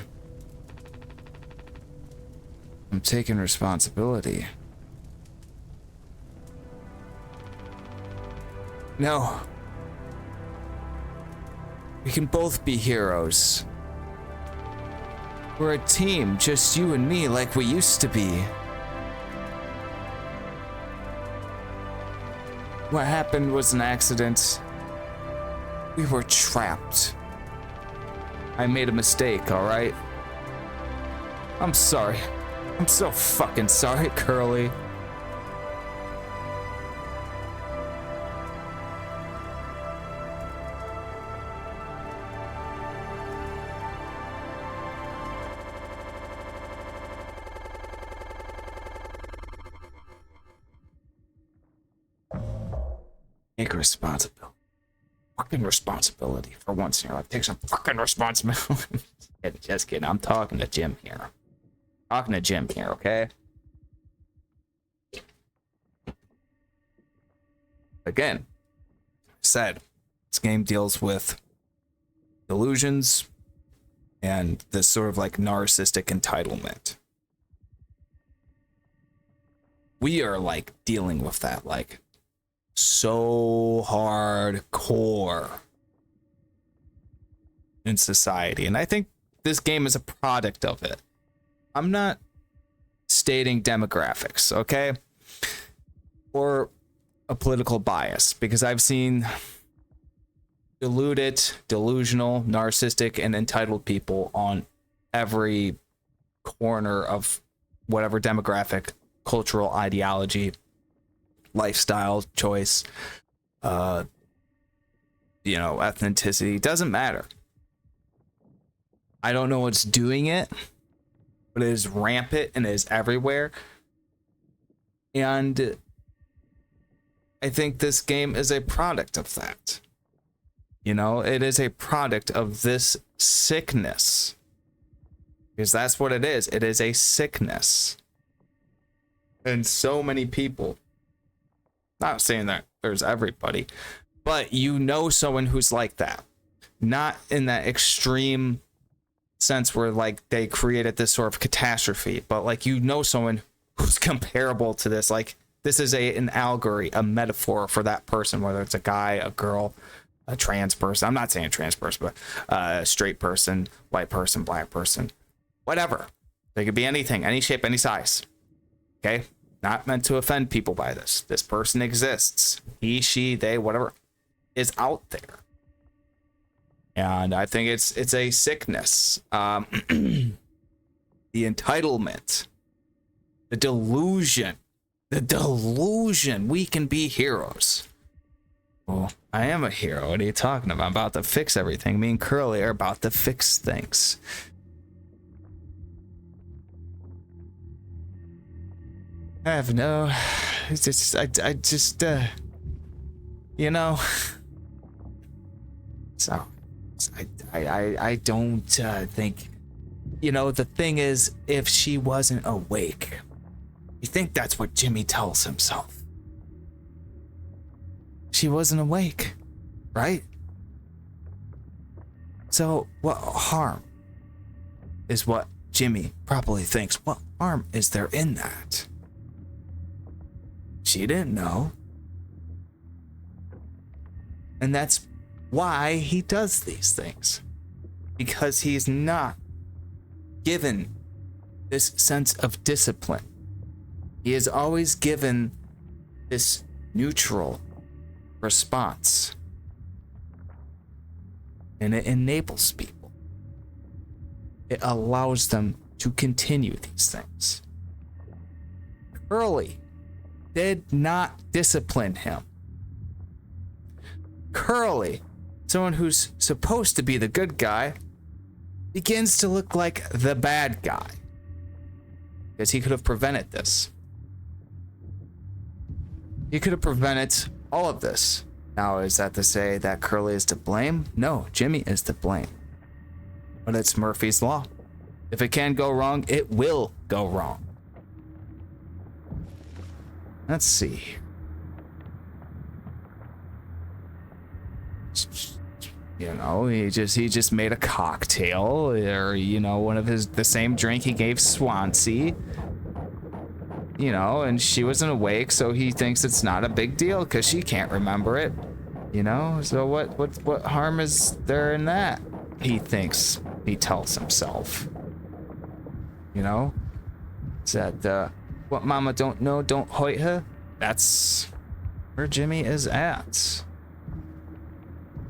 Speaker 1: I'm taking responsibility. No. We can both be heroes. We're a team, just you and me, like we used to be. What happened was an accident. We were trapped. I made a mistake, alright? I'm sorry. I'm so fucking sorry, Curly. Take responsibility. Fucking responsibility for once in your life. Take some fucking responsibility. Just kidding. I'm talking to Jim here. Talking to Jim here, okay? Again, said this game deals with delusions and this sort of like narcissistic entitlement. We are like dealing with that like so hardcore in society, and I think this game is a product of it. I'm not stating demographics, okay? Or a political bias, because I've seen deluded, delusional, narcissistic, and entitled people on every corner of whatever demographic, cultural ideology, lifestyle choice, ethnicity, doesn't matter. I don't know what's doing it, but it is rampant and it is everywhere. And I think this game is a product of that. You know, it is a product of this sickness. Because that's what it is. It is a sickness. And so many people, not saying that there's everybody, but you know someone who's like that. Not in that extreme sense where like they created this sort of catastrophe, but like you know someone who's comparable to this. Like this is an allegory, a metaphor for that person, whether it's a guy, a girl, a trans person. I'm not saying trans person, but a straight person, white person, black person, whatever. They could be anything, any shape, any size. Okay? Not meant to offend people by this. This person exists. He, she, they, whatever is out there. And I think it's a sickness. The entitlement, the delusion, we can be heroes. Well, I am a hero. What are you talking about? I'm about to fix everything. Me and Curly are about to fix things. I have no. It's just, I just, you know. So, I don't think, you know, the thing is, if she wasn't awake, you think that's what Jimmy tells himself. She wasn't awake, right? So, what harm is what Jimmy probably thinks? What harm is there in that? She didn't know. And that's why he does these things. Because he's not given this sense of discipline. He is always given this neutral response. And it enables people. It allows them to continue these things. Curly did not discipline him. Curly, someone who's supposed to be the good guy, begins to look like the bad guy. Because he could have prevented this. He could have prevented all of this. Now, is that to say that Curly is to blame? No, Jimmy is to blame. But it's Murphy's Law. If it can go wrong, it will go wrong. Let's see. You know, he just made a cocktail, or, you know, one of the same drink he gave Swansea. You know, and she wasn't awake, so he thinks it's not a big deal because she can't remember it. You know, so what harm is there in that? He thinks, he tells himself. You know, it's that what mama don't know, don't hurt her. That's where Jimmy is at.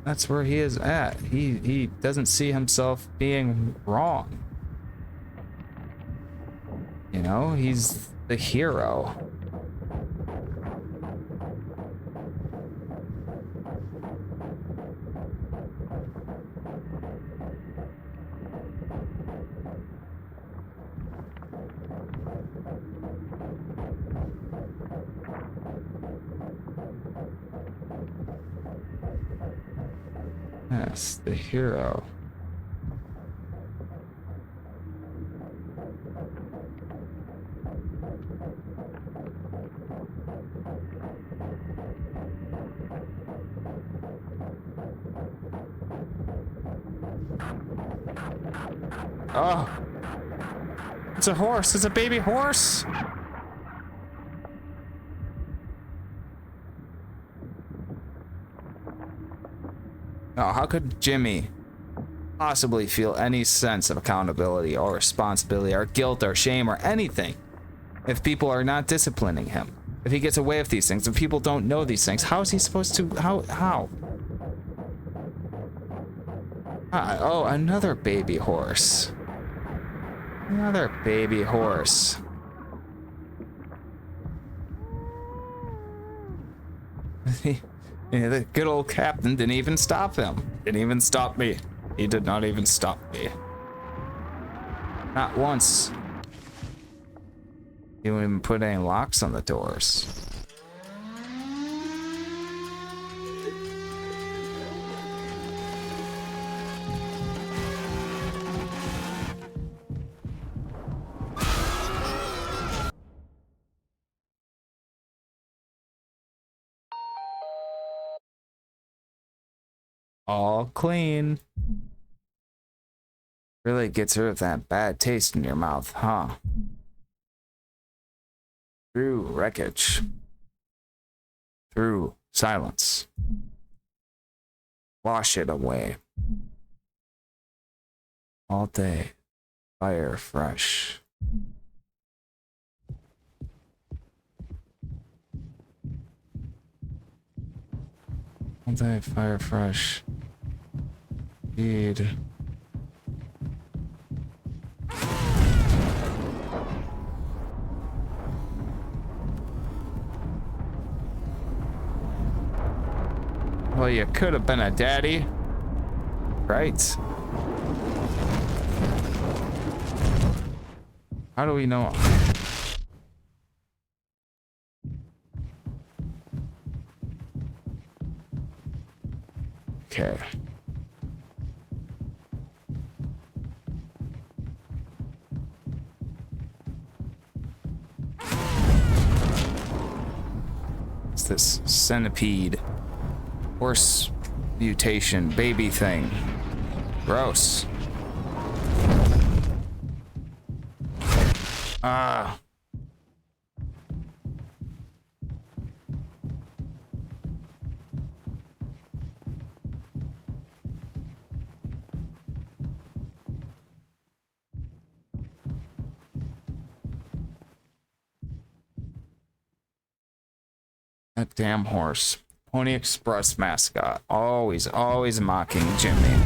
Speaker 1: That's where he is at. He doesn't see himself being wrong. You know, he's the hero. Yes, the hero. Oh, it's a horse. It's a baby horse. Oh, how could Jimmy possibly feel any sense of accountability or responsibility or guilt or shame or anything if people are not disciplining him? If he gets away with these things, if people don't know these things, how is he supposed to, how? Oh, another baby horse. Another baby horse. Yeah, the good old captain didn't even stop him. Didn't even stop me. He did not even stop me. Not once. He didn't even put any locks on the doors. All clean. Really gets rid of that bad taste in your mouth, huh? Through wreckage. Through silence. Wash it away. All day. Fire fresh. All day, fire fresh. Indeed. Well, you could have been a daddy, right? How do we know? Okay. It's this centipede horse mutation baby thing. Gross. Ah. That damn horse. Pony Express mascot. Always mocking Jimmy.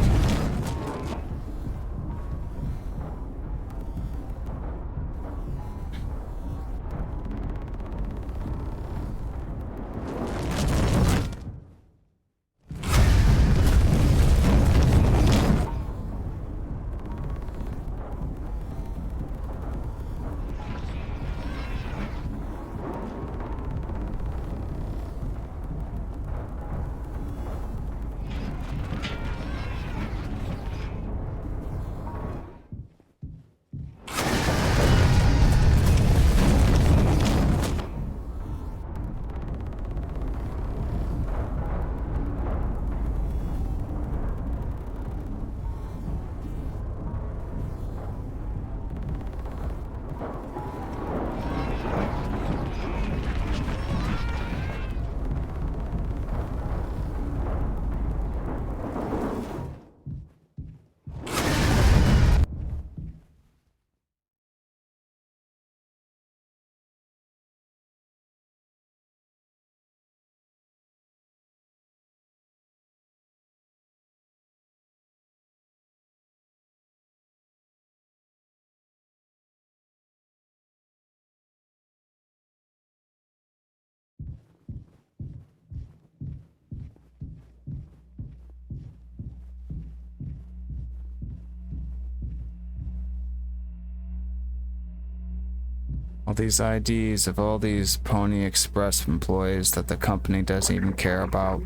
Speaker 1: All these IDs of all these Pony Express employees that the company doesn't even care about.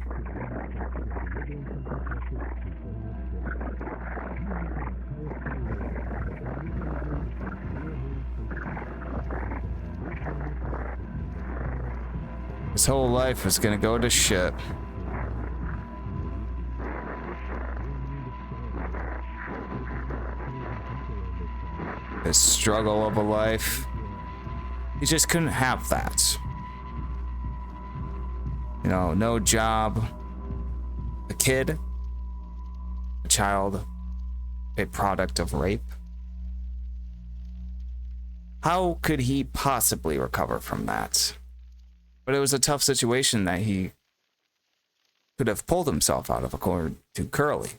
Speaker 1: His whole life is gonna go to shit. His struggle of a life. He just couldn't have that. You know, no job, a kid, a child, a product of rape. How could he possibly recover from that? But it was a tough situation that he could have pulled himself out of, according to Curly.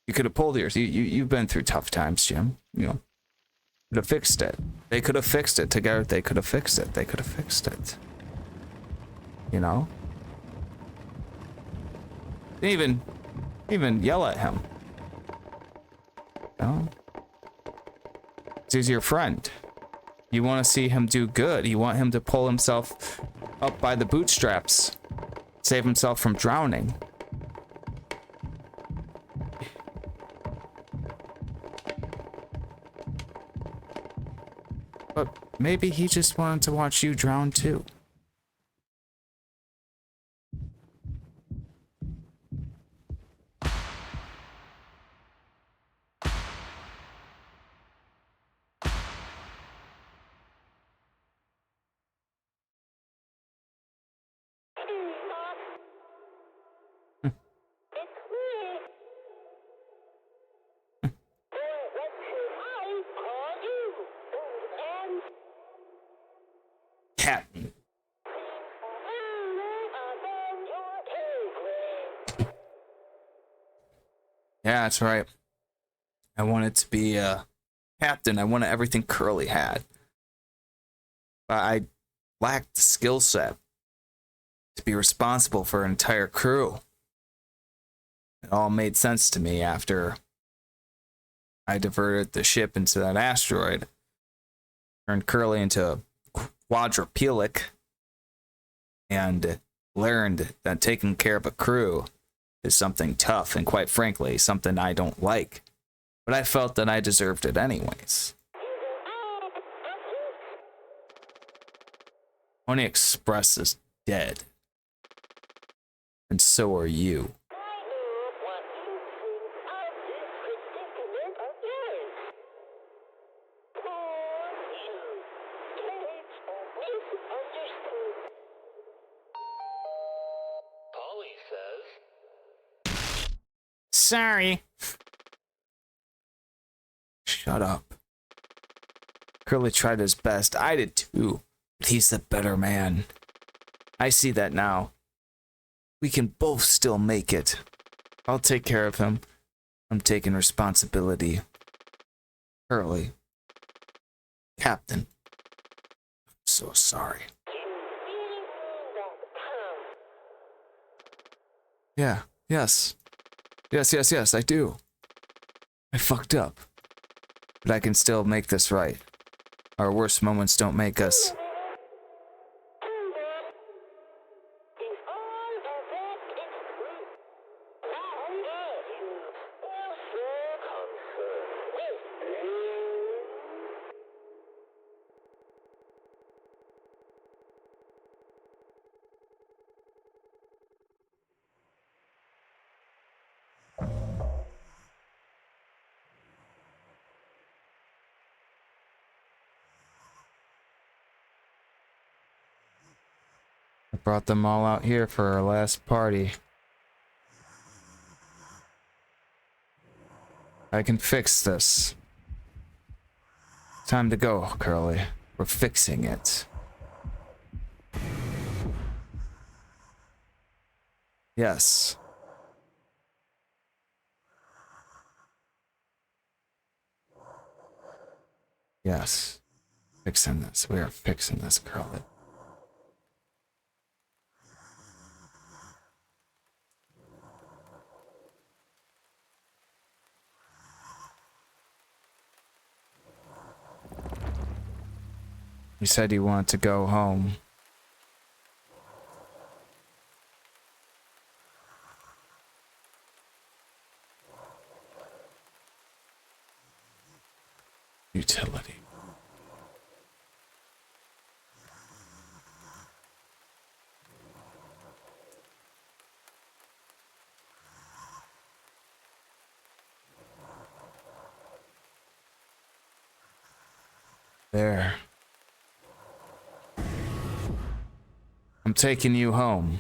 Speaker 1: You could have pulled yours. You've been through tough times, Jim. You know. Could have fixed it. They could have fixed it together. They could have fixed it. They could have fixed it. You know? Didn't even yell at him. You know? 'Cause he's your friend. You want to see him do good. You want him to pull himself up by the bootstraps. Save himself from drowning. But maybe he just wanted to watch you drown too. Captain. Yeah, that's right. I wanted to be a captain. I wanted everything Curly had. But I lacked the skill set to be responsible for an entire crew. It all made sense to me after I diverted the ship into that asteroid. Turned Curly into a quadriplegic. And learned that taking care of a crew is something tough and, quite frankly, something I don't like. But I felt that I deserved it anyways. Pony Express is dead. And so are you.
Speaker 3: Polly says.
Speaker 1: Sorry. Shut up. Curly tried his best. I did too. But he's the better man. I see that now. We can both still make it. I'll take care of him. I'm taking responsibility. Curly. Captain. I'm so sorry. Yeah, yes. Yes, I do. I fucked up. But I can still make this right. Our worst moments don't make us. I brought them all out here for our last party. I can fix this. Time to go, Curly. We're fixing it. Yes. Yes. Fixing this. We are fixing this, Curly. You said you wanted to go home. Utility. There. I'm taking you home.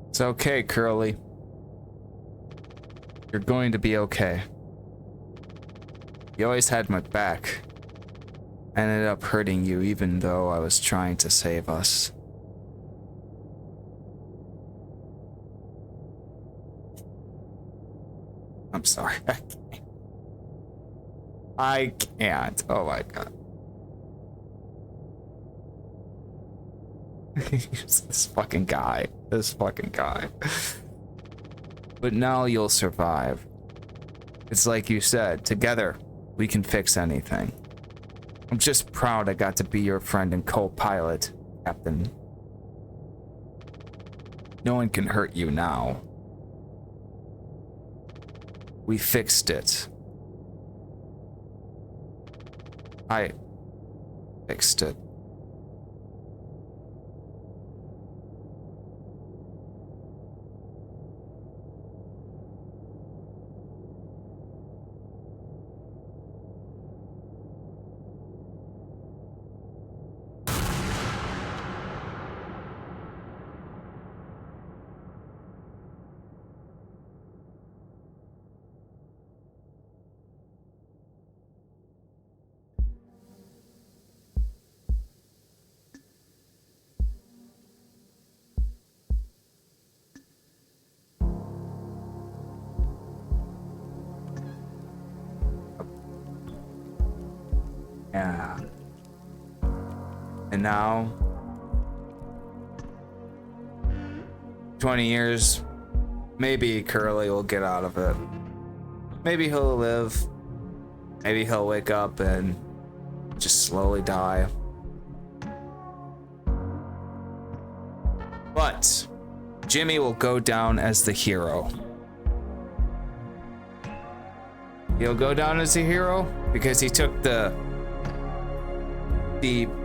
Speaker 1: It's okay, Curly. You're going to be okay. You always had my back. I ended up hurting you even though I was trying to save us. I'm sorry. I can't. Oh my god. This fucking guy. This fucking guy. But now you'll survive. It's like you said, together we can fix anything. I'm just proud I got to be your friend and co-pilot, Captain. No one can hurt you now. We fixed it. I fixed it. Yeah. And now, 20 years, maybe Curly will get out of it. Maybe he'll live. Maybe he'll wake up and just slowly die. But Jimmy will go down as the hero. He'll go down as a hero because he took the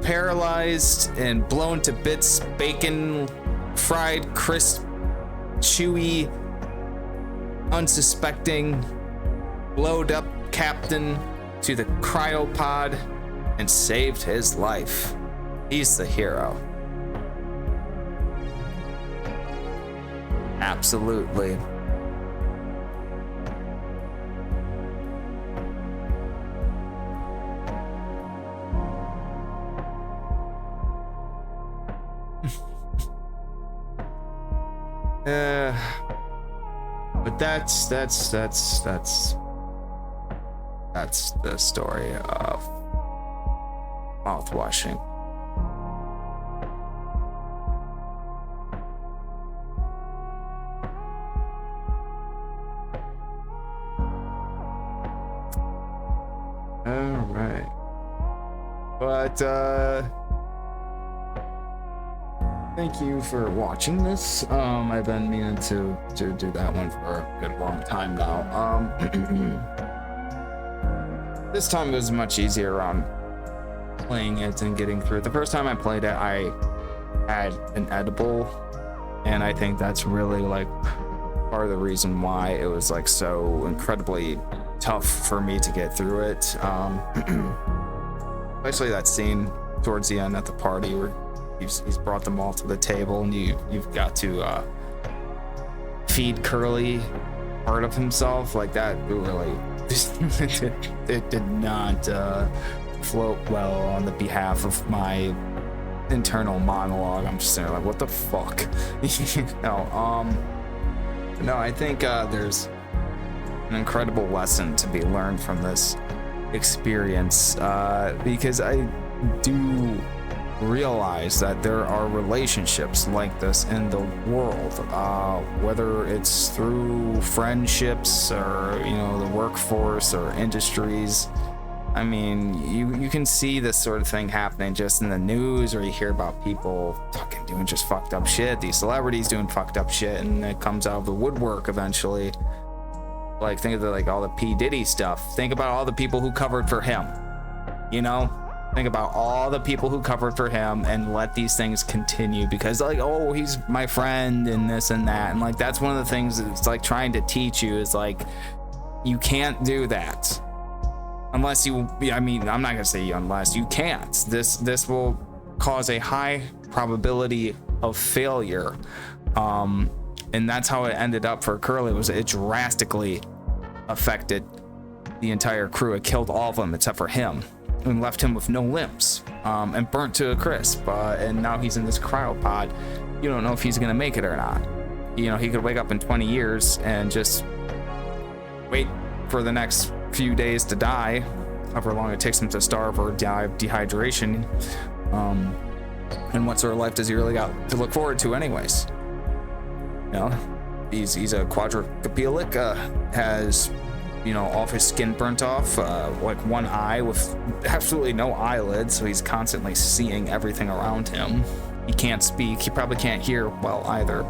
Speaker 1: paralyzed and blown to bits bacon, fried, crisp, chewy, unsuspecting, blowed up captain to the cryopod and saved his life. He's the hero. Absolutely. But that's the story of mouthwashing. All right, but thank you for watching this. I've been meaning to do that one for a good long time now. This time it was much easier on playing it and getting through it. The first time I played it, I had an edible, and I think that's really like part of the reason why it was like so incredibly tough for me to get through it. Especially that scene towards the end at the party where he's brought them all to the table, and you've got to feed Curly part of himself. Like that really it did not float well on the behalf of my internal monologue. I'm just there like, what the fuck? No, I think there's an incredible lesson to be learned from this experience, because I do realize that there are relationships like this in the world, whether it's through friendships or the workforce or industries. I mean, you can see this sort of thing happening just in the news, or you hear about people fucking doing just fucked up shit, these celebrities doing fucked up shit, and it comes out of the woodwork eventually. Like, think of all the P. Diddy stuff. Think about all the people who covered for him, Think about all the people who covered for him and let these things continue because, like, oh, he's my friend and this and that. And, like, that's one of the things it's, like, trying to teach you is, like, you can't do that. Unless you, I mean, I'm not going to say unless, you can't. This will cause a high probability of failure. And that's how it ended up for Curly, was it drastically affected the entire crew. It killed all of them except for him, and left him with no limbs, and burnt to a crisp. And now he's in this cryopod. You don't know if he's gonna make it or not. He could wake up in 20 years and just wait for the next few days to die, however long it takes him to starve or die of dehydration. And what sort of life does he really got to look forward to anyways? He's a quadriplegic, has all of his skin burnt off, like one eye with absolutely no eyelids, so he's constantly seeing everything around him. He can't speak. He probably can't hear well either.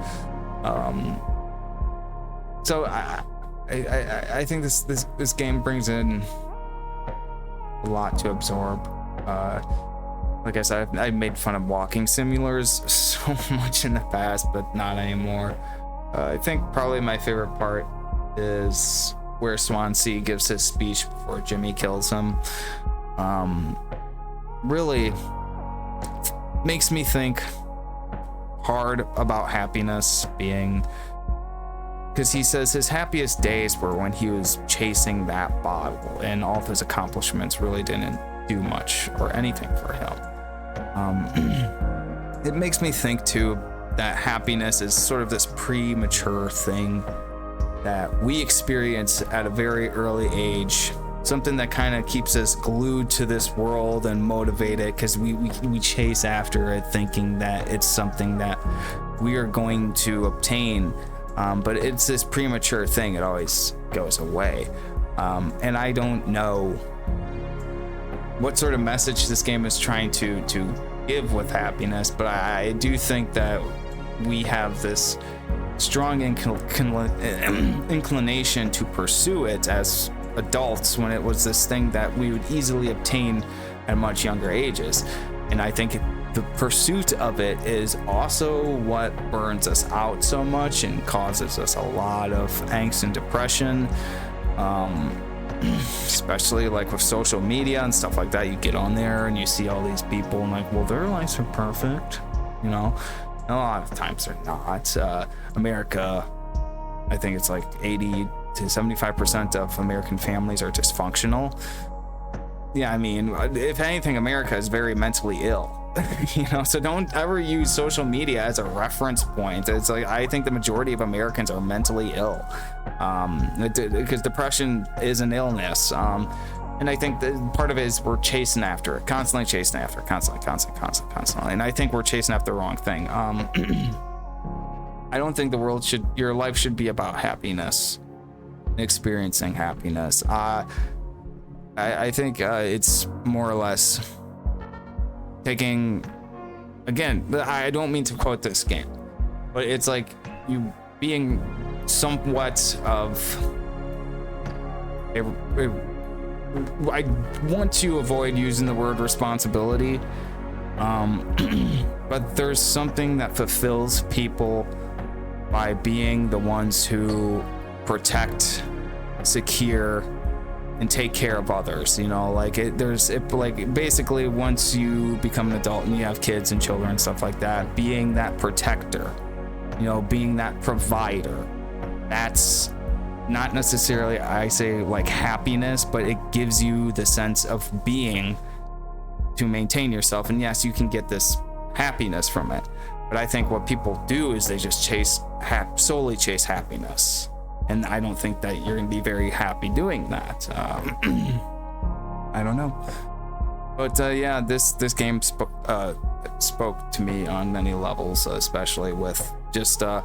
Speaker 1: So I think this game brings in a lot to absorb. Like I said, I made fun of walking simulators so much in the past, but not anymore. I think probably my favorite part is where Swansea gives his speech before Jimmy kills him. Really makes me think hard about happiness being, because he says his happiest days were when he was chasing that bottle, and all of his accomplishments really didn't do much or anything for him. It makes me think too that happiness is sort of this premature thing that we experience at a very early age, something that kind of keeps us glued to this world and motivated, because we chase after it thinking that it's something that we are going to obtain, but it's this premature thing. It always goes away, and I don't know what sort of message this game is trying to give with happiness, but I do think that we have this strong inclination to pursue it as adults, when it was this thing that we would easily obtain at much younger ages. And I think the pursuit of it is also what burns us out so much and causes us a lot of angst and depression, especially like with social media and stuff like that. You get on there and you see all these people and like, well, their lives are perfect, you know. A lot of times they're not. America, I think it's like 80 to 75% of American families are dysfunctional. Yeah, I mean, if anything, America is very mentally ill. You know, so don't ever use social media as a reference point. It's like, I think the majority of Americans are mentally ill, because depression is an illness. And I think that part of it is we're chasing after it, constantly. And I think we're chasing after the wrong thing. I don't think your life should be about happiness, experiencing happiness. I think it's more or less taking, again, I don't mean to quote this game, but it's like you being somewhat of I want to avoid using the word responsibility, but there's something that fulfills people by being the ones who protect, secure, and take care of others. You know, like basically once you become an adult and you have kids and children and stuff like that, being that protector, you know, being that provider, that's not necessarily, I say, like happiness, but it gives you the sense of being to maintain yourself. And yes, you can get this happiness from it, but I think what people do is they just solely chase happiness, and I don't think that you're gonna be very happy doing that. I don't know, but yeah, this game spoke to me on many levels, especially with just I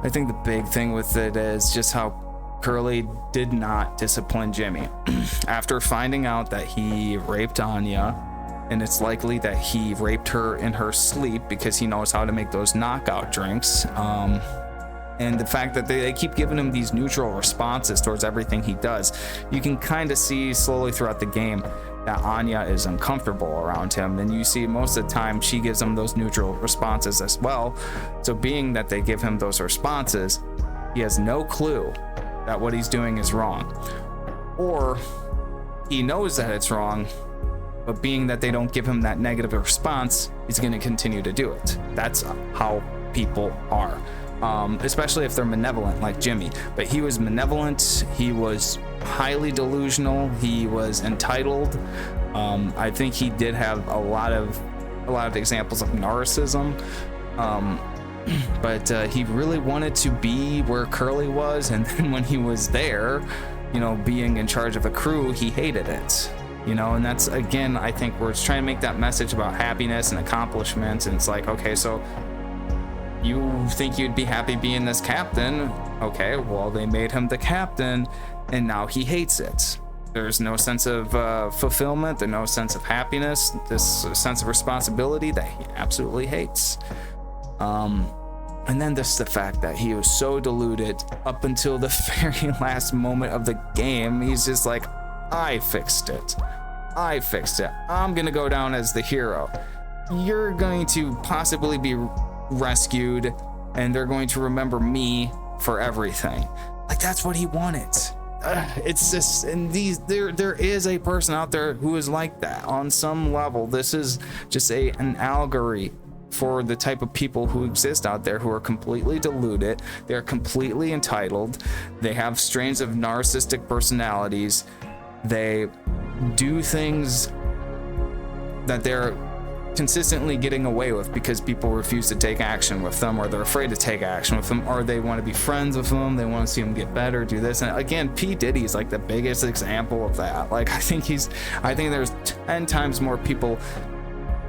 Speaker 1: think the big thing with it is just how Curly did not discipline Jimmy. After finding out that he raped Anya, and it's likely that he raped her in her sleep because he knows how to make those knockout drinks, and the fact that they keep giving him these neutral responses towards everything he does, you can kind of see slowly throughout the game that Anya is uncomfortable around him, and you see most of the time she gives him those neutral responses as well. So being that they give him those responses, he has no clue that what he's doing is wrong, or he knows that it's wrong, but being that they don't give him that negative response, he's going to continue to do it. That's how people are, especially if they're malevolent like Jimmy. But he was malevolent, he was highly delusional, he was entitled. I think he did have a lot of examples of narcissism, but he really wanted to be where Curly was, and then when he was there, you know, being in charge of a crew, he hated it, you know. And that's, again, I think we're trying to make that message about happiness and accomplishments, and it's like, okay, so you think you'd be happy being this captain, okay, well, they made him the captain and now he hates it. There's no sense of fulfillment, there's no sense of happiness, this sense of responsibility that he absolutely hates. And then there's the fact that he was so deluded up until the very last moment of the game. He's just like, I fixed it. I'm gonna go down as the hero. You're going to possibly be rescued, and they're going to remember me for everything. Like, that's what he wanted. It's just, and there is a person out there who is like that on some level. This is just an allegory for the type of people who exist out there, who are completely deluded, they're completely entitled, they have strains of narcissistic personalities, they do things that they're consistently getting away with because people refuse to take action with them, or they're afraid to take action with them, or they want to be friends with them, they want to see them get better, do this. And again, P. Diddy's like the biggest example of that. Like, I think there's 10 times more people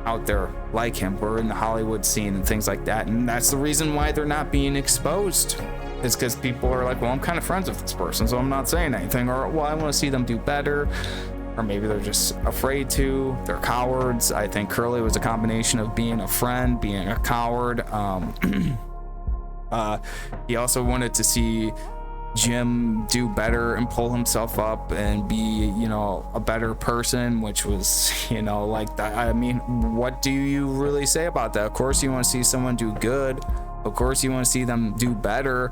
Speaker 1: out there like him. We're in the Hollywood scene and things like that, and that's the reason why they're not being exposed. It's because people are like, well, I'm kind of friends with this person, so I'm not saying anything, or well, I want to see them do better. Or maybe they're just afraid to. They're cowards. I think Curly was a combination of being a friend, being a coward. He also wanted to see Jim do better and pull himself up and be, a better person, which was, like that. I mean, what do you really say about that? Of course, you want to see someone do good. Of course, you want to see them do better.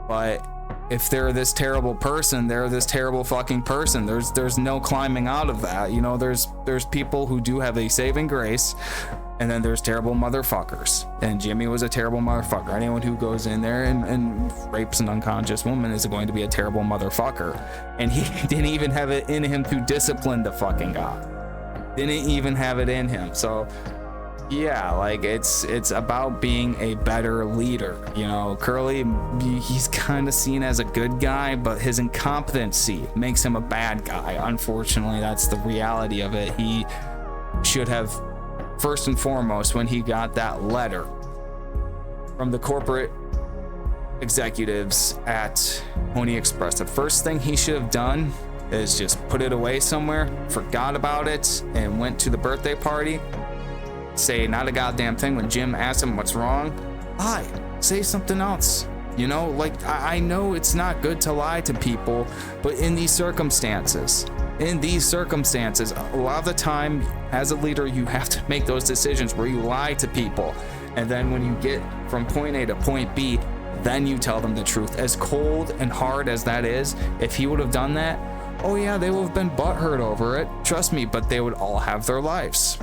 Speaker 1: But if they're this terrible person, they're this terrible fucking person. There's no climbing out of that. There's people who do have a saving grace, and then there's terrible motherfuckers. And Jimmy was a terrible motherfucker. Anyone who goes in there and rapes an unconscious woman is going to be a terrible motherfucker. And he didn't even have it in him to discipline the fucking guy. Didn't even have it in him. So yeah, like it's about being a better leader. Curly, he's kind of seen as a good guy, but his incompetency makes him a bad guy. Unfortunately, that's the reality of it. He should have, first and foremost, when he got that letter from the corporate executives at Pony Express, the first thing he should have done is just put it away somewhere, forgot about it, and went to the birthday party. Say not a goddamn thing. When Jim asked him what's wrong, lie, say something else. I know it's not good to lie to people, but in these circumstances, a lot of the time as a leader, you have to make those decisions where you lie to people. And then when you get from point A to point B, then you tell them the truth. As cold and hard as that is, if he would have done that, oh yeah, they would have been butthurt over it. Trust me, but they would all have their lives.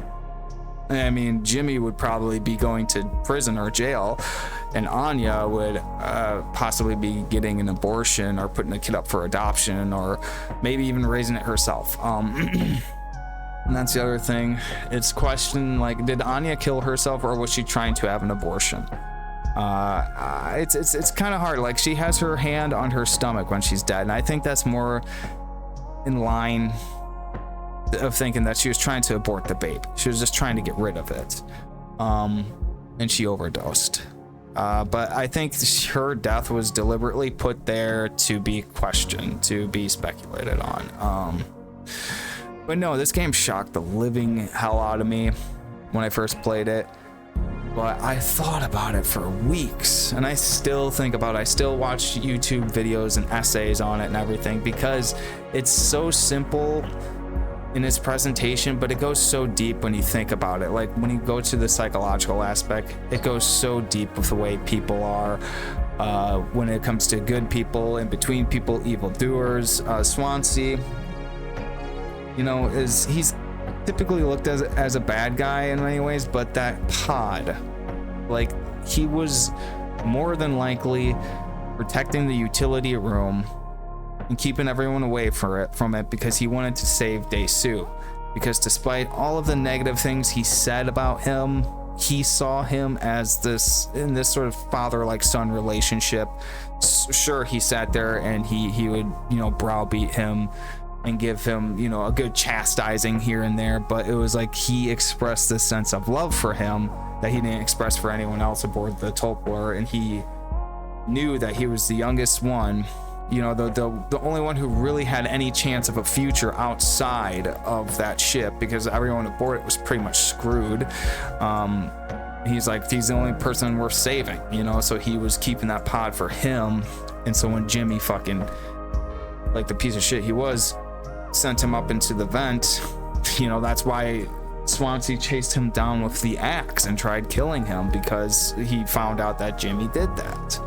Speaker 1: I mean, Jimmy would probably be going to prison or jail, and Anya would possibly be getting an abortion or putting a kid up for adoption, or maybe even raising it herself. And that's the other thing. It's question, like, did Anya kill herself, or was she trying to have an abortion? It's kind of hard. Like, she has her hand on her stomach when she's dead, and I think that's more in line of thinking that she was trying to abort the baby. She was just trying to get rid of it, and she overdosed. But I think her death was deliberately put there to be questioned, to be speculated on. But no, this game shocked the living hell out of me when I first played it. But I thought about it for weeks, and I still think about it. I still watch YouTube videos and essays on it and everything, because it's so simple in its presentation, but it goes so deep when you think about it. Like, when you go to the psychological aspect, it goes so deep with the way people are, when it comes to good people, in between people, evildoers. Swansea, he's typically looked as a bad guy in many ways, but that pod, like, he was more than likely protecting the utility room and keeping everyone away from it because he wanted to save Dae-Soo. Because despite all of the negative things he said about him, he saw him as this sort of father-like son relationship. Sure, he sat there and he would, browbeat him and give him, a good chastising here and there, but it was like he expressed this sense of love for him that he didn't express for anyone else aboard the Tulpor, and he knew that he was the youngest one, the only one who really had any chance of a future outside of that ship, because everyone aboard it was pretty much screwed. He's like, he's the only person worth saving, so he was keeping that pod for him. And so when Jimmy fucking, like the piece of shit he was, sent him up into the vent, that's why Swansea chased him down with the axe and tried killing him, because he found out that Jimmy did that.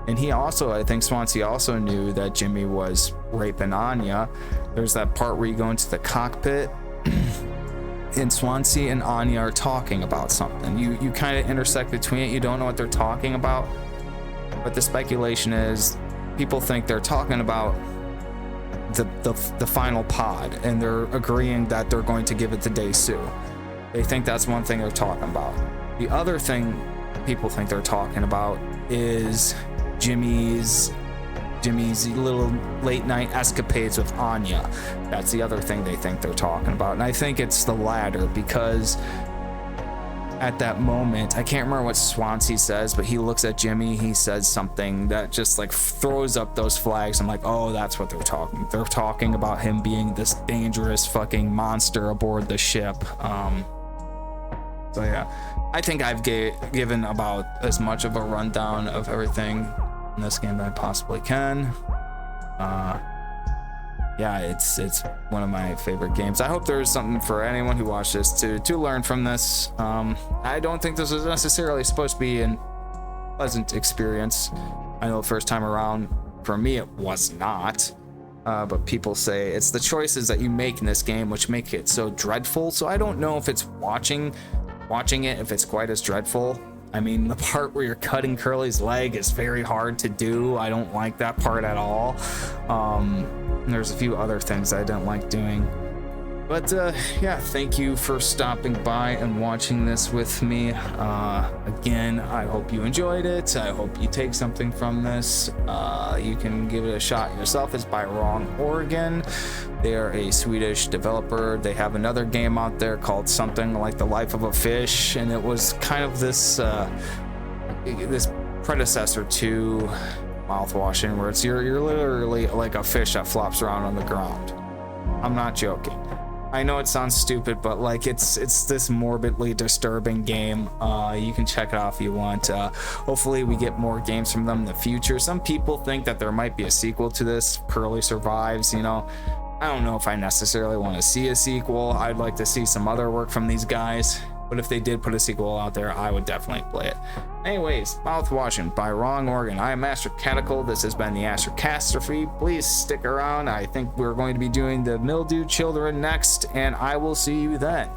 Speaker 1: And he also, I think Swansea also knew that Jimmy was raping Anya. There's that part where you go into the cockpit and Swansea and Anya are talking about something. You kind of intersect between it. You don't know what they're talking about, but the speculation is people think they're talking about the final pod, and they're agreeing that they're going to give it to Dae-Soo. They think that's one thing they're talking about. The other thing people think they're talking about is Jimmy's little late night escapades with Anya. That's the other thing they think they're talking about. And I think it's the latter, because at that moment, I can't remember what Swansea says, but he looks at Jimmy, he says something that just like throws up those flags. I'm like, oh, that's what they're talking. They're talking about him being this dangerous fucking monster aboard the ship. So yeah, I think I've given about as much of a rundown of everything in this game that I possibly can. Yeah, it's one of my favorite games. I hope there's something for anyone who watched this to learn from this. I don't think this was necessarily supposed to be a pleasant experience. I know the first time around, for me, it was not. But people say it's the choices that you make in this game which make it so dreadful. So I don't know if it's watching it, if it's quite as dreadful. I mean, the part where you're cutting Curly's leg is very hard to do. I don't like that part at all. There's a few other things I don't like doing. But yeah, thank you for stopping by and watching this with me. Again, I hope you enjoyed it. I hope you take something from this. You can give it a shot yourself. It's by Wrong Oregon. They are a Swedish developer. They have another game out there called something like The Life of a Fish, and it was kind of this this predecessor to Mouthwashing, where it's you're literally like a fish that flops around on the ground. I'm not joking. I know it sounds stupid, but like it's this morbidly disturbing game. You can check it out if you want. Hopefully we get more games from them in the future. Some people think that there might be a sequel to this, Curly Survives, you know. I don't know if I necessarily want to see a sequel. I'd like to see some other work from these guys, but if they did put a sequel out there, I would definitely play it. Anyways, Mouthwashing by Wrong Oregon. I am Master Caticle. This has been the Astrocastrophe. Please stick around. I think we're going to be doing the Mildew Children next, and I will see you then.